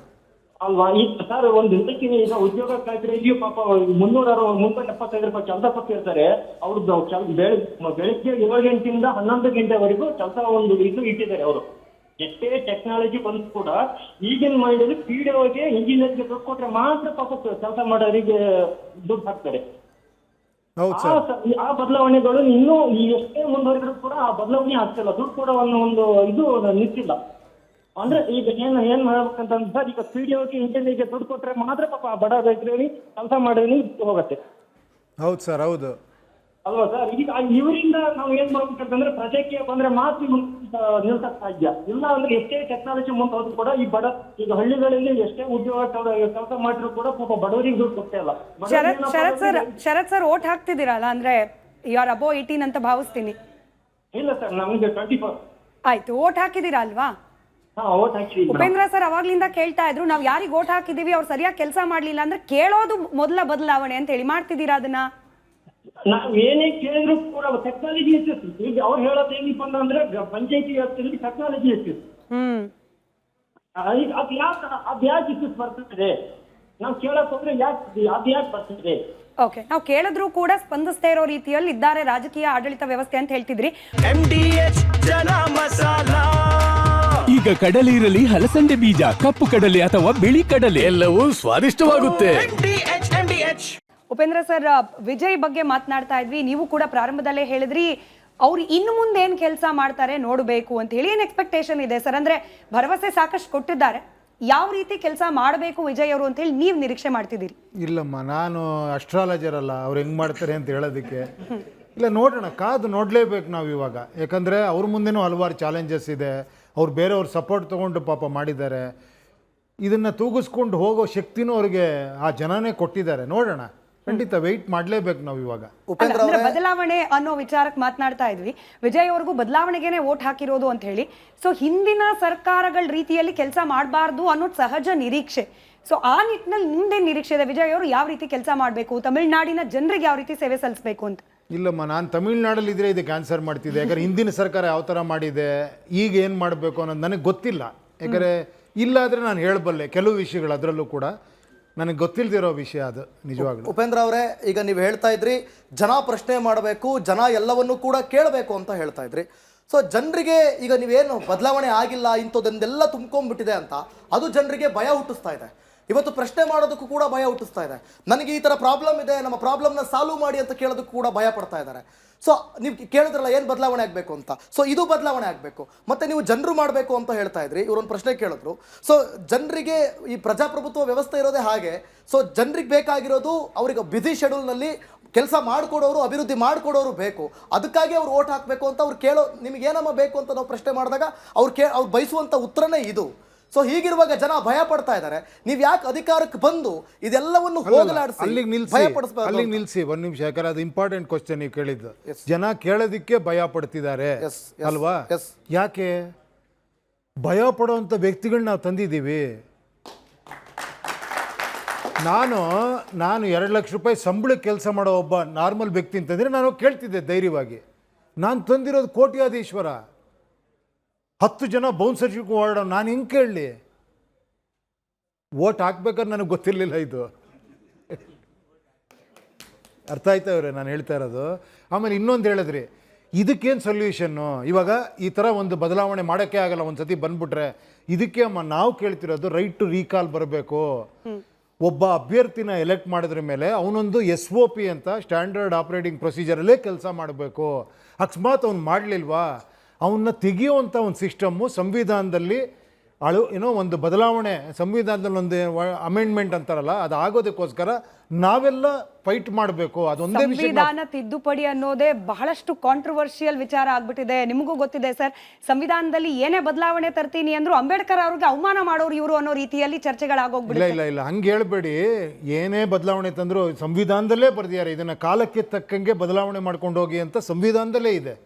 ಅಲ್ವಾ? ಈಗ ಸರ್, ಒಂದು ಇದಕ್ಕೆ ಈಗ ಉದ್ಯೋಗ ಖಾತ್ರಿಯಲ್ಲಿಯೂ ಪಾಪ 375 ರೂಪಾಯಿ ಕೆಲಸ ಕೊಟ್ಟಿರ್ತಾರೆ. ಅವ್ರದ್ದು ಬೆಳಿಗ್ಗೆ 7 ಗಂಟೆಯಿಂದ 11 ಗಂಟೆವರೆಗೂ ಕೆಲಸ ಒಂದು ಇದು ಇಟ್ಟಿದ್ದಾರೆ. ಅವರು ಎಷ್ಟೇ ಟೆಕ್ನಾಲಜಿ ಬಂದು ಕೂಡ ಈಗಿನ ಮೈಂಡಲ್ಲಿ PDOಗೆ ಇಂಜಿನಿಯರ್ಗೆ ದುಡ್ಡು ಕೊಟ್ರೆ ಮಾತ್ರ ಪಾಪ ಕೆಲಸ ಮಾಡೋರಿಗೆ ದುಡ್ಡು ಹಾಕ್ತಾರೆ. ಆ ಬದಲಾವಣೆಗಳು ಇನ್ನೂ ಎಷ್ಟೇ ಮುಂದುವರೆದ್ರು ಕೂಡ ಆ ಬದಲಾವಣೆ ಆಗ್ತಿಲ್ಲ, ದುಡ್ಡು ಕೂಡ ಒಂದು ಇದು ನಿಂತಿಲ್ಲ. ಅಂದ್ರೆ ಈಗ ಏನ್ ಮಾಡ್ಬೇಕಂತ ಸರ್, ಈಗ PDOಗೆ ಇಂಜಿನಿಯರ್ಗೆ ದುಡ್ಡು ಕೊಟ್ರೆ ಮಾತ್ರ ಪಾಪ ಆ ಬಡ ರೈತರಿಗೆ ಕೆಲಸ ಮಾಡೋರಿಗೆ ಹೋಗತ್ತೆ. ಹೌದು ಸರ್, ಹೌದು ಅಲ್ವಾ ಸರ್? ಈಗ ಇವರಿಂದ ನಾವು ಏನ್ ಮಾಡ್ಬೇಕಂತಂದ್ರೆ ಪ್ರಜಾಕೀಯ ಬಂದ್ರೆ ಮಾತ್ರ ನಿಲ್ಸಕ್ ಸಾಧ್ಯ. ಇಲ್ಲ ಅಂದ್ರೆ ಎಷ್ಟೇ ಟೆಕ್ನಾಲಜಿ ಮುಂದೆ ಹೋದ್ರು ಕೂಡ ಈ ಈಗ ಹಳ್ಳಿಗಳಲ್ಲಿ ಎಷ್ಟೇ ಉದ್ಯೋಗ ಕೆಲಸ ಮಾಡಿದ್ರು ಕೂಡ ಪಾಪ ಬಡವರಿಗೆ ದುಡ್ಡು ಕೊಡ್ತಾ ಇಲ್ಲ. ಶರತ್ ಸರ್, ಓಟ್ ಹಾಕ್ತಿದ್ದೀರಲ್ಲ, ಅಂದ್ರೆ ಯು ಆರ್ ಅಬೋ 18 ಅಂತ ಭಾವಿಸ್ತೀನಿ. ಇಲ್ಲ ಸರ್, ನಮ್ಗೆ 24. ಆಯ್ತು, ಓಟ್ ಹಾಕಿದ್ದೀರಾ ಅಲ್ವಾ? ಓಟ್ ಹಾಕಿದೀವಿ. ಉಪೇಂದ್ರ ಸರ್ ಅವಾಗ್ಲಿಂದ ಕೇಳ್ತಾ ಇದ್ರು, ನಾವ್ ಯಾರಿಗೆ ಓಟ್ ಹಾಕಿದೀವಿ ಅವ್ರು ಸರಿಯಾಗಿ ಕೆಲಸ ಮಾಡ್ಲಿಲ್ಲ ಅಂದ್ರೆ ಕೇಳೋದು ಮೊದಲ ಬದಲಾವಣೆ ಅಂತ ಹೇಳಿ. ಮಾಡ್ತಿದ್ದೀರಾ ಅದನ್ನ? ನಾವ್ ಏನೇ ಕೇಳಿದ್ರು ಕೂಡ ಟೆಕ್ನಾಲಜಿ ಹೆಚ್ಚಿತ್ತು. ಈಗ ಅವ್ರು ಹೇಳೋದು ಏನಪ್ಪ ಅಂದ್ರೆ ಪಂಚಾಯತಿ ವ್ಯಾಪ್ತಿಯಲ್ಲಿ ಟೆಕ್ನಾಲಜಿ ಹೆಚ್ಚಿತ್ತು. ಅದ್ ಯಾಕೆ ಇಷ್ಟು ಬರ್ತಿದೆ? ನಾವು ಕೇಳಕ್ ಹೋದ್ರೆ ಯಾಕೆ ಬರ್ತಿದೆ? ಓಕೆ, ನಾವು ಕೇಳಿದ್ರು ಕೂಡ ಸ್ಪಂದಿಸ್ತಾ ಇರೋ ರೀತಿಯಲ್ಲಿ ಇದ್ದಾರೆ ರಾಜಕೀಯ ಆಡಳಿತ ವ್ಯವಸ್ಥೆ ಅಂತ ಹೇಳ್ತಿದ್ರಿ. ಈಗ ಕಡಲೆ ಇರಲಿ, ಹಲಸಂಡೆ ಬೀಜ, ಕಪ್ಪು ಕಡಲೆ ಅಥವಾ ಬಿಳಿ ಕಡಲೆ, ಎಲ್ಲವೂ ಸ್ವಾದಿಷ್ಟವಾಗುತ್ತೆ. ಉಪೇಂದ್ರ ಸರ್, ವಿಜಯ್ ಬಗ್ಗೆ ಮಾತನಾಡ್ತಾ ಇದ್ವಿ, ನೀವು ಕೂಡ ಪ್ರಾರಂಭದಲ್ಲೇ ಹೇಳಿದ್ರಿ ಅವ್ರು ಇನ್ನು ಮುಂದೆ ಏನ್ ಕೆಲಸ ಮಾಡ್ತಾರೆ ನೋಡಬೇಕು ಅಂತ ಹೇಳಿ. ಏನ್ ಎಕ್ಸ್ಪೆಕ್ಟೇಷನ್ ಇದೆ ಸರ್? ಅಂದ್ರೆ ಭರವಸೆ ಸಾಕಷ್ಟು ಕೊಟ್ಟಿದ್ದಾರೆ, ಯಾವ ರೀತಿ ಕೆಲಸ ಮಾಡಬೇಕು ವಿಜಯ್ ಅವರು ಅಂತ ಹೇಳಿ ನೀವು ನಿರೀಕ್ಷೆ ಮಾಡ್ತಿದ್ದೀರಿ? ಇಲ್ಲಮ್ಮ, ನಾನು ಅಸ್ಟ್ರಾಲಜರ್ ಅಲ್ಲ ಅವ್ರು ಹೆಂಗೆ ಮಾಡ್ತಾರೆ ಅಂತ ಹೇಳೋದಕ್ಕೆ. ಇಲ್ಲ, ನೋಡೋಣ, ಕಾದು ನೋಡಲೇಬೇಕು ನಾವು ಇವಾಗ. ಯಾಕಂದರೆ ಅವ್ರ ಮುಂದೆನೂ ಹಲವಾರು ಚಾಲೆಂಜಸ್ ಇದೆ. ಅವ್ರು ಬೇರೆಯವ್ರ ಸಪೋರ್ಟ್ ತೊಗೊಂಡು ಪಾಪ ಮಾಡಿದ್ದಾರೆ. ಇದನ್ನು ತೂಗಿಸ್ಕೊಂಡು ಹೋಗೋ ಶಕ್ತಿನೂ ಅವ್ರಿಗೆ ಆ ಜನನೇ ಕೊಟ್ಟಿದ್ದಾರೆ. ನೋಡೋಣ ಖಂಡಿತ ವೆಯ್ಟ್ ಮಾಡಲೇಬೇಕು ನಾವು ಇವಾಗ. ಉಪೇಂದ್ರ ಅಂದ್ರೆ ಅವರೇ, ಬದಲಾವಣೆ ಅನ್ನೋ ವಿಚಾರಕ್ಕೆ ಮಾತನಾಡ್ತಾ ಇದ್ವಿ. ವಿಜಯ್ ಅವ್ರಿಗೂ ಬದಲಾವಣೆಗೆನೆ ವೋಟ್ ಹಾಕಿರೋದು ಅಂತ ಹೇಳಿ. ಸೊ ಹಿಂದಿನ ಸರ್ಕಾರಗಳ ರೀತಿಯಲ್ಲಿ ಕೆಲಸ ಮಾಡಬಾರ್ದು ಅನ್ನೋದು ಸಹಜ ನಿರೀಕ್ಷೆ. ಸೊ ಆ ನಿಟ್ಟಿನಲ್ಲಿ ನಿಮ್ದೇನ್ ನಿರೀಕ್ಷೆ ಇದೆ? ವಿಜಯ್ ಅವರು ಯಾವ ರೀತಿ ಕೆಲಸ ಮಾಡಬೇಕು, ತಮಿಳುನಾಡಿನ ಜನರಿಗೆ ಯಾವ ರೀತಿ ಸೇವೆ ಸಲ್ಲಿಸಬೇಕು ಅಂತ? ಇಲ್ಲಮ್ಮ, ನಾನು ತಮಿಳ್ನಾಡಲ್ಲಿ ಇದ್ರೆ ಇದಕ್ಕೆ ಆನ್ಸರ್ ಮಾಡ್ತಿದ್ದೆ. ಯಾಕಂದ್ರೆ ಹಿಂದಿನ ಸರ್ಕಾರ ಯಾವ ಥರ ಮಾಡಿದೆ, ಈಗ ಏನು ಮಾಡಬೇಕು ಅನ್ನೋದು ನನಗೆ ಗೊತ್ತಿಲ್ಲ. ಯಾಕಂದರೆ ಇಲ್ಲಾದರೆ ನಾನು ಹೇಳಬಲ್ಲೆ ಕೆಲವು ವಿಷಯಗಳು, ಅದರಲ್ಲೂ ಕೂಡ ನನಗೆ ಗೊತ್ತಿಲ್ಲದಿರೋ ವಿಷಯ ಅದು ನಿಜವಾಗ್ಲೂ. ಉಪೇಂದ್ರ ಅವರೇ, ಈಗ ನೀವು ಹೇಳ್ತಾ ಇದ್ರಿ ಜನ ಪ್ರಶ್ನೆ ಮಾಡಬೇಕು, ಜನ ಎಲ್ಲವನ್ನೂ ಕೂಡ ಕೇಳಬೇಕು ಅಂತ ಹೇಳ್ತಾ ಇದ್ರಿ. ಸೊ ಜನರಿಗೆ ಈಗ ನೀವೇನು ಬದಲಾವಣೆ ಆಗಿಲ್ಲ, ಇಂಥದ್ದೆಲ್ಲ ತುಂಬ್ಕೊಂಡ್ಬಿಟ್ಟಿದೆ ಅಂತ ಅದು ಜನರಿಗೆ ಭಯ ಹುಟ್ಟಿಸ್ತಾ ಇದೆ. ಇವತ್ತು ಪ್ರಶ್ನೆ ಮಾಡೋದಕ್ಕೂ ಕೂಡ ಭಯ ಹುಟ್ಟಿಸ್ತಾ ಇದೆ. ನನಗೆ ಈ ಥರ ಪ್ರಾಬ್ಲಮ್ ಇದೆ, ನಮ್ಮ ಪ್ರಾಬ್ಲಮ್ನ ಸಾಲ್ವ್ ಮಾಡಿ ಅಂತ ಕೇಳೋದಕ್ಕೂ ಕೂಡ ಭಯ ಪಡ್ತಾ ಇದ್ದಾರೆ. ಸೊ ನೀವು ಕೇಳಿದ್ರಲ್ಲ ಏನು ಬದಲಾವಣೆ ಆಗಬೇಕು ಅಂತ. ಸೊ ಇದು ಬದಲಾವಣೆ ಆಗಬೇಕು. ಮತ್ತು ನೀವು ಜನರು ಮಾಡಬೇಕು ಅಂತ ಹೇಳ್ತಾ ಇದ್ರಿ. ಇವರೊಂದು ಪ್ರಶ್ನೆ ಕೇಳಿದ್ರು. ಸೊ ಜನರಿಗೆ ಈ ಪ್ರಜಾಪ್ರಭುತ್ವ ವ್ಯವಸ್ಥೆ ಇರೋದೇ ಹಾಗೆ. ಸೊ ಜನರಿಗೆ ಬೇಕಾಗಿರೋದು ಅವ್ರಿಗೆ ಬ್ಯುಸಿ ಶೆಡ್ಯೂಲ್ನಲ್ಲಿ ಕೆಲಸ ಮಾಡಿಕೊಡೋರು, ಅಭಿವೃದ್ಧಿ ಮಾಡಿಕೊಡೋರು ಬೇಕು. ಅದಕ್ಕಾಗಿ ಅವ್ರು ಓಟ್ ಹಾಕಬೇಕು ಅಂತ ಅವ್ರು ಕೇಳೋ, ನಿಮಗೆ ಏನಮ್ಮ ಬೇಕು ಅಂತ ನಾವು ಪ್ರಶ್ನೆ ಮಾಡಿದಾಗ ಅವ್ರು ಬಯಸುವಂಥ ಉತ್ತರನೇ ಇದು. ಸೊ ಹೀಗಿರುವಾಗ ಜನ ಭಯ ಪಡ್ತಾ ಇದ್ದಾರೆ. ನೀವು ಯಾಕೆ ಅಧಿಕಾರಕ್ಕೆ ಬಂದು ಇದೆಲ್ಲವನ್ನು ಹೋಗಲಾಡಿಸಿ ಭಯ ಪಡಿಸಬೇಕು? ಅಲ್ಲಿಗೆ ನಿಲ್ಲಿಸಿ ಒಂದು ನಿಮಿಷ. ಯಾಕಂದ್ರೆ ಅದು ಇಂಪಾರ್ಟೆಂಟ್ ಕ್ವಶನ್ ನೀವು ಕೇಳಿದ್ದು. ಜನ ಕೇಳೋದಕ್ಕೆ ಭಯ ಪಡ್ತಿದ್ದಾರೆ ಅಲ್ವಾ? ಯಾಕೆ ಭಯ ಪಡುವಂಥ ವ್ಯಕ್ತಿಗಳನ್ನ ನಾವು ತಂದಿದ್ದೀವಿ. ನಾನು 2 ಲಕ್ಷ ರೂಪಾಯಿ ಸಂಬಳಕ್ಕೆ ಕೆಲಸ ಮಾಡೋ ಒಬ್ಬ ನಾರ್ಮಲ್ ವ್ಯಕ್ತಿ ಅಂತಂದರೆ ನಾನು ಕೇಳ್ತಿದ್ದೆ ಧೈರ್ಯವಾಗಿ. ನಾನು ತಂದಿರೋದು ಕೋಟ್ಯಾಧೀಶ್ವರ, 10 ಜನ ಬೌನ್ಸರ್ಶಿಪ್ ಓಡೋ, ನಾನು ಹೆಂಗೆ ಕೇಳಲಿ? ಓಟ್ ಹಾಕ್ಬೇಕಾದ್ರೆ ನನಗೆ ಗೊತ್ತಿರಲಿಲ್ಲ ಇದು. ಅರ್ಥ ಆಯ್ತಾ ಇವ್ರೆ ನಾನು ಹೇಳ್ತಾ ಇರೋದು? ಆಮೇಲೆ ಇನ್ನೊಂದು ಹೇಳಿದ್ರಿ, ಇದಕ್ಕೇನು ಸೊಲ್ಯೂಷನ್ನು? ಇವಾಗ ಈ ಥರ ಒಂದು ಬದಲಾವಣೆ ಮಾಡೋಕ್ಕೆ ಆಗಲ್ಲ, ಒಂದು ಸತಿ ಬಂದ್ಬಿಟ್ರೆ. ಇದಕ್ಕೆ ಅಮ್ಮ ನಾವು ಕೇಳ್ತಿರೋದು ರೈಟ್ ಟು ರೀಕಾಲ್ ಬರಬೇಕು. ಒಬ್ಬ ಅಭ್ಯರ್ಥಿನ ಎಲೆಕ್ಟ್ ಮಾಡಿದ್ರ ಮೇಲೆ ಅವನೊಂದು SOP ಅಂತ ಸ್ಟ್ಯಾಂಡರ್ಡ್ ಆಪ್ರೇಟಿಂಗ್ ಪ್ರೊಸೀಜರಲ್ಲೇ ಕೆಲಸ ಮಾಡಬೇಕು. ಅಕಸ್ಮಾತ್ ಅವ್ನು ಮಾಡಲಿಲ್ವಾ, ಅವನ್ನ ತೆಗೆಯುವಂಥ ಒಂದು ಸಿಸ್ಟಮ್ಮು ಸಂವಿಧಾನದಲ್ಲಿ ಒಂದು ಬದಲಾವಣೆ, ಸಂವಿಧಾನದಲ್ಲಿ ಒಂದು ಅಮೆಂಡ್ಮೆಂಟ್ ಅಂತಾರಲ್ಲ, ಅದು ಆಗೋದಕ್ಕೋಸ್ಕರ ನಾವೆಲ್ಲ ಫೈಟ್ ಮಾಡಬೇಕು. ಅದೊಂದೇ ವಿಷಯ. ಸಂವಿಧಾನ ತಿದ್ದುಪಡಿ ಅನ್ನೋದೇ ಬಹಳಷ್ಟು ಕಾಂಟ್ರವರ್ಷಿಯಲ್ ವಿಚಾರ ಆಗ್ಬಿಟ್ಟಿದೆ. ನಿಮಗೂ ಗೊತ್ತಿದೆ ಸರ್, ಸಂವಿಧಾನದಲ್ಲಿ ಏನೇ ಬದಲಾವಣೆ ತರ್ತೀನಿ ಅಂದ್ರು ಅಂಬೇಡ್ಕರ್ ಅವ್ರಿಗೆ ಅವಮಾನ ಮಾಡೋರು ಇವರು ಅನ್ನೋ ರೀತಿಯಲ್ಲಿ ಚರ್ಚೆಗಳಾಗೋಗ್ಬಿಟ್ಟಿದೆ. ಇಲ್ಲ ಹಂಗೆ ಹೇಳ್ಬೇಡಿ. ಏನೇ ಬದಲಾವಣೆ ತಂದ್ರು ಸಂವಿಧಾನದಲ್ಲೇ ಬರ್ದಿದ್ದಾರೆ. ಇದನ್ನ ಕಾಲಕ್ಕೆ ತಕ್ಕಂಗೆ ಬದಲಾವಣೆ ಮಾಡ್ಕೊಂಡು ಹೋಗಿ ಅಂತ ಸಂವಿಧಾನದಲ್ಲೇ ಇದೆ.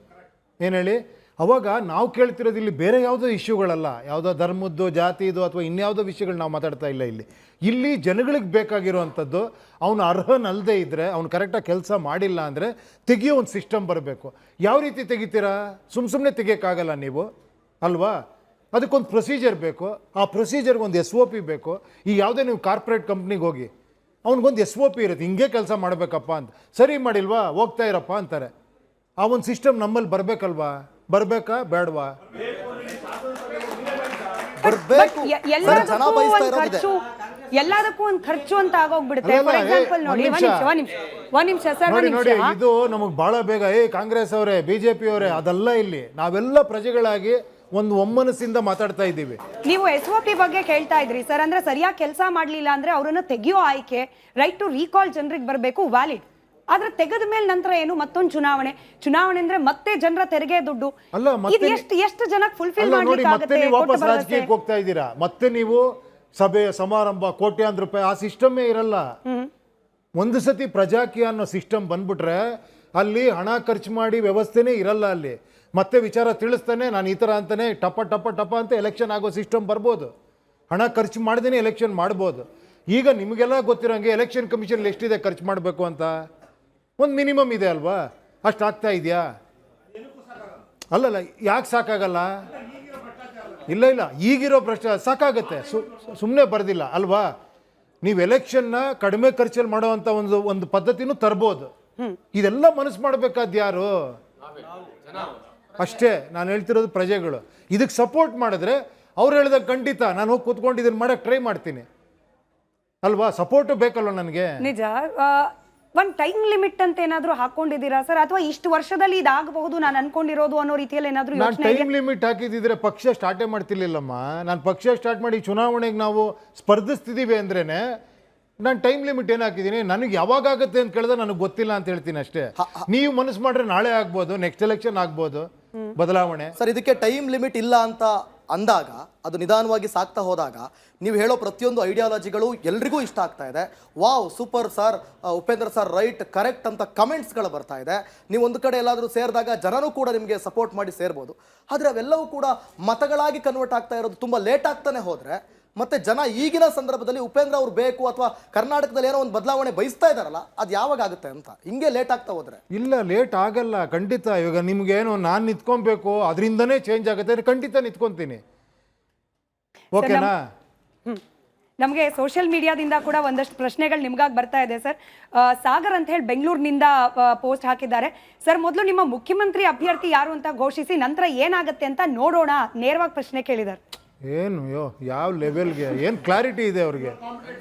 ಏನು ಹೇಳಿ? ಅವಾಗ ನಾವು ಕೇಳ್ತಿರೋದು ಇಲ್ಲಿ ಬೇರೆ ಯಾವುದೋ ಇಶ್ಯೂಗಳಲ್ಲ, ಯಾವುದೋ ಧರ್ಮದ್ದು, ಜಾತಿದು ಅಥವಾ ಇನ್ಯಾವುದೋ ವಿಷಯಗಳು ನಾವು ಮಾತಾಡ್ತಾ ಇಲ್ಲ. ಇಲ್ಲಿ ಜನಗಳಿಗೆ ಬೇಕಾಗಿರುವಂಥದ್ದು, ಅವನು ಅರ್ಹನಲ್ಲದೆ ಇದ್ದರೆ, ಅವ್ನು ಕರೆಕ್ಟಾಗಿ ಕೆಲಸ ಮಾಡಿಲ್ಲ ಅಂದರೆ ತೆಗಿಯೋ ಒಂದು ಸಿಸ್ಟಮ್ ಬರಬೇಕು. ಯಾವ ರೀತಿ ತೆಗಿತೀರಾ? ಸುಮ್ಮನೆ ತೆಗಿಯೋಕ್ಕಾಗಲ್ಲ ನೀವು ಅಲ್ವಾ? ಅದಕ್ಕೊಂದು ಪ್ರೊಸೀಜರ್ ಬೇಕು. ಆ ಪ್ರೊಸೀಜರ್ಗೆ ಒಂದು SOP ಬೇಕು. ಈಗ ಯಾವುದೇ ನೀವು ಕಾರ್ಪೊರೇಟ್ ಕಂಪ್ನಿಗೆ ಹೋಗಿ ಅವ್ನಿಗೊಂದು SOP ಇರುತ್ತೆ, ಹಿಂಗೆ ಕೆಲಸ ಮಾಡಬೇಕಪ್ಪ ಅಂತ. ಸರಿ ಮಾಡಿಲ್ವಾ, ಹೋಗ್ತಾ ಇರಪ್ಪ ಅಂತಾರೆ. ಆ ಒಂದು ಸಿಸ್ಟಮ್ ನಮ್ಮಲ್ಲಿ ಬರಬೇಕಲ್ವಾ? ಬರಬೇಕಾ ಬೇಡವಾ? ಎಲ್ಲದಕ್ಕೂ ಒಂದು ಖರ್ಚು ಅಂತ ಆಗೋಗ್ಬಿಡುತ್ತೆ. ಫಾರ್ ಎಕ್ಸಾಂಪಲ್ ನೋಡಿ, ಒಂದ್ ನಿಮಿಷ ಸರ್, ನೋಡಿ ಇದು ನಮಗೆ ಬಹಳ ಬೇಗ ಕಾಂಗ್ರೆಸ್ ಅವರೇ, BJP ಅವರೇ, ಅದೆಲ್ಲ ಇಲ್ಲಿ ನಾವೆಲ್ಲ ಪ್ರಜೆಗಳಾಗಿ ಒಂದು ಒಮ್ಮನಸ್ಸಿಂದ ಮಾತಾಡ್ತಾ ಇದ್ದೀವಿ. ನೀವು SOP ಬಗ್ಗೆ ಕೇಳ್ತಾ ಇದ್ರಿ ಸರ್. ಅಂದ್ರೆ ಸರಿಯಾಗಿ ಕೆಲಸ ಮಾಡ್ಲಿಲ್ಲ ಅಂದ್ರೆ ಅವರನ್ನ ತೆಗಿಯೋ ಆಯ್ಕೆ, ರೈಟ್ ಟು ರೀಕಾಲ್ ಜನರಿಗೆ ಬರಬೇಕು, ವ್ಯಾಲಿಡ್. ಆದ್ರೆ ತೆಗೆದ ಮೇಲೆ ನಂತರ ಏನು? ಮತ್ತೊಂದು ಚುನಾವಣೆ ಅಂದ್ರೆ ಮತ್ತೆ ಜನರ ತೆರಿಗೆ ದುಡ್ಡು. ಎಷ್ಟು ಜನಕ್ಕೆ ಫುಲ್ಫಿಲ್ ಮಾಡ್ಲಿಕ್ಕೆ ಆಗುತ್ತೆ? ವಾಪಸ್ ರಾಜಕೀಯಕ್ಕೆ ಹೋಗ್ತಾ ಇದ್ದೀರಾ. ಮತ್ತೆ ನೀವು ಸಭೆ ಸಮಾರಂಭ ಕೋಟ್ಯಾಂತರ ರೂಪಾಯಿ, ಆ ಸಿಸ್ಟಮೇ ಇರಲ್ಲ. ಒಂದು ಸತಿ ಪ್ರಜಾಕೀಯ ಅನ್ನೋ ಸಿಸ್ಟಮ್ ಬಂದ್ಬಿಟ್ರೆ ಅಲ್ಲಿ ಹಣ ಖರ್ಚು ಮಾಡಿ ವ್ಯವಸ್ಥೆನೇ ಇರಲ್ಲ. ಅಲ್ಲಿ ಮತ್ತೆ ವಿಚಾರ ತಿಳಿಸ್ತಾನೆ, ನಾನು ಈ ಥರ ಅಂತಾನೆ ಟಪ ಅಂತ ಎಲೆಕ್ಷನ್ ಆಗೋ ಸಿಸ್ಟಮ್ ಬರ್ಬೋದು. ಹಣ ಖರ್ಚು ಮಾಡ್ದೇನೆ ಎಲೆಕ್ಷನ್ ಮಾಡ್ಬೋದು. ಈಗ ನಿಮಗೆಲ್ಲ ಗೊತ್ತಿರೋಂಗೆ ಎಲೆಕ್ಷನ್ ಕಮಿಷನ್ ಎಷ್ಟಿದೆ ಖರ್ಚು ಮಾಡಬೇಕು ಅಂತ? ಒಂದು ಮಿನಿಮಮ್ ಇದೆ ಅಲ್ವಾ? ಅಷ್ಟು ಆಗ್ತಾ ಇದೆಯಾ? ಅಲ್ಲಲ್ಲ, ಯಾಕೆ ಸಾಕಾಗಲ್ಲ? ಇಲ್ಲ ಈಗಿರೋ ಭ್ರಷ್ಟಾಚಾರ ಸಾಕಾಗತ್ತೆ. ಸುಮ್ಮನೆ ಬರೋದಿಲ್ಲ ಅಲ್ವಾ? ನೀವು ಎಲೆಕ್ಷನ್ನ ಕಡಿಮೆ ಖರ್ಚಲ್ಲಿ ಮಾಡೋವಂಥ ಒಂದು ಪದ್ಧತಿನೂ ತರ್ಬೋದು. ಇದೆಲ್ಲ ಮನಸ್ಸು ಮಾಡಬೇಕಾದ ಯಾರು? ಅಷ್ಟೇ ನಾನು ಹೇಳ್ತಿರೋದು. ಪ್ರಜೆಗಳು ಇದಕ್ಕೆ ಸಪೋರ್ಟ್ ಮಾಡಿದ್ರೆ ಅವ್ರು ಹೇಳಿದಾಗ ಖಂಡಿತ ನಾನು ಹೋಗಿ ಕೂತ್ಕೊಂಡು ಇದನ್ನು ಮಾಡೋಕ್ಕೆ ಟ್ರೈ ಮಾಡ್ತೀನಿ ಅಲ್ವಾ? ಸಪೋರ್ಟು ಬೇಕಲ್ವ ನನಗೆ. ನಿಜ. ಒಂದು ಟೈಮ್ ಲಿಮಿಟ್ ಅಂತ ಏನಾದರೂ ಹಾಕೊಂಡಿದ್ದೀರಾ ಸರ್? ಅಥವಾ ಇಷ್ಟು ವರ್ಷದಲ್ಲಿ ಇದಾಗಬಹುದು ನಾನು ಅನ್ಕೊಂಡಿರೋದು ಅನ್ನೋ ರೀತಿಯಲ್ಲಿ ಏನಾದರೂ ನಾನು ಟೈಮ್ ಲಿಮಿಟ್ ಹಾಕಿದ್ರೆ ಪಕ್ಷ ಸ್ಟಾರ್ಟೇ ಮಾಡ್ತಿರ್ಲಿಲ್ಲಮ್ಮ. ನಾನು ಪಕ್ಷ ಸ್ಟಾರ್ಟ್ ಮಾಡಿ ಚುನಾವಣೆಗೆ ನಾವು ಸ್ಪರ್ಧಿಸ್ತಿದ್ದೀವಿ ಅಂದ್ರೇನೆ ನಾನು ಟೈಮ್ ಲಿಮಿಟ್ ಏನು ಹಾಕಿದ್ದೀನಿ? ನನಗೆ ಯಾವಾಗ ಆಗುತ್ತೆ ಅಂತ ಕೇಳಿದ್ರೆ ನನಗೆ ಗೊತ್ತಿಲ್ಲ ಅಂತ ಹೇಳ್ತೀನಿ ಅಷ್ಟೇ. ನೀವು ಮನಸ್ಸು ಮಾಡ್ರೆ ನಾಳೆ ಆಗ್ಬೋದು, ನೆಕ್ಸ್ಟ್ ಎಲೆಕ್ಷನ್ ಆಗ್ಬೋದು ಬದಲಾವಣೆ. ಸರ್, ಇದಕ್ಕೆ ಟೈಮ್ ಲಿಮಿಟ್ ಇಲ್ಲ ಅಂತ ಅಂದಾಗ ಅದು ನಿಧಾನವಾಗಿ ಸಾಕ್ತಾ ಹೋದಾಗ ನೀವು ಹೇಳೋ ಪ್ರತಿಯೊಂದು ಐಡಿಯಾಲಜಿಗಳು ಎಲ್ರಿಗೂ ಇಷ್ಟ ಆಗ್ತಾ ಇದೆ. Wow super sir, Upendra sir right correct ಅಂತ ಕಮೆಂಟ್ಸ್ಗಳು ಬರ್ತಾ ಇದೆ. ನೀವು ಒಂದು ಕಡೆ ಎಲ್ಲಾದರೂ ಸೇರಿದಾಗ ಜನನೂ ಕೂಡ ನಿಮಗೆ ಸಪೋರ್ಟ್ ಮಾಡಿ ಸೇರ್ಬೋದು. ಆದರೆ ಅವೆಲ್ಲವೂ ಕೂಡ ಮತಗಳಾಗಿ ಕನ್ವರ್ಟ್ ಆಗ್ತಾ ಇರೋದು ತುಂಬ ಲೇಟ್ ಆಗ್ತಾನೆ ಹೋದರೆ ಮತ್ತೆ ಜನ ಈಗಿನ ಸಂದರ್ಭದಲ್ಲಿ ಉಪೇಂದ್ರ ಅವ್ರು ಬೇಕು ಅಥವಾ ಕರ್ನಾಟಕದಲ್ಲಿ ಏನೋ ಒಂದು ಬದಲಾವಣೆ ಬಯಸ್ತಾ ಇದ್ದಾರಲ್ಲ ಅದು ಯಾವಾಗ ಆಗುತ್ತೆ ಅಂತ ಹಿಂಗೆ ಲೇಟ್ ಆಗ್ತಾ ಹೋದ್ರೆ? ಇಲ್ಲ, ಲೇಟ್ ಆಗಲ್ಲ ಖಂಡಿತ. ಇವಾಗ ನಿಮ್ಗೇನು ನಾನು ನಿಂತ್ಕೊಬೇಕು ಅದರಿಂದನೇ ಚೇಂಜ್ ಆಗುತ್ತೆ, ಖಂಡಿತ ನಿಂತ್ಕೊತೀನಿ. ಓಕೆನಾ? ನಮಗೆ ಸೋಷಿಯಲ್ ಮೀಡಿಯಾದಿಂದ ಕೂಡ ಒಂದಷ್ಟು ಪ್ರಶ್ನೆಗಳು ನಿಮ್ಗಾಗಿ ಬರ್ತಾ ಇದೆ ಸರ್. ಸಾಗರ್ ಅಂತ ಹೇಳಿ ಬೆಂಗಳೂರಿನಿಂದ ಪೋಸ್ಟ್ ಹಾಕಿದ್ದಾರೆ. ಸರ್, ಮೊದಲು ನಿಮ್ಮ ಮುಖ್ಯಮಂತ್ರಿ ಅಭ್ಯರ್ಥಿ ಯಾರು ಅಂತ ಘೋಷಿಸಿ ನಂತರ ಏನಾಗುತ್ತೆ ಅಂತ ನೋಡೋಣ, ನೇರವಾಗಿ ಪ್ರಶ್ನೆ ಕೇಳಿದ್ದಾರೆ. ಏನು ಯಾವ ಲೆವೆಲ್ಗೆ ಏನು ಕ್ಲಾರಿಟಿ ಇದೆ ಅವ್ರಿಗೆ?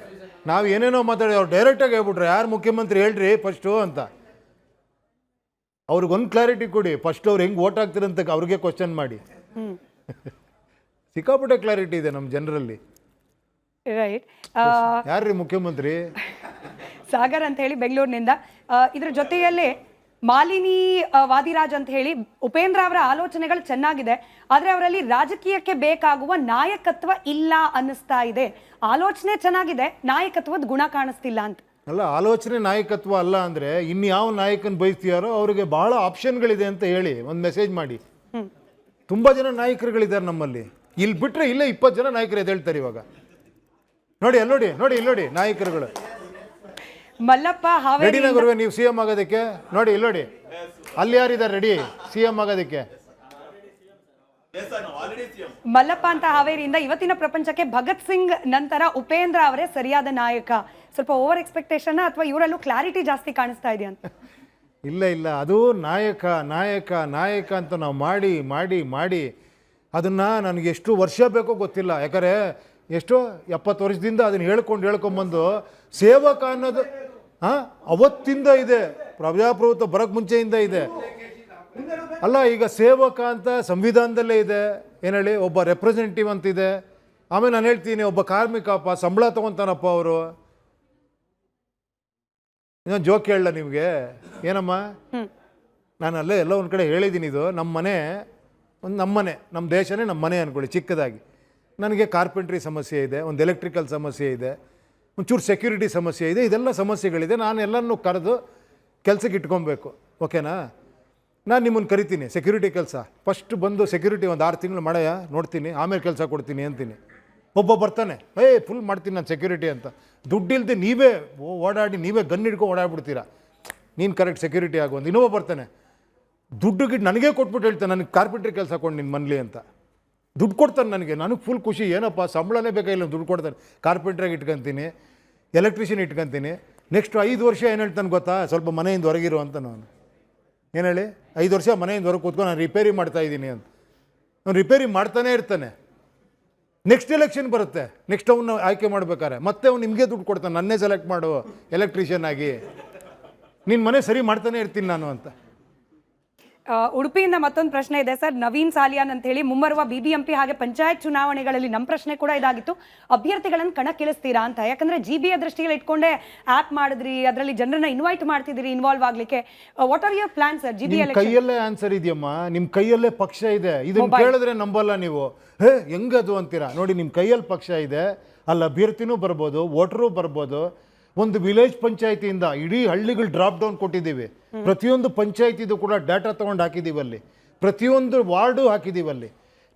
ನಾವು ಏನೇನೋ ಮಾತಾಡಿ ಅವ್ರು ಡೈರೆಕ್ಟಾಗಿ ಹೇಳ್ಬಿಟ್ರೆ ಯಾರು ಮುಖ್ಯಮಂತ್ರಿ ಹೇಳ್ರಿ ಫಸ್ಟು ಅಂತ. ಅವ್ರಿಗೊಂದು ಕ್ಲಾರಿಟಿ ಕೊಡಿ, ಫಸ್ಟ್ ಅವ್ರು ಹೆಂಗೆ ವೋಟ್ ಹಾಕ್ತಿರಂತ ಅವ್ರಿಗೆ ಕ್ವಶನ್ ಮಾಡಿ. ಸಿಕ್ಕಾಪಟ್ಟೆ ಕ್ಲಾರಿಟಿ ಇದೆ ನಮ್ಮ ಜನರಲ್ಲಿ. ರೈಟ್. ಯಾರ್ರೀ ಮುಖ್ಯಮಂತ್ರಿ? ಸಾಗರ್ ಅಂತ ಹೇಳಿ ಬೆಂಗಳೂರಿನಿಂದ. ಇದ್ರ ಜೊತೆಯಲ್ಲೇ ಮಾಲಿನಿ ವಾದಿರಾಜ್ ಅಂತ ಹೇಳಿ, ಉಪೇಂದ್ರ ಅವರ ಆಲೋಚನೆಗಳು ಚೆನ್ನಾಗಿದೆ, ಆದರೆ ಅವರಲ್ಲಿ ರಾಜಕೀಯಕ್ಕೆ ಬೇಕಾಗುವ ನಾಯಕತ್ವ ಇಲ್ಲ ಅನ್ನಿಸ್ತಾ ಇದೆ. ಆಲೋಚನೆ ಚೆನ್ನಾಗಿದೆ, ನಾಯಕತ್ವದ ಗುಣ ಕಾಣಿಸ್ತಿಲ್ಲ ಅಂತ. ಅಲ್ಲ, ಆಲೋಚನೆ ನಾಯಕತ್ವ ಅಲ್ಲ ಅಂದರೆ ಇನ್ಯಾವ ನಾಯಕನ ಬಯಸ್ತೀಯಾರೋ ಅವ್ರಿಗೆ ಬಹಳ ಆಪ್ಷನ್ಗಳಿದೆ ಅಂತ ಹೇಳಿ ಒಂದು ಮೆಸೇಜ್ ಮಾಡಿ. ತುಂಬ ಜನ ನಾಯಕರುಗಳಿದ್ದಾರೆ ನಮ್ಮಲ್ಲಿ. ಇಲ್ಲಿ ಬಿಟ್ಟರೆ ಇಲ್ಲೇ 20 ಜನ ನಾಯಕರು ಎದ್ದೇಳ್ತಾರೆ ಇವಾಗ. ನೋಡಿ ಅಲ್ಲಿ ನೋಡಿ ಇಲ್ಲಿ ನೋಡಿ ನಾಯಕರುಗಳು. ಮಲ್ಲಪ್ಪ ರೆಡಿನ ಗುರುವೆ ನೀವು CM ಆಗೋದಕ್ಕೆ? ನೋಡಿ ಇಲ್ಲಿ ನೋಡಿ, ಅಲ್ಲಿ ಯಾರಿದ್ದಾರೆ ರೆಡಿ CM ಆಗೋದಕ್ಕೆ? ಮಲ್ಲಪ್ಪ ಅಂತ ಹಾವೇರಿಯಿಂದ, ಇವತ್ತಿನ ಪ್ರಪಂಚಕ್ಕೆ ಭಗತ್ ಸಿಂಗ್ ನಂತರ ಉಪೇಂದ್ರ ಅವರೇ ಸರಿಯಾದ ನಾಯಕ. ಸ್ವಲ್ಪ ಓವರ್ ಎಕ್ಸ್ಪೆಕ್ಟೇಷನ್ ಅಥವಾ ಇವರಲ್ಲೂ ಕ್ಲಾರಿಟಿ ಜಾಸ್ತಿ ಕಾಣಿಸ್ತಾ ಇದೆ ಅಂತ? ಇಲ್ಲ, ಅದು ನಾಯಕ ನಾಯಕ ನಾಯಕ ಅಂತ ನಾವು ಮಾಡಿ ಮಾಡಿ ಮಾಡಿ ಅದನ್ನು ನನಗೆ ಎಷ್ಟು ವರ್ಷ ಬೇಕೋ ಗೊತ್ತಿಲ್ಲ. ಯಾಕಂದರೆ ಎಷ್ಟೋ 70 ವರ್ಷದಿಂದ ಅದನ್ನು ಹೇಳ್ಕೊಂಬಂದು ಸೇವಕ ಅನ್ನೋದು ಅವತ್ತಿಂದ ಇದೆ, ಪ್ರಜಾಪ್ರಭುತ್ವ ಬರೋಕ್ಕೆ ಮುಂಚೆಯಿಂದ ಇದೆ. ಅಲ್ಲ, ಈಗ ಸೇವಕ ಅಂತ ಸಂವಿಧಾನದಲ್ಲೇ ಇದೆ. ಏನು ಹೇಳಿ, ಒಬ್ಬ ರೆಪ್ರೆಸೆಂಟೇಟಿವ್ ಅಂತಿದೆ. ಆಮೇಲೆ ನಾನು ಹೇಳ್ತೀನಿ, ಒಬ್ಬ ಕಾರ್ಮಿಕಪ್ಪ ಸಂಬಳ ತೊಗೊತಾನಪ್ಪ ಅವರು. ಇನ್ನೊಂದು ಜೋಕ್ ಹೇಳಲ್ಲ ನಿಮಗೆ? ಏನಮ್ಮ, ನಾನು ಅಲ್ಲೇ ಎಲ್ಲ ಒಂದು ಕಡೆ ಹೇಳಿದ್ದೀನಿ, ಇದು ನಮ್ಮ ಮನೆ, ನಮ್ಮ ದೇಶನೇ ನಮ್ಮ ಮನೆ ಅಂದ್ಕೊಳ್ಳಿ ಚಿಕ್ಕದಾಗಿ. ನನಗೆ ಕಾರ್ಪೆಂಟ್ರಿ ಸಮಸ್ಯೆ ಇದೆ, ಒಂದು ಎಲೆಕ್ಟ್ರಿಕಲ್ ಸಮಸ್ಯೆ ಇದೆ, ಒಂಚೂರು ಸೆಕ್ಯೂರಿಟಿ ಸಮಸ್ಯೆ ಇದೆ, ಇದೆಲ್ಲ ಸಮಸ್ಯೆಗಳಿದೆ. ನಾನು ಎಲ್ಲನೂ ಕರೆದು ಕೆಲಸಕ್ಕೆ ಇಟ್ಕೊಬೇಕು. ಓಕೆನಾ? ನಾನು ನಿಮ್ಮನ್ನು ಕರಿತೀನಿ ಸೆಕ್ಯೂರಿಟಿ ಕೆಲಸ. ಫಸ್ಟ್ ಬಂದು ಸೆಕ್ಯೂರಿಟಿ ಒಂದು 6 ತಿಂಗಳು ಮಾಡಯ್ಯ ನೋಡ್ತೀನಿ, ಆಮೇಲೆ ಕೆಲಸ ಕೊಡ್ತೀನಿ ಅಂತೀನಿ. ಒಬ್ಬ ಬರ್ತಾನೆ, ಫುಲ್ ಮಾಡ್ತೀನಿ ನಾನು ಸೆಕ್ಯೂರಿಟಿ ಅಂತ. ದುಡ್ಡಿಲ್ಲದೆ ನೀವೇ ಓಡಾಡಿ ನೀವೇ ಗನ್ ಹಿಡ್ಕೊಂಡು ಓಡಾಡ್ಬಿಡ್ತೀರಾ, ನೀನು ಕರೆಕ್ಟ್ ಸೆಕ್ಯೂರಿಟಿ ಆಗುವಂತ. ಇನ್ನೊಬ್ಬ ಬರ್ತಾನೆ, ದುಡ್ಡು ನನಗೇ ಕೊಟ್ಬಿಟ್ಟು ಹೇಳ್ತಾನೆ, ನನಗೆ ಕಾರ್ಪೆಂಟ್ರಿ ಕೆಲಸ ಕೊಡು ನಿನ್ನ ಮನೇಲಿ ಅಂತ. ದುಡ್ಡು ಕೊಡ್ತಾನೆ ನನಗೆ ಫುಲ್ ಖುಷಿ. ಏನಪ್ಪ ಸಂಬಳನೇ ಬೇಕಾಗಿಲ್ಲ, ದುಡ್ಡು ಕೊಡ್ತಾನೆ. ಕಾರ್ಪೆಂಟ್ರಾಗಿ ಇಟ್ಕೊತೀನಿ, ಎಲೆಕ್ಟ್ರಿಷಿಯನ್ ಇಟ್ಕೊತೀನಿ. ನೆಕ್ಸ್ಟ್ 5 ವರ್ಷ ಏನು ಹೇಳ್ತಾನೆ ಗೊತ್ತಾ, ಸ್ವಲ್ಪ ಮನೆಯಿಂದ ಹೊರಗಿರೋ ಅಂತ. ನಾನು ಏನು ಹೇಳಿ 5 ವರ್ಷ ಮನೆಯಿಂದ ಹೊರಗೆ ಕೂತ್ಕೊಂಡು ನಾನು ರಿಪೇರಿ ಮಾಡ್ತಾಯಿದ್ದೀನಿ ಅಂತ. ಅವ್ನು ರಿಪೇರಿ ಮಾಡ್ತಾನೇ ಇರ್ತಾನೆ. ನೆಕ್ಸ್ಟ್ ಎಲೆಕ್ಷನ್ ಬರುತ್ತೆ, ನೆಕ್ಸ್ಟ್ ಅವನ್ನ ಆಯ್ಕೆ ಮಾಡ್ಬೇಕಾರೆ ಮತ್ತೆ ಅವ್ನು ನಿಮಗೆ ದುಡ್ಡು ಕೊಡ್ತಾನೆ, ನನ್ನೇ ಸೆಲೆಕ್ಟ್ ಮಾಡು ಎಲೆಕ್ಟ್ರಿಷಿಯನ್ ಆಗಿ, ನಿನ್ನ ಮನೆ ಸರಿ ಮಾಡ್ತಾನೆ ಇರ್ತೀನಿ ನಾನು ಅಂತ. ಉಡುಪಿಯಿಂದ ಮತ್ತೊಂದು ಪ್ರಶ್ನೆ ಇದೆ ಸರ್. ನವೀನ್ ಸಾಲಿಯಾನ್ ಅಂತ ಹೇಳಿ, ಮುಂಬರುವ BBMP ಹಾಗೆ ಪಂಚಾಯತ್ ಚುನಾವಣೆಗಳಲ್ಲಿ ನಮ್ಮ ಪ್ರಶ್ನೆ ಕೂಡ ಇದಾಗಿತ್ತು, ಅಭ್ಯರ್ಥಿಗಳನ್ನು ಕಣಕ್ಕಿಳಿಸ್ತೀರಾ ಅಂತ. ಯಾಕಂದ್ರೆ GBA ದೃಷ್ಟಿಯಲ್ಲಿ ಇಟ್ಕೊಂಡೆ ಆ್ಯಪ್ ಮಾಡಿದ್ರಿ, ಅದರಲ್ಲಿ ಜನರನ್ನ ಇನ್ವೈಟ್ ಮಾಡ್ತಿದ್ದೀರಿ ಇನ್ವಾಲ್ವ್ ಆಗ್ಲಿಕ್ಕೆ. What are your plan sir? GBA ಕೈಯಲ್ಲೇ ಆನ್ಸರ್ ಇದೆಯಮ್ಮ, ನಿಮ್ಮ ಕೈಯಲ್ಲೇ ಪಕ್ಷ ಇದೆ. ಇದನ್ನ ಕೇಳಿದ್ರೆ ನಂಬಲ್ಲ ನೀವು. ಹೆಂಗದು ಅಂತೀರಾ? ನೋಡಿ, ನಿಮ್ಮ ಕೈಯಲ್ಲಿ ಪಕ್ಷ ಇದೆ, ಅಲ್ಲಿ ಅಭ್ಯರ್ಥಿನೂ ಬರ್ಬೋದು, ವೋಟರು ಬರ್ಬೋದು. ಒಂದು ವಿಲೇಜ್ ಪಂಚಾಯತಿಯಿಂದ ಇಡೀ ಹಳ್ಳಿಗಳು ಡ್ರಾಪ್ ಡೌನ್ ಕೊಟ್ಟಿದ್ದೀವಿ. ಪ್ರತಿಯೊಂದು ಪಂಚಾಯತಿದು ಕೂಡ ಡಾಟಾ ತೊಗೊಂಡು ಹಾಕಿದ್ದೀವಿ, ಅಲ್ಲಿ ಪ್ರತಿಯೊಂದು ವಾರ್ಡು ಹಾಕಿದ್ದೀವಿ. ಅಲ್ಲಿ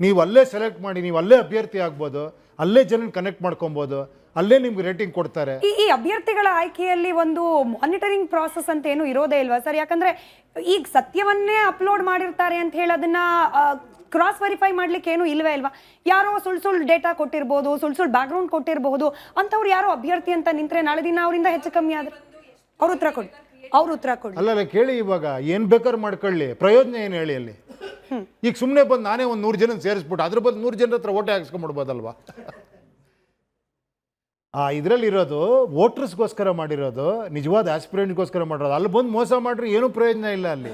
ನೀವು ಅಲ್ಲೇ ಸೆಲೆಕ್ಟ್ ಮಾಡಿ, ನೀವು ಅಲ್ಲೇ ಅಭ್ಯರ್ಥಿ ಆಗ್ಬೋದು, ಅಲ್ಲೇ ಜನ ಕನೆಕ್ಟ್ ಮಾಡ್ಕೊಬೋದು, ಅಲ್ಲೇ ನಿಮ್ಗೆ ರೇಟಿಂಗ್ ಕೊಡ್ತಾರೆ. ಈ ಅಭ್ಯರ್ಥಿಗಳ ಆಯ್ಕೆಯಲ್ಲಿ ಒಂದು ಮಾನಿಟರಿಂಗ್ ಪ್ರಾಸೆಸ್ ಅಂತ ಏನು ಇರೋದೇ ಇಲ್ವಾ ಸರ್? ಯಾಕಂದ್ರೆ ಈಗ ಸತ್ಯವನ್ನೇ ಅಪ್ಲೋಡ್ ಮಾಡಿರ್ತಾರೆ ಅಂತ ಹೇಳಿ ಅದನ್ನ ಕ್ರಾಸ್ ವೆರಿಫೈ ಮಾಡ್ಲಿಕ್ಕೆ ಏನು ಇಲ್ವೇ ಇಲ್ವಾ? ಯಾರೋ ಸುಳ್ಳು ಡೇಟಾ ಕೊಟ್ಟಿರ್ಬೋದು, ಸುಳ್ಳು ಬ್ಯಾಕ್ಗ್ರೌಂಡ್ ಕೊಟ್ಟಿರಬಹುದು, ಅಂಥವ್ರು ಯಾರೋ ಅಭ್ಯರ್ಥಿ ಅಂತ ನಿಂತ್ರೆ ನಾಳೆ ದಿನ ಅವರಿಂದ ಹೆಚ್ಚು ಕಮ್ಮಿ ಆದ್ರೆ ಅವ್ರ ಉತ್ತರ ಕೊಡಿ. ಅಲ್ಲ ಕೇಳಿ, ಇವಾಗ ಏನ್ ಬೇಕಾದ್ರೂ ಮಾಡ್ಕೊಳ್ಳಿ, ಪ್ರಯೋಜನ ಏನು ಹೇಳಿ ಅಲ್ಲಿ? ಈಗ ಸುಮ್ಮನೆ ಬಂದು ನಾನೇ ಒಂದು 100 ಜನ ಸೇರಿಸ್ಬಿಟ್ಟು ಅದ್ರ ಬದಲು 100 ಜನರ ಹತ್ರ ಓಟೆ ಹಾಕ್ಸ್ಕೊಂಡ್ಬಿಡ್ಬೋದಲ್ವಾ? ಇದರಲ್ಲಿರೋದು ವೋಟರ್ಸ್ಗೋಸ್ಕರ ಮಾಡಿರೋದು, ನಿಜವಾದ ಆಸ್ಪಿರೆಂಟ್ಗೋಸ್ಕರ ಮಾಡಿರೋದು. ಅಲ್ಲಿ ಬಂದು ಮೋಸ ಮಾಡ್ರೆ ಏನೂ ಪ್ರಯೋಜನ ಇಲ್ಲ ಅಲ್ಲಿ.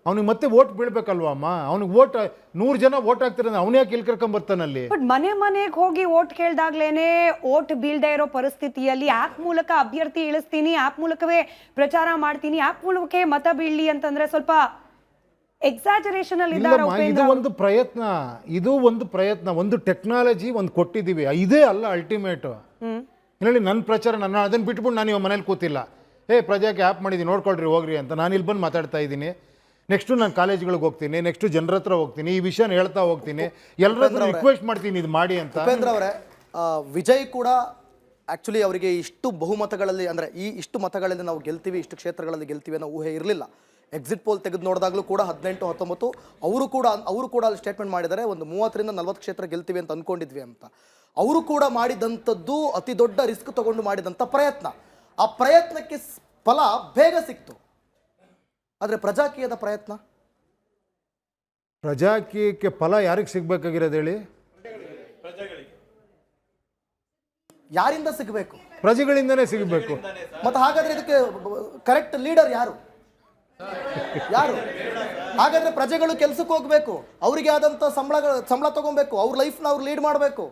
ಅವನಿಗೆ ಮತ್ತೆ ವೋಟ್ ಬೀಳ್ಬೇಕಲ್ವಾ ಅಮ್ಮ? ಅವನಿಗೆ ವೋಟ್ 100 ಜನ ವೋಟ್ ಹಾಕ್ತಾರೆ, ಅವನೇ ಯಾಕೆ ಇಲ್ಲಿ ಕರ್ಕೊಂಬರ್ತಾನಲ್ಲಿ? ಬಟ್ ಮನೆಗೆ ಹೋಗಿ ವೋಟ್ ಕೇಳ್ದಾಗ್ಲೇನೆ ವೋಟ್ ಬೀಳ್ದೇ ಇರೋ ಪರಿಸ್ಥಿತಿಯಲ್ಲಿ ಆ್ಯಪ್ ಮೂಲಕ ಅಭ್ಯರ್ಥಿ ಇಳಿಸ್ತೀನಿ, ಆ್ಯಪ್ ಮೂಲಕವೇ ಪ್ರಚಾರ ಮಾಡ್ತೀನಿ, ಆ್ಯಪ್ ಮೂಲಕವೇ ಮತ ಬೀಳಲಿ ಅಂತಂದ್ರೆ ಸ್ವಲ್ಪ ಎಕ್ಸಾಜರೇಷನ್ ಅಲ್ಲಿ ಇದ್ದಾರೆ ಇಲ್ಲಮ್ಮ, ಇದು ಒಂದು ಪ್ರಯತ್ನ, ಒಂದು ಟೆಕ್ನಾಲಜಿ ಒಂದು ಕೊಟ್ಟಿದ್ದೀವಿ, ಇದೇ ಅಲ್ಲ ಅಲ್ಟಿಮೇಟು. ಹೇಳಿ ನನ್ನ ಪ್ರಚಾರ, ನಾನು ಅದನ್ನು ಬಿಟ್ಬಿಟ್ಟು ನಾನು ಇವಾಗ ಮನೇಲಿ ಕೂತಿಲ್ಲ, ಪ್ರಜಾಕ್ಕೆ ಆ್ಯಪ್ ಮಾಡಿದ್ದೀನಿ ನೋಡ್ಕೊಳ್ರಿ ಹೋಗ್ರಿ ಅಂತ. ನಾನು ಇಲ್ಲಿ ಬಂದು ಮಾತಾಡ್ತಾ ಇದ್ದೀನಿ. ನೆಕ್ಸ್ಟು ನಾನು ಕಾಲೇಜ್ಗಳಿಗೆ ಹೋಗ್ತೀನಿ, ನೆಕ್ಸ್ಟು ಜನರ ಹತ್ರ ಹೋಗ್ತೀನಿ, ಈ ವಿಷಯನ ಹೇಳ್ತಾ ಹೋಗ್ತೀನಿ, ಎಲ್ಲರ ರಿಕ್ವೆಸ್ಟ್ ಮಾಡ್ತೀನಿ ಇದು ಮಾಡಿ ಅಂತ. ಉಪೇಂದ್ರ ಅವರೇ, ವಿಜಯ್ ಕೂಡ ಆ್ಯಕ್ಚುಲಿ ಅವರಿಗೆ ಇಷ್ಟು ಬಹುಮತಗಳಲ್ಲಿ, ಅಂದರೆ ಇಷ್ಟು ಮತಗಳಲ್ಲಿ ನಾವು ಗೆಲ್ತೀವಿ, ಇಷ್ಟು ಕ್ಷೇತ್ರಗಳಲ್ಲಿ ಗೆಲ್ತೀವಿ ಅನ್ನೋ ಊಹೆ ಇರಲಿಲ್ಲ. ಎಕ್ಸಿಟ್ ಪೋಲ್ ತೆಗೆದು ನೋಡಿದಾಗಲೂ ಕೂಡ 18-19 ಅವರು ಕೂಡ ಅಲ್ಲಿ ಸ್ಟೇಟ್ಮೆಂಟ್ ಮಾಡಿದ್ದಾರೆ, ಒಂದು 30ರಿಂದ 40 ಕ್ಷೇತ್ರ ಗೆಲ್ತೀವಿ ಅಂತ ಅಂದ್ಕೊಂಡಿದ್ವಿ ಅಂತ. ಅವರು ಕೂಡ ಮಾಡಿದಂಥದ್ದು ಅತಿ ದೊಡ್ಡ ರಿಸ್ಕ್ ತಗೊಂಡು ಮಾಡಿದಂಥ ಪ್ರಯತ್ನ. ಆ ಪ್ರಯತ್ನಕ್ಕೆ ಫಲ ಬೇಗ ಸಿಕ್ತು. ಆದರೆ ಪ್ರಜಾಕೀಯದ ಪ್ರಜಾಕೀಯಕ್ಕೆ ಫಲ ಯಾರಿಗೆ ಸಿಗ್ಬೇಕಾಗಿರೋದು ಹೇಳಿ? ಯಾರಿಂದ ಸಿಗಬೇಕು? ಪ್ರಜೆಗಳಿಂದನೇ ಸಿಗಬೇಕು. ಮತ್ತೆ ಹಾಗಾದ್ರೆ ಇದಕ್ಕೆ ಕರೆಕ್ಟ್ ಲೀಡರ್ ಯಾರು? ಹಾಗಾದ್ರೆ ಪ್ರಜೆಗಳು ಕೆಲ್ಸಕ್ಕೆ ಹೋಗ್ಬೇಕು, ಅವರಿಗೆ ಆದಂತ ಸಂಬಳ ತಗೊಬೇಕು, ಅವ್ರ ಲೈಫ್ನ ಅವ್ರು ಲೀಡ್ ಮಾಡಬೇಕು.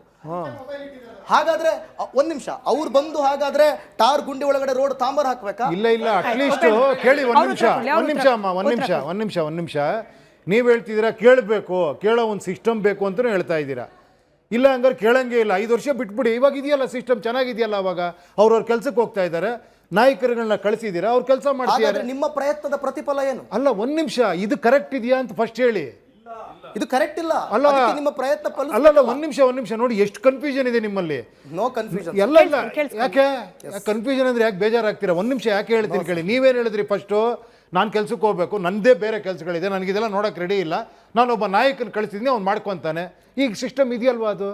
ಹಾಗಾದ್ರೆ ಒಂದ್ ನಿಮಿಷ, ಅವ್ರು ಬಂದು ಹಾಗಾದ್ರೆ ಟಾರ್ ಗುಂಡಿ ಒಳಗಡೆ ರೋಡ್ ತಾಂಬರ್ ಹಾಕ್ಬೇಕಾ? ಇಲ್ಲ ಅಟ್ಲೀಸ್ಟ್ ಕೇಳಿ. ಒಂದ್ ನಿಮಿಷ ನೀವ್ ಹೇಳ್ತಿದ್ದೀರಾ ಕೇಳಬೇಕು, ಕೇಳೋ ಒಂದು ಸಿಸ್ಟಮ್ ಬೇಕು ಅಂತ ಹೇಳ್ತಾ ಇದ್ದೀರಾ. ಇಲ್ಲ ಹಂಗಾರೆ ಕೇಳಂಗೆ ಇಲ್ಲ, 5 ವರ್ಷ ಬಿಟ್ಬಿಡಿ. ಇವಾಗ ಇದೆಯಲ್ಲ ಸಿಸ್ಟಮ್, ಚೆನ್ನಾಗಿದೆಯಲ್ಲ. ಅವಾಗ ಅವ್ರವ್ರ ಕೆಲ್ಸಕ್ಕೆ ಹೋಗ್ತಾ ಇದ್ದಾರೆ, ನಾಯಕರುಗಳನ್ನ ಕಳಿಸಿದ್ದೀರಾ, ಅವ್ರು ಕೆಲಸ ಮಾಡ್ತಿದ್ದಾರೆ. ನಿಮ್ಮ ಪ್ರಯತ್ನದ ಪ್ರತಿಫಲ ಏನು? ಅಲ್ಲ ಒಂದ್ ನಿಮಿಷ, ಇದು ಕರೆಕ್ಟ್ ಇದೆಯಾ ಅಂತ ಫಸ್ಟ್ ಹೇಳಿ. ಇದು ಕರೆಕ್ಟ್ ಇಲ್ಲ ಅಲ್ಲ, ನಿಮ್ಮ ಪ್ರಯತ್ನ ಅಲ್ಲ ಒಂದ್ ನಿಮಿಷ ನೋಡಿ, ಎಷ್ಟು ಕನ್ಫ್ಯೂಷನ್ ಇದೆ ನಿಮ್ಮಲ್ಲಿ. ನೋ ಕನ್ಫ್ಯೂಷನ್ ಎಲ್ಲ ಯಾಕೆ ಕನ್ಫ್ಯೂಷನ್ ಅಂದ್ರೆ ಯಾಕೆ ಬೇಜಾರಾಗ್ತೀರಾ? ಒಂದ್ ನಿಮಿಷ ಯಾಕೆ ಹೇಳ್ತೀನಿ ಕೇಳಿ. ನೀವೇನು ಹೇಳಿದ್ರಿ ಫಸ್ಟು? ನಾನು ಕೆಲ್ಸಕ್ಕೆ ಹೋಗ್ಬೇಕು, ನಂದೇ ಬೇರೆ ಕೆಲಸಗಳಿದೆ, ನನಗಿದೆಲ್ಲ ನೋಡೋಕೆ ರೆಡಿ ಇಲ್ಲ, ನಾನೊಬ್ಬ ನಾಯಕನ ಕಳಿಸಿದ್ದೀನಿ, ಅವ್ನು ಮಾಡ್ಕೊತಾನೆ. ಈಗ ಸಿಸ್ಟಮ್ ಇದೆಯಲ್ವಾ? ಅದು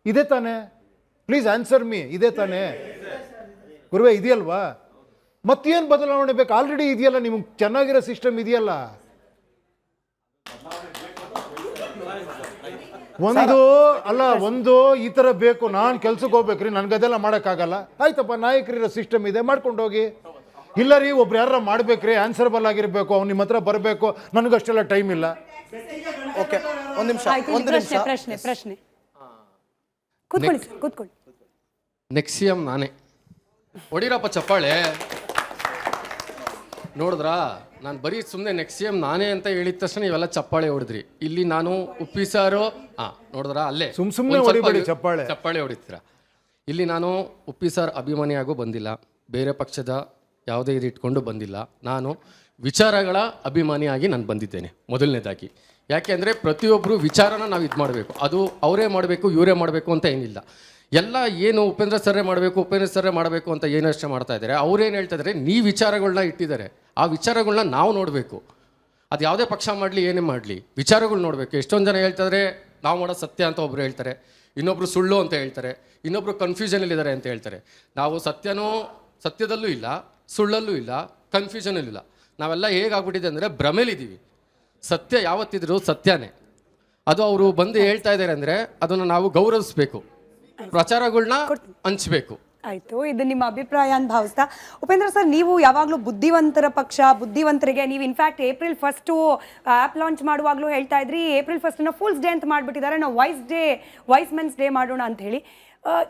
ಇದೆ ತಾನೆ? Please answer me. ಇದೆ ತಾನೆ ಗುರುವೆ? ಇದೆಯಲ್ವಾ? ಮತ್ತೇನು ಬದಲಾವಣೆ ಬೇಕು? ಆಲ್ರೆಡಿ ಇದೆಯಲ್ಲ, ನಿಮ್ಗೆ ಚೆನ್ನಾಗಿರೋ ಸಿಸ್ಟಮ್ ಇದೆಯಲ್ಲ. ಒಂದು ಈ ಥರ ಬೇಕು, ನಾನು ಕೆಲ್ಸಕ್ಕೆ ಹೋಗ್ಬೇಕ್ರಿ, ನನಗದೆಲ್ಲ ಮಾಡೋಕ್ಕಾಗಲ್ಲ. ಆಯ್ತಪ್ಪ, ನಾಯಕರಿರೋ ಸಿಸ್ಟಮ್ ಇದೆ, ಮಾಡ್ಕೊಂಡು ಹೋಗಿ. ಇಲ್ಲ ರೀ, ಒಬ್ರು ಯಾರ ಮಾಡ್ಬೇಕ್ರಿ, ಆನ್ಸರ್ಬಲ್ ಆಗಿರ್ಬೇಕು, ಅವ್ನು ನಿಮ್ಮ ಹತ್ರ ಬರಬೇಕು, ನನಗಷ್ಟೆಲ್ಲ ಟೈಮ್ ಇಲ್ಲ. ಓಕೆ, ಒಂದು ನಿಮಿಷ. ಪ್ರಶ್ನೆ ಕೂತ್ಕೊಳ್ಳಿ. ನೆಕ್ಸ್ಟ್ CM ನಾನೇ. ಹೊಡಿರಪ್ಪ ಚಪ್ಪಾಳೆ. ನೋಡಿದ್ರಾ, ನಾನು ಬರೀ ಸುಮ್ಮನೆ ನೆಕ್ಸ್ಟ್ CM ನಾನೇ ಅಂತ ಹೇಳಿದ ತಕ್ಷಣ ಇವೆಲ್ಲ ಚಪ್ಪಾಳೆ ಹೊಡೆದ್ರಿ. ಇಲ್ಲಿ ನಾನು ಉಪ್ಪಿಸಾರು ನೋಡಿದ್ರಾ, ಅಲ್ಲೇ ಸುಮ್ಮನೆ ಚಪ್ಪಾಳೆ ಹೊಡಿತೀರಾ. ಇಲ್ಲಿ ನಾನು ಉಪ್ಪಿಸಾರ್ ಅಭಿಮಾನಿಯಾಗೂ ಬಂದಿಲ್ಲ, ಬೇರೆ ಪಕ್ಷದ ಯಾವುದೇ ಇದು ಇಟ್ಕೊಂಡು ಬಂದಿಲ್ಲ. ನಾನು ವಿಚಾರಗಳ ಅಭಿಮಾನಿಯಾಗಿ ನಾನು ಬಂದಿದ್ದೇನೆ ಮೊದಲನೇದಾಗಿ. ಯಾಕೆ ಅಂದರೆ ಪ್ರತಿಯೊಬ್ಬರು ವಿಚಾರನ ನಾವು ಇದು ಮಾಡಬೇಕು, ಅದು ಅವರೇ ಮಾಡಬೇಕು ಇವರೇ ಮಾಡಬೇಕು ಅಂತ ಏನಿಲ್ಲ. ಎಲ್ಲ ಏನು ಉಪೇಂದ್ರ ಸರ್ರೇ ಮಾಡಬೇಕು ಅಂತ ಏನಷ್ಟೇ ಮಾಡ್ತಾ ಇದ್ದಾರೆ. ಅವ್ರೇನು ಹೇಳ್ತಾ ಇದ್ದಾರೆ, ನೀವು ವಿಚಾರಗಳನ್ನ ಇಟ್ಟಿದ್ದಾರೆ, ಆ ವಿಚಾರಗಳನ್ನ ನಾವು ನೋಡಬೇಕು. ಅದು ಯಾವುದೇ ಪಕ್ಷ ಮಾಡಲಿ ಏನೇ ಮಾಡಲಿ ವಿಚಾರಗಳು ನೋಡಬೇಕು. ಎಷ್ಟೊಂದು ಜನ ಹೇಳ್ತಾರೆ ನಾವು ಮಾಡೋದು ಸತ್ಯ ಅಂತ ಒಬ್ರು ಹೇಳ್ತಾರೆ, ಇನ್ನೊಬ್ರು ಸುಳ್ಳು ಅಂತ ಹೇಳ್ತಾರೆ, ಇನ್ನೊಬ್ರು ಕನ್ಫ್ಯೂಷನಲ್ಲಿದ್ದಾರೆ ಅಂತ ಹೇಳ್ತಾರೆ. ನಾವು ಸತ್ಯದಲ್ಲೂ ಇಲ್ಲ, ಸುಳ್ಳಲ್ಲೂ ಇಲ್ಲ, ಕನ್ಫ್ಯೂಷನಲ್ಲೂ ಇಲ್ಲ. ನಾವೆಲ್ಲ ಹೇಗಾಗ್ಬಿಟ್ಟಿದೆ ಅಂದರೆ ಭ್ರಮೇಲಿದ್ದೀವಿ. ಸತ್ಯ ಯಾವತ್ತಿದ್ರು ಸತ್ಯನೇ. ಅದು ಅವರು ಬಂದು ಹೇಳ್ತಾ ಇದ್ದಾರೆ ಅಂದರೆ ಅದನ್ನು ನಾವು ಗೌರವಿಸ್ಬೇಕು, ಪ್ರಚಾರಗಳನ್ನ ಹಂಚಬೇಕು. ಆಯ್ತು, ಇದು ನಿಮ್ಮ ಅಭಿಪ್ರಾಯ ಅಂತ ಭಾವಿಸ್ತಾ ಉಪೇಂದ್ರ ಸರ್, ನೀವು ಯಾವಾಗಲೂ ಬುದ್ಧಿವಂತರ ಪಕ್ಷ, ಬುದ್ಧಿವಂತರಿಗೆ ನೀವು ಇನ್ಫ್ಯಾಕ್ಟ್ April 1 ಆ್ಯಪ್ ಲಾಂಚ್ ಮಾಡುವಾಗಲೂ ಹೇಳ್ತಾ ಇದ್ರಿ, April 1 ಫುಲ್ಸ್ ಡೇ ಅಂತ ಮಾಡಿಬಿಟ್ಟಿದ್ದಾರೆ, ನಾವು ವೈಸ್ ಮೆನ್ಸ್ ಡೇ ಮಾಡೋಣ ಅಂತ ಹೇಳಿ.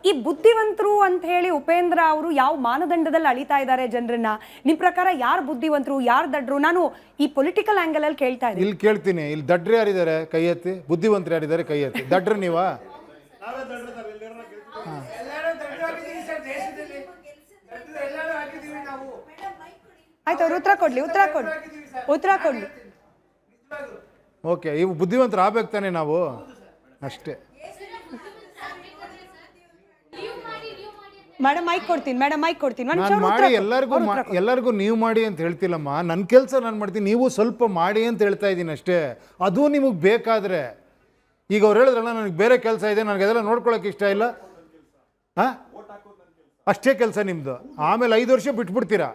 ಈ ಬುದ್ಧಿವಂತರು ಅಂತ ಹೇಳಿ ಉಪೇಂದ್ರ ಅವರು ಯಾವ ಮಾನದಂಡದಲ್ಲಿ ಅಳಿತಾ ಇದ್ದಾರೆ ಜನರನ್ನ? ನಿಮ್ಮ ಪ್ರಕಾರ ಯಾರು ಬುದ್ಧಿವಂತರು, ಯಾರು ದಡ್ರು? ನಾನು ಈ ಪೊಲಿಟಿಕಲ್ ಆಂಗಲ್ ಅಲ್ಲಿ ಕೇಳ್ತಾ ಇದ್ದೀನಿ. ಇಲ್ಲಿ ಕೇಳ್ತೀನಿ, ಇಲ್ಲಿ ದಡ್ರು ಯಾರಿದ್ದಾರೆ ಕೈ ಎತ್ತಿ? ಬುದ್ಧಿವಂತರು ಯಾರಿದ್ದಾರೆ ಕೈ ಎತ್ತಿ? ದಡ್ರು ನೀವಾ? ಆಯ್ತು, ಅವ್ರು ಉತ್ತರ ಕೊಡ್ಲಿ. ಓಕೆ, ಇವು ಬುದ್ಧಿವಂತರು ಆಗ್ಬೇಕು ತಾನೆ ನಾವು, ಅಷ್ಟೇ. ಮೇಡಮ್ ಮೈಕ್ ಕೊಡ್ತೀನಿ. ನಾನು ಮಾಡಿ ಎಲ್ಲರಿಗೂ ನೀವು ಮಾಡಿ ಅಂತ ಹೇಳ್ತಿಲ್ಲಮ್ಮ, ನನ್ನ ಕೆಲಸ ನಾನು ಮಾಡ್ತೀನಿ, ನೀವು ಸ್ವಲ್ಪ ಮಾಡಿ ಅಂತ ಹೇಳ್ತಾ ಇದ್ದೀನಿ ಅಷ್ಟೇ. ಅದು ನಿಮಗೆ ಬೇಕಾದರೆ. ಈಗ ಅವ್ರು ಹೇಳಿದ್ರಲ್ಲ, ನನಗೆ ಬೇರೆ ಕೆಲಸ ಇದೆ, ನನಗೆ ಅದೆಲ್ಲ ನೋಡ್ಕೊಳಕ್ಕೆ ಇಷ್ಟ ಇಲ್ಲ, ಅಷ್ಟೇ ಕೆಲಸ ನಿಮ್ಮದು. ಆಮೇಲೆ 5 ವರ್ಷ ಬಿಟ್ಬಿಡ್ತೀರಾ.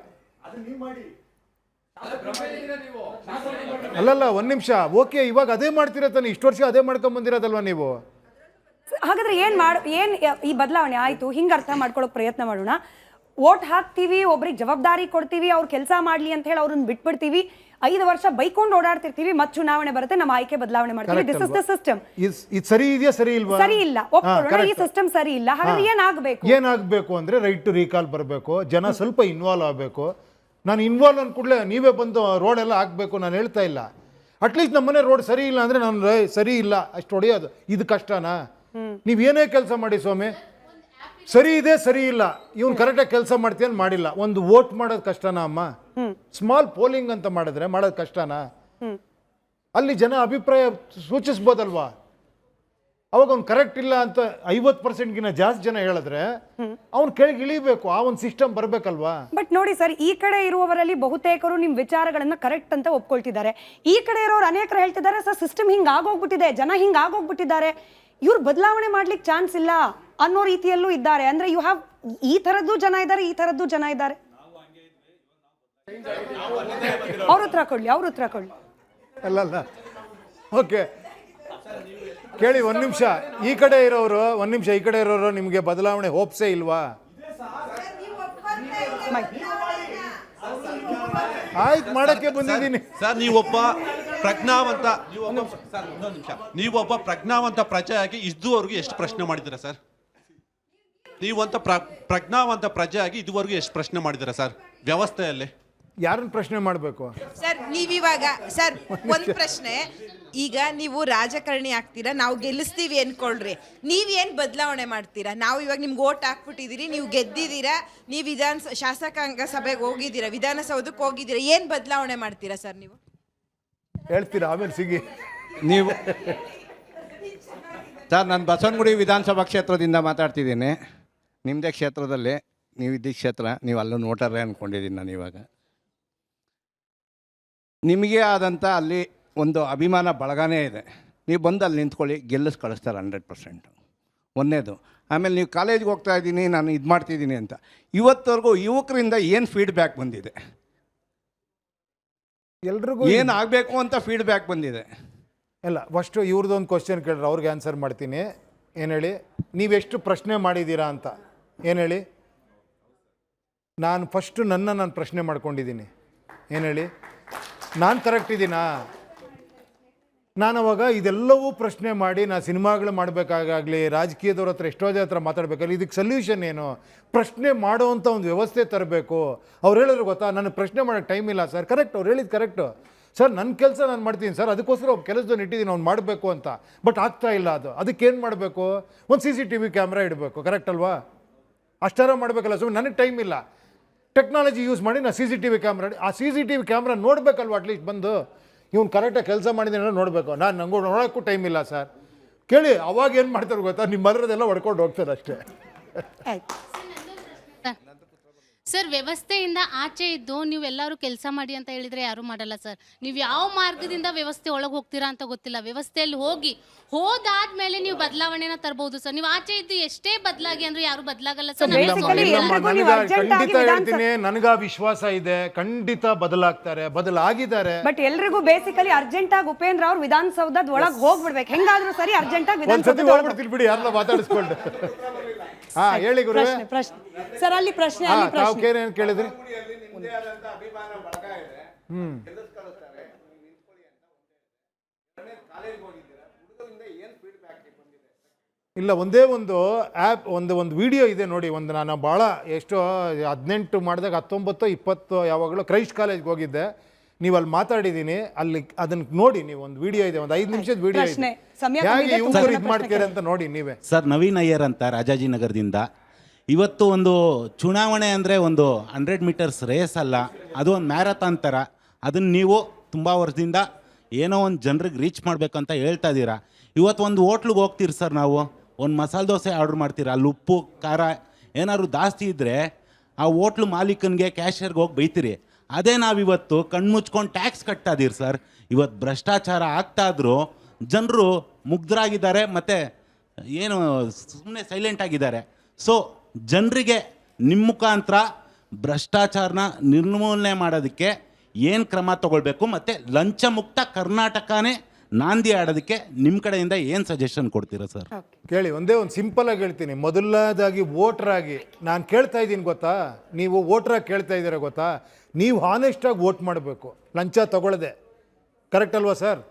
ಅಲ್ಲಲ್ಲ, ಒಂದು ನಿಮಿಷ. ಓಕೆ, ಇವಾಗ ಅದೇ ಮಾಡ್ತೀರಾ ತಾನೆ, ಇಷ್ಟು ವರ್ಷ ಅದೇ ಮಾಡ್ಕೊಂಬಂದಿರೋದಲ್ವ ನೀವು? ಹಾಗಾದ್ರೆ ಏನ್ ಈ ಬದಲಾವಣೆ ಆಯ್ತು? ಹಿಂಗೆ ಅರ್ಥ ಮಾಡ್ಕೊಳ್ಳೋಕೆ ಪ್ರಯತ್ನ ಮಾಡೋಣ. ವೋಟ್ ಹಾಕ್ತೀವಿ, ಒಬ್ರಿಗೆ ಜವಾಬ್ದಾರಿ ಕೊಡ್ತೀವಿ, ಅವ್ರು ಕೆಲಸ ಮಾಡ್ಲಿ ಅಂತ ಹೇಳಿ ಅವ್ರನ್ನ ಬಿಟ್ಬಿಡ್ತೀವಿ, 5 ವರ್ಷ ಬೈಕೊಂಡು ಓಡಾಡ್ತಿರ್ತೀವಿ, ಮತ್ತೆ ಚುನಾವಣೆ ಬರುತ್ತೆ, ನಮ್ಮ ಆಯ್ಕೆ ಬದಲಾವಣೆ ಮಾಡ್ತೀವಿ. This is the system. ಇದು ಸರಿ ಇದೆಯಾ, ಸರಿ ಇಲ್ವಾ? ಸರಿ ಇಲ್ಲ, ಒಪ್ಕೊಳ್ಳೋಣ, ಈ ಸಿಸ್ಟಮ್ ಸರಿ ಇಲ್ಲ. ಹಾಗಾದ್ರೆ ಏನಾಗಬೇಕು ಅಂದ್ರೆ ರೈಟ್ ಟು ರೀಕಾಲ್ ಬರಬೇಕು, ಜನ ಸ್ವಲ್ಪ ಇನ್ವಾಲ್ವ್ ಆಗಬೇಕು. ನಾನು ಇನ್ವಾಲ್ವ್ ಅಂದ್ಕೂಡಲೇ ನೀವೇ ಬಂದು ರೋಡ್ ಎಲ್ಲ ಹಾಕಬೇಕು ನಾನು ಹೇಳ್ತಾ ಇಲ್ಲ. ಅಟ್ಲೀಸ್ಟ್ ನಮ್ಮನೆ ರೋಡ್ ಸರಿ ಇಲ್ಲ ಅಂದರೆ ನಾನು ಸರಿ ಇಲ್ಲ ಅಷ್ಟು ಹೊಡೆಯೋದು ಇದು ಕಷ್ಟನಾ? ನೀವೇನೇ ಕೆಲಸ ಮಾಡಿ ಸ್ವಾಮಿ, ಸರಿ ಇದೆ ಸರಿ ಇಲ್ಲ, ಇವ್ನು ಕರೆಕ್ಟಾಗಿ ಕೆಲಸ ಮಾಡ್ತೀಯನ್ ಮಾಡಿಲ್ಲ, ಒಂದು ವೋಟ್ ಮಾಡೋದು ಕಷ್ಟನಾ ಅಮ್ಮ? ಸ್ಮಾಲ್ ಪೋಲಿಂಗ್ ಅಂತ ಮಾಡಿದ್ರೆ ಮಾಡೋದು ಕಷ್ಟನಾ? ಅಲ್ಲಿ ಜನ ಅಭಿಪ್ರಾಯ ಸೂಚಿಸ್ಬೋದಲ್ವಾ? ಅವಾಗ ಅವ್ನು ಕರೆಕ್ಟ್ ಇಲ್ಲ ಅಂತ 50%ಗಿನ ಜಾಸ್ತಿ ಜನ ಹೇಳಿದ್ರೆ ಅವ್ನು ಕೆಳಗೆ ಇಳಿಬೇಕು, ಆ ಒಂದು ಸಿಸ್ಟಮ್ ಬರಬೇಕಲ್ವಾ? ಬಟ್ ನೋಡಿ ಸರ್, ಈ ಕಡೆ ಇರುವವರಲ್ಲಿ ಬಹುತೇಕರು ನಿಮ್ಮ ವಿಚಾರಗಳನ್ನ ಕರೆಕ್ಟ್ ಅಂತ ಒಪ್ಕೊಳ್ತಿದ್ದಾರೆ. ಈ ಕಡೆ ಇರೋರು ಅನೇಕರು ಹೇಳ್ತಿದ್ದಾರೆ ಸರ್ ಸಿಸ್ಟಮ್ ಹಿಂಗೆ ಆಗೋಗ್ಬಿಟ್ಟಿದೆ, ಜನ ಹಿಂಗೆ ಆಗೋಗ್ಬಿಟ್ಟಿದ್ದಾರೆ, ಇವ್ರು ಬದಲಾವಣೆ ಮಾಡ್ಲಿಕ್ಕೆ ಚಾನ್ಸ್ ಇಲ್ಲ ಅನ್ನೋ ರೀತಿಯಲ್ಲೂ ಇದ್ದಾರೆ. ಅಂದ್ರೆ ಯು ಹ್ಯಾವ್ ಈ ಥರದ್ದು ಜನ ಇದ್ದಾರೆ, ಈ ಥರದ್ದು ಜನ ಇದ್ದಾರೆ. ಅವ್ರ ಉತ್ತರ ಕೊಡ್ಲಿ. ಅಲ್ಲಲ್ಲ, ಓಕೆ ಕೇಳಿ ಒಂದು ನಿಮಿಷ. ಈ ಕಡೆ ಇರೋರು ನಿಮಗೆ ಬದಲಾವಣೆ ಹೋಪ್ಸೇ ಇಲ್ವಾ? ಆಯ್ತು, ಮಾಡಕ್ಕೆ ಬಂದಿದ್ದೀನಿ ಸರ್. ನೀವೊಬ್ಬ ಪ್ರಜ್ಞಾವಂತ ಪ್ರಜೆಯಾಗಿ ಇದುವರೆಗೂ ಎಷ್ಟು ಪ್ರಶ್ನೆ ಮಾಡಿದ್ದೀರಾ ಸರ್? ಪ್ರಜ್ಞಾವಂತ ಪ್ರಜೆಯಾಗಿ ಇದುವರೆಗೂ ಎಷ್ಟು ಪ್ರಶ್ನೆ ಮಾಡಿದ್ದೀರಾ ಸರ್ ವ್ಯವಸ್ಥೆಯಲ್ಲಿ? ಯಾರನ್ನ ಪ್ರಶ್ನೆ ಮಾಡಬೇಕು ಸರ್? ನೀವಿವಾಗ ಸರ್ ಒಂದು ಪ್ರಶ್ನೆ, ಈಗ ನೀವು ರಾಜಕಾರಣಿ ಆಗ್ತೀರಾ, ನಾವು ಗೆಲ್ಲಿಸ್ತೀವಿ ಅನ್ಕೊಳ್ರಿ, ನೀವೇನು ಬದಲಾವಣೆ ಮಾಡ್ತೀರಾ? ನಾವು ಇವಾಗ ನಿಮ್ಗೆ ಓಟ್ ಹಾಕ್ಬಿಟ್ಟಿದ್ದೀರಿ, ನೀವು ಗೆದ್ದಿದ್ದೀರಾ, ನೀವು ಶಾಸಕಾಂಗ ಸಭೆಗೆ ಹೋಗಿದ್ದೀರಾ, ವಿಧಾನಸೌಧಕ್ಕೆ ಹೋಗಿದ್ದೀರಾ, ಏನು ಬದಲಾವಣೆ ಮಾಡ್ತೀರಾ ಸರ್ ನೀವು? ಹೇಳ್ತೀರಾ ಆಮೇಲೆ ಸಿಗಿ ನೀವು ಸರ್. ನಾನು ಬಸವನಗುಡಿ ವಿಧಾನಸಭಾ ಕ್ಷೇತ್ರದಿಂದ ಮಾತಾಡ್ತಿದ್ದೀನಿ. ನಿಮ್ಮದೇ ಕ್ಷೇತ್ರದಲ್ಲಿ ನೀವು ಇದ್ದ ಕ್ಷೇತ್ರ, ನೀವು ಅಲ್ಲೂ ನೋಟರೇ ಅಂದ್ಕೊಂಡಿದ್ದೀನಿ ನಾನು. ಇವಾಗ ನಿಮಗೆ ಆದಂಥ ಅಲ್ಲಿ ಒಂದು ಅಭಿಮಾನ ಬಳಗನೇ ಇದೆ. ನೀವು ಬಂದು ಅಲ್ಲಿ ನಿಂತ್ಕೊಳ್ಳಿ, ಗೆಲ್ಲಿಸ್ ಕಳಿಸ್ತಾರೆ 100%. ಒಂದನೇದು. ಆಮೇಲೆ ನೀವು ಕಾಲೇಜ್ಗೆ ಹೋಗ್ತಾ ಇದ್ದೀನಿ, ನಾನು ಇದು ಮಾಡ್ತಿದ್ದೀನಿ ಅಂತ ಇವತ್ತವರೆಗೂ ಯುವಕರಿಂದ ಏನು ಫೀಡ್ಬ್ಯಾಕ್ ಬಂದಿದೆ? ಎಲ್ರಿಗೂ ಏನು ಆಗಬೇಕು ಅಂತ ಫೀಡ್ಬ್ಯಾಕ್ ಬಂದಿದೆ? ಇಲ್ಲ, ಫಸ್ಟು ಇವ್ರದ್ದೊಂದು ಕ್ವಶನ್ ಕೇಳಿದ್ರೆ ಅವ್ರಿಗೆ ಆನ್ಸರ್ ಮಾಡ್ತೀನಿ. ಏನು ಹೇಳಿ, ನೀವೆಷ್ಟು ಪ್ರಶ್ನೆ ಮಾಡಿದ್ದೀರಾ ಅಂತ ಏನು ಹೇಳಿ? ನಾನು ಫಸ್ಟು ನಾನು ಪ್ರಶ್ನೆ ಮಾಡ್ಕೊಂಡಿದ್ದೀನಿ. ಏನು ಹೇಳಿ, ನಾನು ಕರೆಕ್ಟ್ ಇದ್ದೀನಾ? ನಾನು ಅವಾಗ ಇದೆಲ್ಲವೂ ಪ್ರಶ್ನೆ ಮಾಡಿ ನಾನು ಸಿನಿಮಾಗಳು ಮಾಡಬೇಕಾಗಲಿ, ರಾಜಕೀಯದವ್ರ ಹತ್ರ ಎಷ್ಟೋ ಜನ ಹತ್ರ ಮಾತಾಡಬೇಕಾಗಲಿ, ಇದಕ್ಕೆ ಸೊಲ್ಯೂಷನ್ ಏನು? ಪ್ರಶ್ನೆ ಮಾಡೋವಂಥ ಒಂದು ವ್ಯವಸ್ಥೆ ತರಬೇಕು. ಅವ್ರು ಹೇಳಿದ್ರು ಗೊತ್ತಾ, ನನಗೆ ಪ್ರಶ್ನೆ ಮಾಡೋಕ್ಕೆ ಟೈಮ್ ಇಲ್ಲ ಸರ್. ಕರೆಕ್ಟ್, ಅವ್ರು ಹೇಳಿದ್ದು ಕರೆಕ್ಟು ಸರ್. ನನ್ನ ಕೆಲಸ ನಾನು ಮಾಡ್ತೀನಿ ಸರ್, ಅದಕ್ಕೋಸ್ಕರ ಒಬ್ಬ ಕೆಲಸದನ್ನು ಇಟ್ಟಿದ್ದೀನಿ, ಅವ್ನು ಮಾಡಬೇಕು ಅಂತ. ಬಟ್ ಆಗ್ತಾ ಇಲ್ಲ ಅದು. ಅದಕ್ಕೇನು ಮಾಡಬೇಕು? ಒಂದು CCTV ಕ್ಯಾಮ್ರಾ ಇಡಬೇಕು, ಕರೆಕ್ಟ್ ಅಲ್ವಾ? ಅಷ್ಟಾರ ಮಾಡಬೇಕಲ್ಲ. ಸೊ ನನಗೆ ಟೈಮ್ ಇಲ್ಲ, ಟೆಕ್ನಾಲಜಿ ಯೂಸ್ ಮಾಡಿ ನಾನು CCTV ಕ್ಯಾಮ್ರಾ, ಆ CCTV ಕ್ಯಾಮ್ರಾ ನೋಡಬೇಕಲ್ವ ಅಟ್ಲೀಸ್ಟ್ ಬಂದು, ಇವ್ನು ಕರೆಕ್ಟಾಗಿ ಕೆಲಸ ಮಾಡಿದ್ದೀನಿ ನೋಡಬೇಕು. ನಂಗೂ ನೋಡೋಕ್ಕೂ ಟೈಮ್ ಇಲ್ಲ ಸರ್. ಕೇಳಿ, ಅವಾಗ ಏನು ಮಾಡ್ತಾರೆ ಗೊತ್ತಾ, ನಿಮ್ಮ ಮದ್ರದೆಲ್ಲ ಹೊಡ್ಕೊಂಡು ಹೋಗ್ತಾರೆ ಅಷ್ಟೇ. ಸರ್, ವ್ಯವಸ್ಥೆಯಿಂದ ಆಚೆ ಇದ್ದು ನೀವು ಎಲ್ಲರೂ ಕೆಲಸ ಮಾಡಿ ಅಂತ ಹೇಳಿದ್ರೆ ಯಾರು ಮಾಡಲ್ಲ ಸರ್. ನೀವು ಯಾವ ಮಾರ್ಗದಿಂದ ವ್ಯವಸ್ಥೆ ಒಳಗೆ ಹೋಗ್ತೀರಾ ಅಂತ ಗೊತ್ತಿಲ್ಲ. ವ್ಯವಸ್ಥೆಯಲ್ಲಿ ಹೋದಾದ್ಮೇಲೆ ನೀವು ಬದಲಾವಣೆನ ತರಬಹುದು ಸರ್. ನೀವು ಆಚೆ ಇದ್ದು ಎಷ್ಟೇ ಬದಲಾಗಿ ಅಂದ್ರೆ ಯಾರು ಬದಲಾಗಲ್ಲ ಸರ್. ಖಂಡಿತ ಹೇಳ್ತೀನಿ, ನನಗ ವಿಶ್ವಾಸ ಇದೆ, ಖಂಡಿತ ಬದಲಾಗಿದ್ದಾರೆ. ಬಟ್ ಎಲ್ರಿಗೂ ಬೇಸಿಕಲಿ ಅರ್ಜೆಂಟ್ ಆಗಿ ಉಪೇಂದ್ರ ಅವ್ರು ವಿಧಾನಸೌಧದ ಒಳಗೆ ಹೋಗ್ಬಿಡ್ಬೇಕು, ಹೆಂಗಾದ್ರೂ ಸರಿ ಅರ್ಜೆಂಟ್ ಆಗಿ ವಿಧಾನಸೌಧ ಹೋಗ್ಬಿಡ್ತೀನಿ ಬಿಡಿ, ಯಾರನ್ನ ಮಾತಾಡಿಸ್ಕೊಂಡು. ಹಾ ಹೇಳಿ ಗುರು. ಪ್ರಶ್ನೆ ಸರ್, ಅಲ್ಲಿ ಪ್ರಶ್ನೆ ಏನು ಕೇಳಿದ್ರಿ? ಇಲ್ಲ, ಒಂದೇ ಒಂದು ಆ್ಯಪ್, ಒಂದು ವಿಡಿಯೋ ಇದೆ ನೋಡಿ. ನಾನು ಭಾಳ ಎಷ್ಟೋ 18 ಮಾಡಿದಾಗ 19, 20 ಯಾವಾಗಲೂ ಕ್ರೈಸ್ಟ್ ಕಾಲೇಜ್ಗೆ ಹೋಗಿದ್ದೆ. ನೀವು ಅಲ್ಲಿ ಮಾತಾಡಿದ್ದೀನಿ, ಅಲ್ಲಿ ಅದನ್ನ ನೋಡಿ. ನೀವು ಒಂದು ವಿಡಿಯೋ ಇದೆ, ಒಂದು 5 ನಿಮಿಷದ ವಿಡಿಯೋ ಇದೆ, ಹೇಗೆ ಇವರು ಇದು ಮಾಡ್ತೀರ ಅಂತ ನೋಡಿ ನೀವೇ. ಸರ್, ನವೀನ್ ಅಯ್ಯರ್ ಅಂತ ರಾಜಾಜಿನಗರದಿಂದ. ಇವತ್ತು ಒಂದು ಚುನಾವಣೆ ಅಂದರೆ ಒಂದು 100 ಮೀಟರ್ಸ್ ರೇಸ್ ಅಲ್ಲ, ಅದು ಒಂದು ಮ್ಯಾರಥಾನ್ ಥರ. ಅದನ್ನು ನೀವು ತುಂಬ ವರ್ಷದಿಂದ ಏನೋ ಒಂದು ಜನರಿಗೆ ರೀಚ್ ಮಾಡಬೇಕಂತ ಹೇಳ್ತಾ ಇದ್ದೀರಾ. ಇವತ್ತು ಒಂದು ಹೋಟ್ಲಿಗೆ ಹೋಗ್ತೀರಿ ಸರ್, ನಾವು ಒಂದು ಮಸಾಲೆ ದೋಸೆ ಆರ್ಡ್ರ್ ಮಾಡ್ತೀರ, ಅಲ್ಲಿ ಉಪ್ಪು ಖಾರ ಏನಾದ್ರು ಜಾಸ್ತಿ ಇದ್ದರೆ ಆ ಹೋಟ್ಲು ಮಾಲೀಕನಿಗೆ, ಕ್ಯಾಶಿಯರ್ಗೆ ಹೋಗಿ ಬೈತೀರಿ. ಅದೇ ನಾವಿವತ್ತು ಕಣ್ಮುಚ್ಕೊಂಡು ಟ್ಯಾಕ್ಸ್ ಕಟ್ಟಾದೀರಿ ಸರ್. ಇವತ್ತು ಭ್ರಷ್ಟಾಚಾರ ಆಗ್ತಾಯಿದ್ರು ಜನರು ಮುಗ್ಧರಾಗಿದ್ದಾರೆ, ಮತ್ತು ಏನು ಸುಮ್ಮನೆ ಸೈಲೆಂಟ್ ಆಗಿದ್ದಾರೆ. ಸೊ ಜನರಿಗೆ ನಿಮ್ಮ ಮುಖಾಂತರ ಭ್ರಷ್ಟಾಚಾರನ ನಿರ್ಮೂಲನೆ ಮಾಡೋದಕ್ಕೆ ಏನು ಕ್ರಮ ತಗೊಳ್ಬೇಕು, ಮತ್ತು ಲಂಚ ಮುಕ್ತ ಕರ್ನಾಟಕನೇ ನಾಂದಿ ಆಡೋದಕ್ಕೆ ನಿಮ್ಮ ಕಡೆಯಿಂದ ಏನು ಸಜೆಷನ್ ಕೊಡ್ತೀರಾ ಸರ್? ಕೇಳಿ, ಒಂದೇ ಒಂದು ಸಿಂಪಲ್ ಆಗಿ ಹೇಳ್ತೀನಿ. ಮೊದಲನೇದಾಗಿ ವೋಟ್ರಾಗಿ ನಾನು ಕೇಳ್ತಾ ಇದ್ದೀನಿ ಗೊತ್ತಾ, ನೀವು ವೋಟ್ರಾಗಿ ಕೇಳ್ತಾ ಇದ್ದೀರಾ ಗೊತ್ತಾ, ನೀವು ಹಾನೆಸ್ಟಾಗಿ ವೋಟ್ ಮಾಡಬೇಕು, ಲಂಚ ತಗೊಳ್ಳದೆ, ಕರೆಕ್ಟ್ ಅಲ್ವಾ ಸರ್?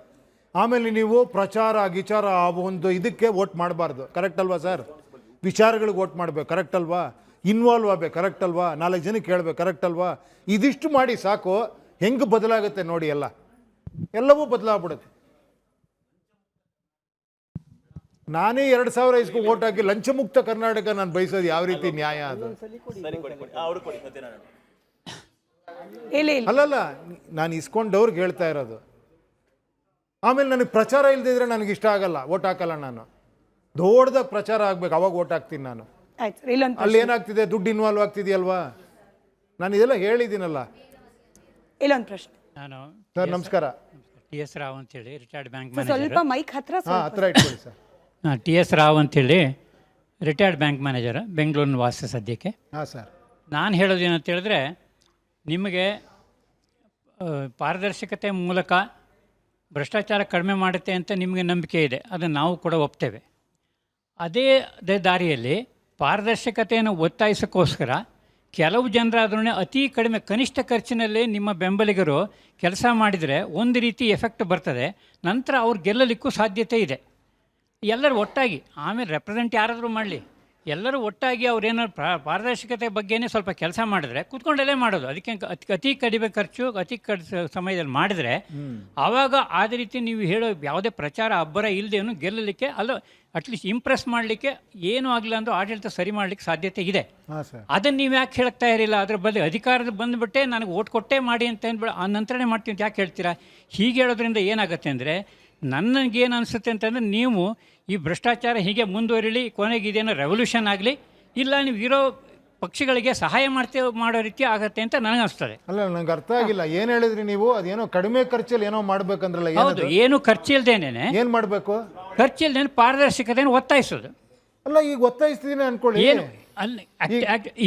ಆಮೇಲೆ ನೀವು ಪ್ರಚಾರ ಗಿಚಾರ ಒಂದು ಇದಕ್ಕೆ ವೋಟ್ ಮಾಡಬಾರ್ದು, ಕರೆಕ್ಟ್ ಅಲ್ವಾ ಸರ್? ವಿಚಾರಗಳಿಗೆ ವೋಟ್ ಮಾಡಬೇಕು, ಕರೆಕ್ಟ್ ಅಲ್ವಾ? ಇನ್ವಾಲ್ವ್ ಆಗಬೇಕು, ಕರೆಕ್ಟ್ ಅಲ್ವಾ? 4 ಜನಕ್ಕೆ ಕೇಳಬೇಕು, ಕರೆಕ್ಟ್ ಅಲ್ವಾ? ಇದಿಷ್ಟು ಮಾಡಿ ಸಾಕು. ಹೆಂಗೆ ಬದಲಾಗುತ್ತೆ ನೋಡಿ ಎಲ್ಲ. ಎಲ್ಲವೂ ಬದಲಾಗ್ಬಿಡುತ್ತೆ. ನಾನೇ 2000 ಇಸ್ಕೊ ಓಟ್ ಹಾಕಿ ಲಂಚಮುಕ್ತ ಕರ್ನಾಟಕ ನಾನು ಬಯಸೋದು ಯಾವ ರೀತಿ ನ್ಯಾಯ ಅದು? ಅಲ್ಲಲ್ಲ, ನಾನು ಇಸ್ಕೊಂಡವ್ರಿಗೆ ಹೇಳ್ತಾ ಇರೋದು. ಆಮೇಲೆ ನನಗೆ ಪ್ರಚಾರ ಇಲ್ದಿದ್ರೆ ನನಗೆ ಇಷ್ಟ ಆಗಲ್ಲ, ಓಟ್ ಹಾಕಲ್ಲ ನಾನು. ದೊಡ್ಡದಾಗ ಪ್ರಚಾರ ಆಗ್ಬೇಕು, ಅವಾಗ ಓಟ್ ಹಾಕ್ತೀನಿ ನಾನು. ಅಲ್ಲಿ ಏನಾಗ್ತಿದೆ, ದುಡ್ಡು ಇನ್ವಾಲ್ವ್ ಆಗ್ತಿದೆಯಲ್ವಾ? ನಾನು ಇದೆಲ್ಲ ಹೇಳಿದ್ದೀನಲ್ಲ. ಇಲ್ಲೊಂದು ಪ್ರಶ್ನೆ. ನಾನು ಸರ್ ನಮಸ್ಕಾರ. TS ರಾವ್ ಅಂತೇಳಿ ರಿಟೈರ್ಡ್ ಬ್ಯಾಂಕ್ ಸ್ವಲ್ಪ ಮೈಕ್ ಹತ್ರ ಇಟ್ಕೊಳ್ಳಿ ಸರ್. TS ರಾವ್ ಅಂತೇಳಿ ರಿಟೈರ್ಡ್ ಬ್ಯಾಂಕ್ ಮ್ಯಾನೇಜರ್, ಬೆಂಗಳೂರಿನ ವಾಸ ಸದ್ಯಕ್ಕೆ. ಹಾಂ ಸರ್. ನಾನು ಹೇಳೋದು ಏನಂತ ಹೇಳಿದ್ರೆ, ನಿಮಗೆ ಪಾರದರ್ಶಕತೆ ಮೂಲಕ ಭ್ರಷ್ಟಾಚಾರ ಕಡಿಮೆ ಮಾಡುತ್ತೆ ಅಂತ ನಿಮಗೆ ನಂಬಿಕೆ ಇದೆ, ಅದನ್ನು ನಾವು ಕೂಡ ಒಪ್ತೇವೆ. ಅದೇ ದಾರಿಯಲ್ಲಿ ಪಾರದರ್ಶಕತೆಯನ್ನು ಒತ್ತಾಯಿಸೋಕ್ಕೋಸ್ಕರ ಕೆಲವು ಜನರಾದ್ರೂ ಅತಿ ಕಡಿಮೆ ಕನಿಷ್ಠ ಖರ್ಚಿನಲ್ಲಿ ನಿಮ್ಮ ಬೆಂಬಲಿಗರು ಕೆಲಸ ಮಾಡಿದರೆ ಒಂದು ರೀತಿ ಎಫೆಕ್ಟ್ ಬರ್ತದೆ, ನಂತರ ಅವ್ರು ಗೆಲ್ಲಲಿಕ್ಕೂ ಸಾಧ್ಯತೆ ಇದೆ. ಎಲ್ಲರೂ ಒಟ್ಟಾಗಿ, ಆಮೇಲೆ ರೆಪ್ರೆಸೆಂಟ್ ಯಾರಾದರೂ ಮಾಡಲಿ, ಎಲ್ಲರೂ ಒಟ್ಟಾಗಿ ಅವ್ರೇನಾದ್ರು ಪಾರದರ್ಶಕತೆ ಬಗ್ಗೆನೇ ಸ್ವಲ್ಪ ಕೆಲಸ ಮಾಡಿದ್ರೆ ಕೂತ್ಕೊಂಡಲ್ಲೇ ಮಾಡೋದು. ಅದಕ್ಕೆ ಅತಿ ಕಡಿಮೆ ಖರ್ಚು ಅತಿ ಸಮಯದಲ್ಲಿ ಮಾಡಿದರೆ ಆವಾಗ ಅದೇ ರೀತಿ ನೀವು ಹೇಳೋ ಯಾವುದೇ ಪ್ರಚಾರ ಅಬ್ಬರ ಇಲ್ಲದೇನು ಗೆಲ್ಲಲಿಕ್ಕೆ, ಅಲ್ಲ ಅಟ್ಲೀಸ್ಟ್ ಇಂಪ್ರೆಸ್ ಮಾಡಲಿಕ್ಕೆ ಏನೂ ಆಗಲಿಲ್ಲ ಅಂದರೂ ಆಡಳಿತ ಸರಿ ಮಾಡಲಿಕ್ಕೆ ಸಾಧ್ಯತೆ ಇದೆ. ಅದನ್ನು ನೀವು ಯಾಕೆ ಹೇಳ್ತಾ ಇರಲಿಲ್ಲ? ಅದ್ರ ಬದಲು ಅಧಿಕಾರದ ಬಂದುಬಿಟ್ಟೆ ನನಗೆ ಓಟ್ ಕೊಟ್ಟೇ ಮಾಡಿ ಅಂತ ಅಂದ್ಬಿಟ್ಟು ಆ ನಂತರನೇ ಮಾಡ್ತೀನಿ ಅಂತ ಯಾಕೆ ಹೇಳ್ತೀರಾ? ಹೀಗೆ ಹೇಳೋದ್ರಿಂದ ಏನಾಗುತ್ತೆ ಅಂದರೆ, ನನಗೇನು ಅನಿಸುತ್ತೆ ಅಂತಂದರೆ, ನೀವು ಈ ಭ್ರಷ್ಟಾಚಾರ ಹೀಗೆ ಮುಂದುವರಿಲಿ, ಕೊನೆಗೆ ಇದೇನೋ ರೆವಲ್ಯೂಷನ್ ಆಗಲಿ, ಇಲ್ಲ ನೀವು ಇರೋ ಪಕ್ಷಗಳಿಗೆ ಸಹಾಯ ಮಾಡೋ ರೀತಿ ಆಗತ್ತೆ ಅಂತ ನನಗೆ ಅನಿಸ್ತದೆ. ಅಲ್ಲ, ನಂಗೆ ಅರ್ಥ ಆಗಿಲ್ಲ ಏನು ಹೇಳಿದ್ರಿ ನೀವು? ಅದೇನೋ ಕಡಿಮೆ ಖರ್ಚಲ್ಲಿ ಏನೋ ಮಾಡ್ಬೇಕಂದ್ರಲ್ಲ. ಹೌದು, ಏನು ಖರ್ಚಿಲ್ದೇನೆ ಏನು ಮಾಡಬೇಕು? ಖರ್ಚಿಲ್ದೇನೆ ಪಾರದರ್ಶಕತೆಯನ್ನು ಒತ್ತಾಯಿಸೋದು. ಅಲ್ಲ, ಈಗ ಒತ್ತಾಯಿಸ್ತಿದ್ದೀನಿ ಅನ್ಕೊಳ್ಳಿ, ಏನು ಅಲ್ಲಿ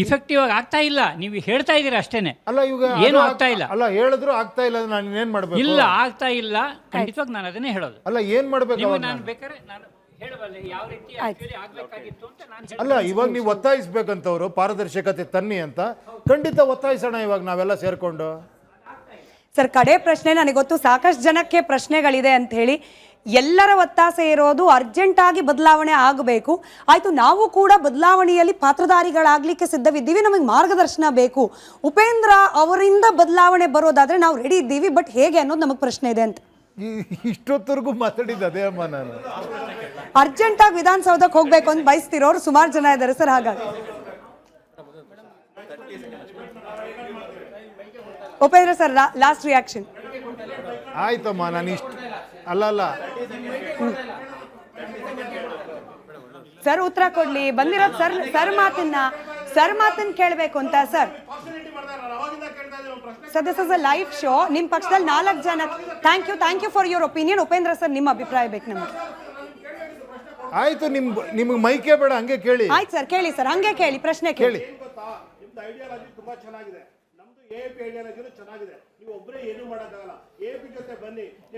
ಇಫೆಕ್ಟಿವ್ ಆಗಿ ಆಗ್ತಾ ಇಲ್ಲ. ನೀವು ಹೇಳ್ತಾ ಇದ್ದೀರಾ ಅಷ್ಟೇನೆ. ಅಲ್ಲ, ಇವಾಗ ಏನು ಆಗ್ತಾ ಇಲ್ಲ. ಅಲ್ಲ, ಹೇಳಿದ್ರು ಆಗ್ತಾ ಇಲ್ಲ, ನಾನು ಏನ್ ಮಾಡ್ಬೇಕು? ಇಲ್ಲ, ಆಗ್ತಾ ಇಲ್ಲ, ಖಂಡಿತವಾಗಿ ನಾನು ಅದನ್ನೇ ಹೇಳೋದು. ಅಲ್ಲ, ಏನ್ ಮಾಡ್ಬೇಕು? ನಾನು ಬೇಕಾದ್ರೆ ನಾನು ಹೇಳಬಲ್ಲೆ ಯಾವ ರೀತಿ ಆಗ್ಬೇಕಾಗಿತ್ತು ಅಂತ ನಾನು. ಅಲ್ಲ, ಇವಾಗ ನೀವು ಒತ್ತಾಯಿಸ್ಬೇಕಂತವ್ರು ಪಾರದರ್ಶಕತೆ ತನ್ನಿ ಅಂತ, ಖಂಡಿತ ಒತ್ತಾಯಿಸೋಣ ಇವಾಗ ನಾವೆಲ್ಲ ಸೇರ್ಕೊಂಡು. ಸರ್, ಕಡೆ ಪ್ರಶ್ನೆ ನನಗೆ ಗೊತ್ತು, ಸಾಕಷ್ಟು ಜನಕ್ಕೆ ಪ್ರಶ್ನೆಗಳಿದೆ ಅಂತ ಹೇಳಿ. ಎಲ್ಲರ ಒತ್ತಾಸೆ ಇರೋದು ಅರ್ಜೆಂಟಾಗಿ ಬದಲಾವಣೆ ಆಗಬೇಕು. ಆಯಿತು, ನಾವು ಕೂಡ ಬದಲಾವಣೆಯಲ್ಲಿ ಪಾತ್ರಧಾರಿಗಳಾಗಲಿಕ್ಕೆ ಸಿದ್ಧವಿದ್ದೀವಿ, ನಮಗೆ ಮಾರ್ಗದರ್ಶನ ಬೇಕು. ಉಪೇಂದ್ರ ಅವರಿಂದ ಬದಲಾವಣೆ ಬರೋದಾದರೆ ನಾವು ರೆಡಿ ಇದ್ದೀವಿ, ಬಟ್ ಹೇಗೆ ಅನ್ನೋದು ನಮಗೆ ಪ್ರಶ್ನೆ ಇದೆ ಅಂತ. ಇಷ್ಟೊತ್ತರೆಗೂ ಮಾತಾಡಿದ್ದು ಅದೇ ಅಮ್ಮ. ನಾನು ಅರ್ಜೆಂಟಾಗಿ ವಿಧಾನಸೌಧಕ್ಕೆ ಹೋಗಬೇಕು ಅಂತ ಬಯಸ್ತಿರೋರು ಸುಮಾರು ಜನ ಇದ್ದಾರೆ ಸರ್. ಹಾಗಾಗಿ ಉಪೇಂದ್ರ ಸರ್, ಲಾಸ್ಟ್ ರಿಯಾಕ್ಷನ್. ಆಯ್ತಮ್ಮ, ನಾನು ಇಷ್ಟ ಅಲ್ಲ ಸರ್ ಉತ್ತರ ಕೊಡ್ಲಿ. ಬಂದಿರೋದು ಸರ್ ಮಾತನ್ನ ಕೇಳಬೇಕು ಅಂತ sir. This is a live show. ನಿಮ್ಮ ಪಕ್ಷದಲ್ಲಿ 4 ಜನ. Thank you for your opinion. Upendra sir, ನಿಮ್ಮ ಅಭಿಪ್ರಾಯ ಬೇಕು ನಮಗೆ. ಆಯ್ತು, ನಿಮ್ಗೆ ಮೈಕೆ ಬೇಡ, ಹಂಗೆ ಕೇಳಿ. ಆಯ್ತು ಸರ್, ಕೇಳಿ ಸರ್, ಹಂಗೆ ಕೇಳಿ, ಪ್ರಶ್ನೆ ಕೇಳಿ.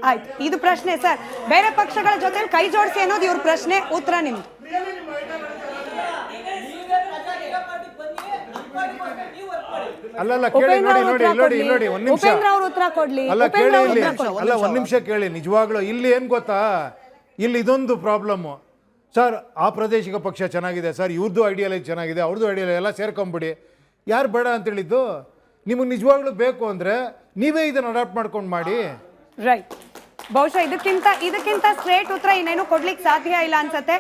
ಆಯ್ತು, ಇದು ಪ್ರಶ್ನೆ ಸರ್. ಬೇರೆ ಪಕ್ಷಗಳ ಜೊತೆ ಕೈ ಜೋಡಿಸಿ ಅನ್ನೋದು ಇವ್ರ ಪ್ರಶ್ನೆ. ಉತ್ತರ ನಿಮ್ದು. ಅಲ್ಲಲ್ಲ, ಕೇಳಿ, ನೋಡಿ ಒಂದ್ ನಿಮಿಷ. ಉಪೇಂದ್ರ ಅವರು ಉತ್ತರ ಕೊಡ್ಲಿ. ಅಲ್ಲ, ಕೇಳಿ ಇಲ್ಲಿ. ಅಲ್ಲ, ಒಂದ್ ನಿಮಿಷ ಕೇಳಿ. ನಿಜವಾಗ್ಲೂ ಇಲ್ಲಿ ಏನ್ ಗೊತ್ತಾ, ಇಲ್ಲಿ ಇದೊಂದು ಪ್ರಾಬ್ಲಮ್ ಸರ್. ಆ ಪ್ರಾದೇಶಿಕ ಪಕ್ಷ ಚೆನ್ನಾಗಿದೆ ಸರ್, ಇವ್ರದ್ದು ಐಡಿಯಾಲಜಿ ಚೆನ್ನಾಗಿದೆ, ಅವ್ರದ್ದು ಐಡಿಯಾಲಜಿ, ಎಲ್ಲ ಸೇರ್ಕೊಂಬಿಡಿ. ಯಾರು ಬೇಡ ಅಂತ ಹೇಳಿದ್ದು? ನಿಮಗೆ ನಿಜವಾಗ್ಲೂ ಬೇಕು ಅಂದ್ರೆ ನೀವೇ ಇದನ್ನ ಅಡಾಪ್ಟ್ ಮಾಡ್ಕೊಂಡು ಮಾಡಿ. ರೈಟ್. ಬಹುಶಃ ಇದಕ್ಕಿಂತ ಸ್ಟ್ರೇಟ್ ಉತ್ತರ ಇನ್ನೇನು ಕೊಡ್ಲಿಕ್ಕೆ ಸಾಧ್ಯ ಇಲ್ಲ ಅನ್ಸತ್ತೆ.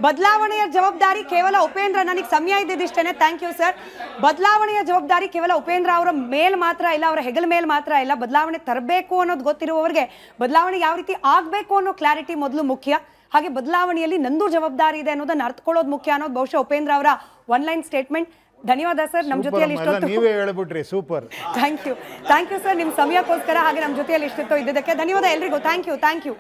ಬದಲಾವಣೆಯ ಜವಾಬ್ದಾರಿ ಕೇವಲ ಉಪೇಂದ್ರ. ನನಗೆ ಸಮಯ ಇದ್ದಿದ್ದೇನೆ. Thank you sir. ಬದಲಾವಣೆಯ ಜವಾಬ್ದಾರಿ ಕೇವಲ ಉಪೇಂದ್ರ ಅವರ ಮೇಲ್ ಮಾತ್ರ ಇಲ್ಲ, ಅವರ ಹೆಗಲ ಮೇಲ್ ಮಾತ್ರ ಇಲ್ಲ. ಬದಲಾವಣೆ ತರಬೇಕು ಅನ್ನೋದು ಗೊತ್ತಿರುವವರಿಗೆ ಬದಲಾವಣೆ ಯಾವ ರೀತಿ ಆಗಬೇಕು ಅನ್ನೋ ಕ್ಲಾರಿಟಿ ಮೊದಲು ಮುಖ್ಯ. ಹಾಗೆ ಬದಲಾವಣೆಯಲ್ಲಿ ನಂದು ಜವಾಬ್ದಾರಿ ಇದೆ ಅನ್ನೋದನ್ನ ಅರ್ಥಕೊಳ್ಳೋದು ಮುಖ್ಯ ಅನ್ನೋದು ಬಹುಶಃ ಉಪೇಂದ್ರ ಅವರ ಒನ್ಲೈನ್ ಸ್ಟೇಟ್ಮೆಂಟ್. ಧನ್ಯವಾದ ಸರ್, ನಮ್ಮ ಜೊತೆಯಲ್ಲಿ ಇಷ್ಟೊತ್ತು. ನೀವೇ ಹೇಳ್ಬಿಟ್ರಿ, ಸೂಪರ್. ಥ್ಯಾಂಕ್ ಯು ಸರ್, ನಿಮ್ಮ ಸಮಯಕ್ಕೋಸ್ಕರ ಹಾಗೆ ನಮ್ಮ ಜೊತೆಯಲ್ಲಿ ಇಷ್ಟೊತ್ತು ಇದ್ದಕ್ಕೆ ಧನ್ಯವಾದ ಎಲ್ರಿಗೂ. Thank you.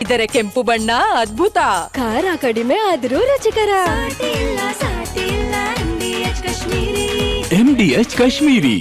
ಇದರ ಕೆಂಪು ಬಣ್ಣ ಅದ್ಭುತ, ಖಾರ ಕಡಿಮೆ ಆದರೂ ರುಚಿಕರ. MDH ಕಾಶ್ಮೀರಿ.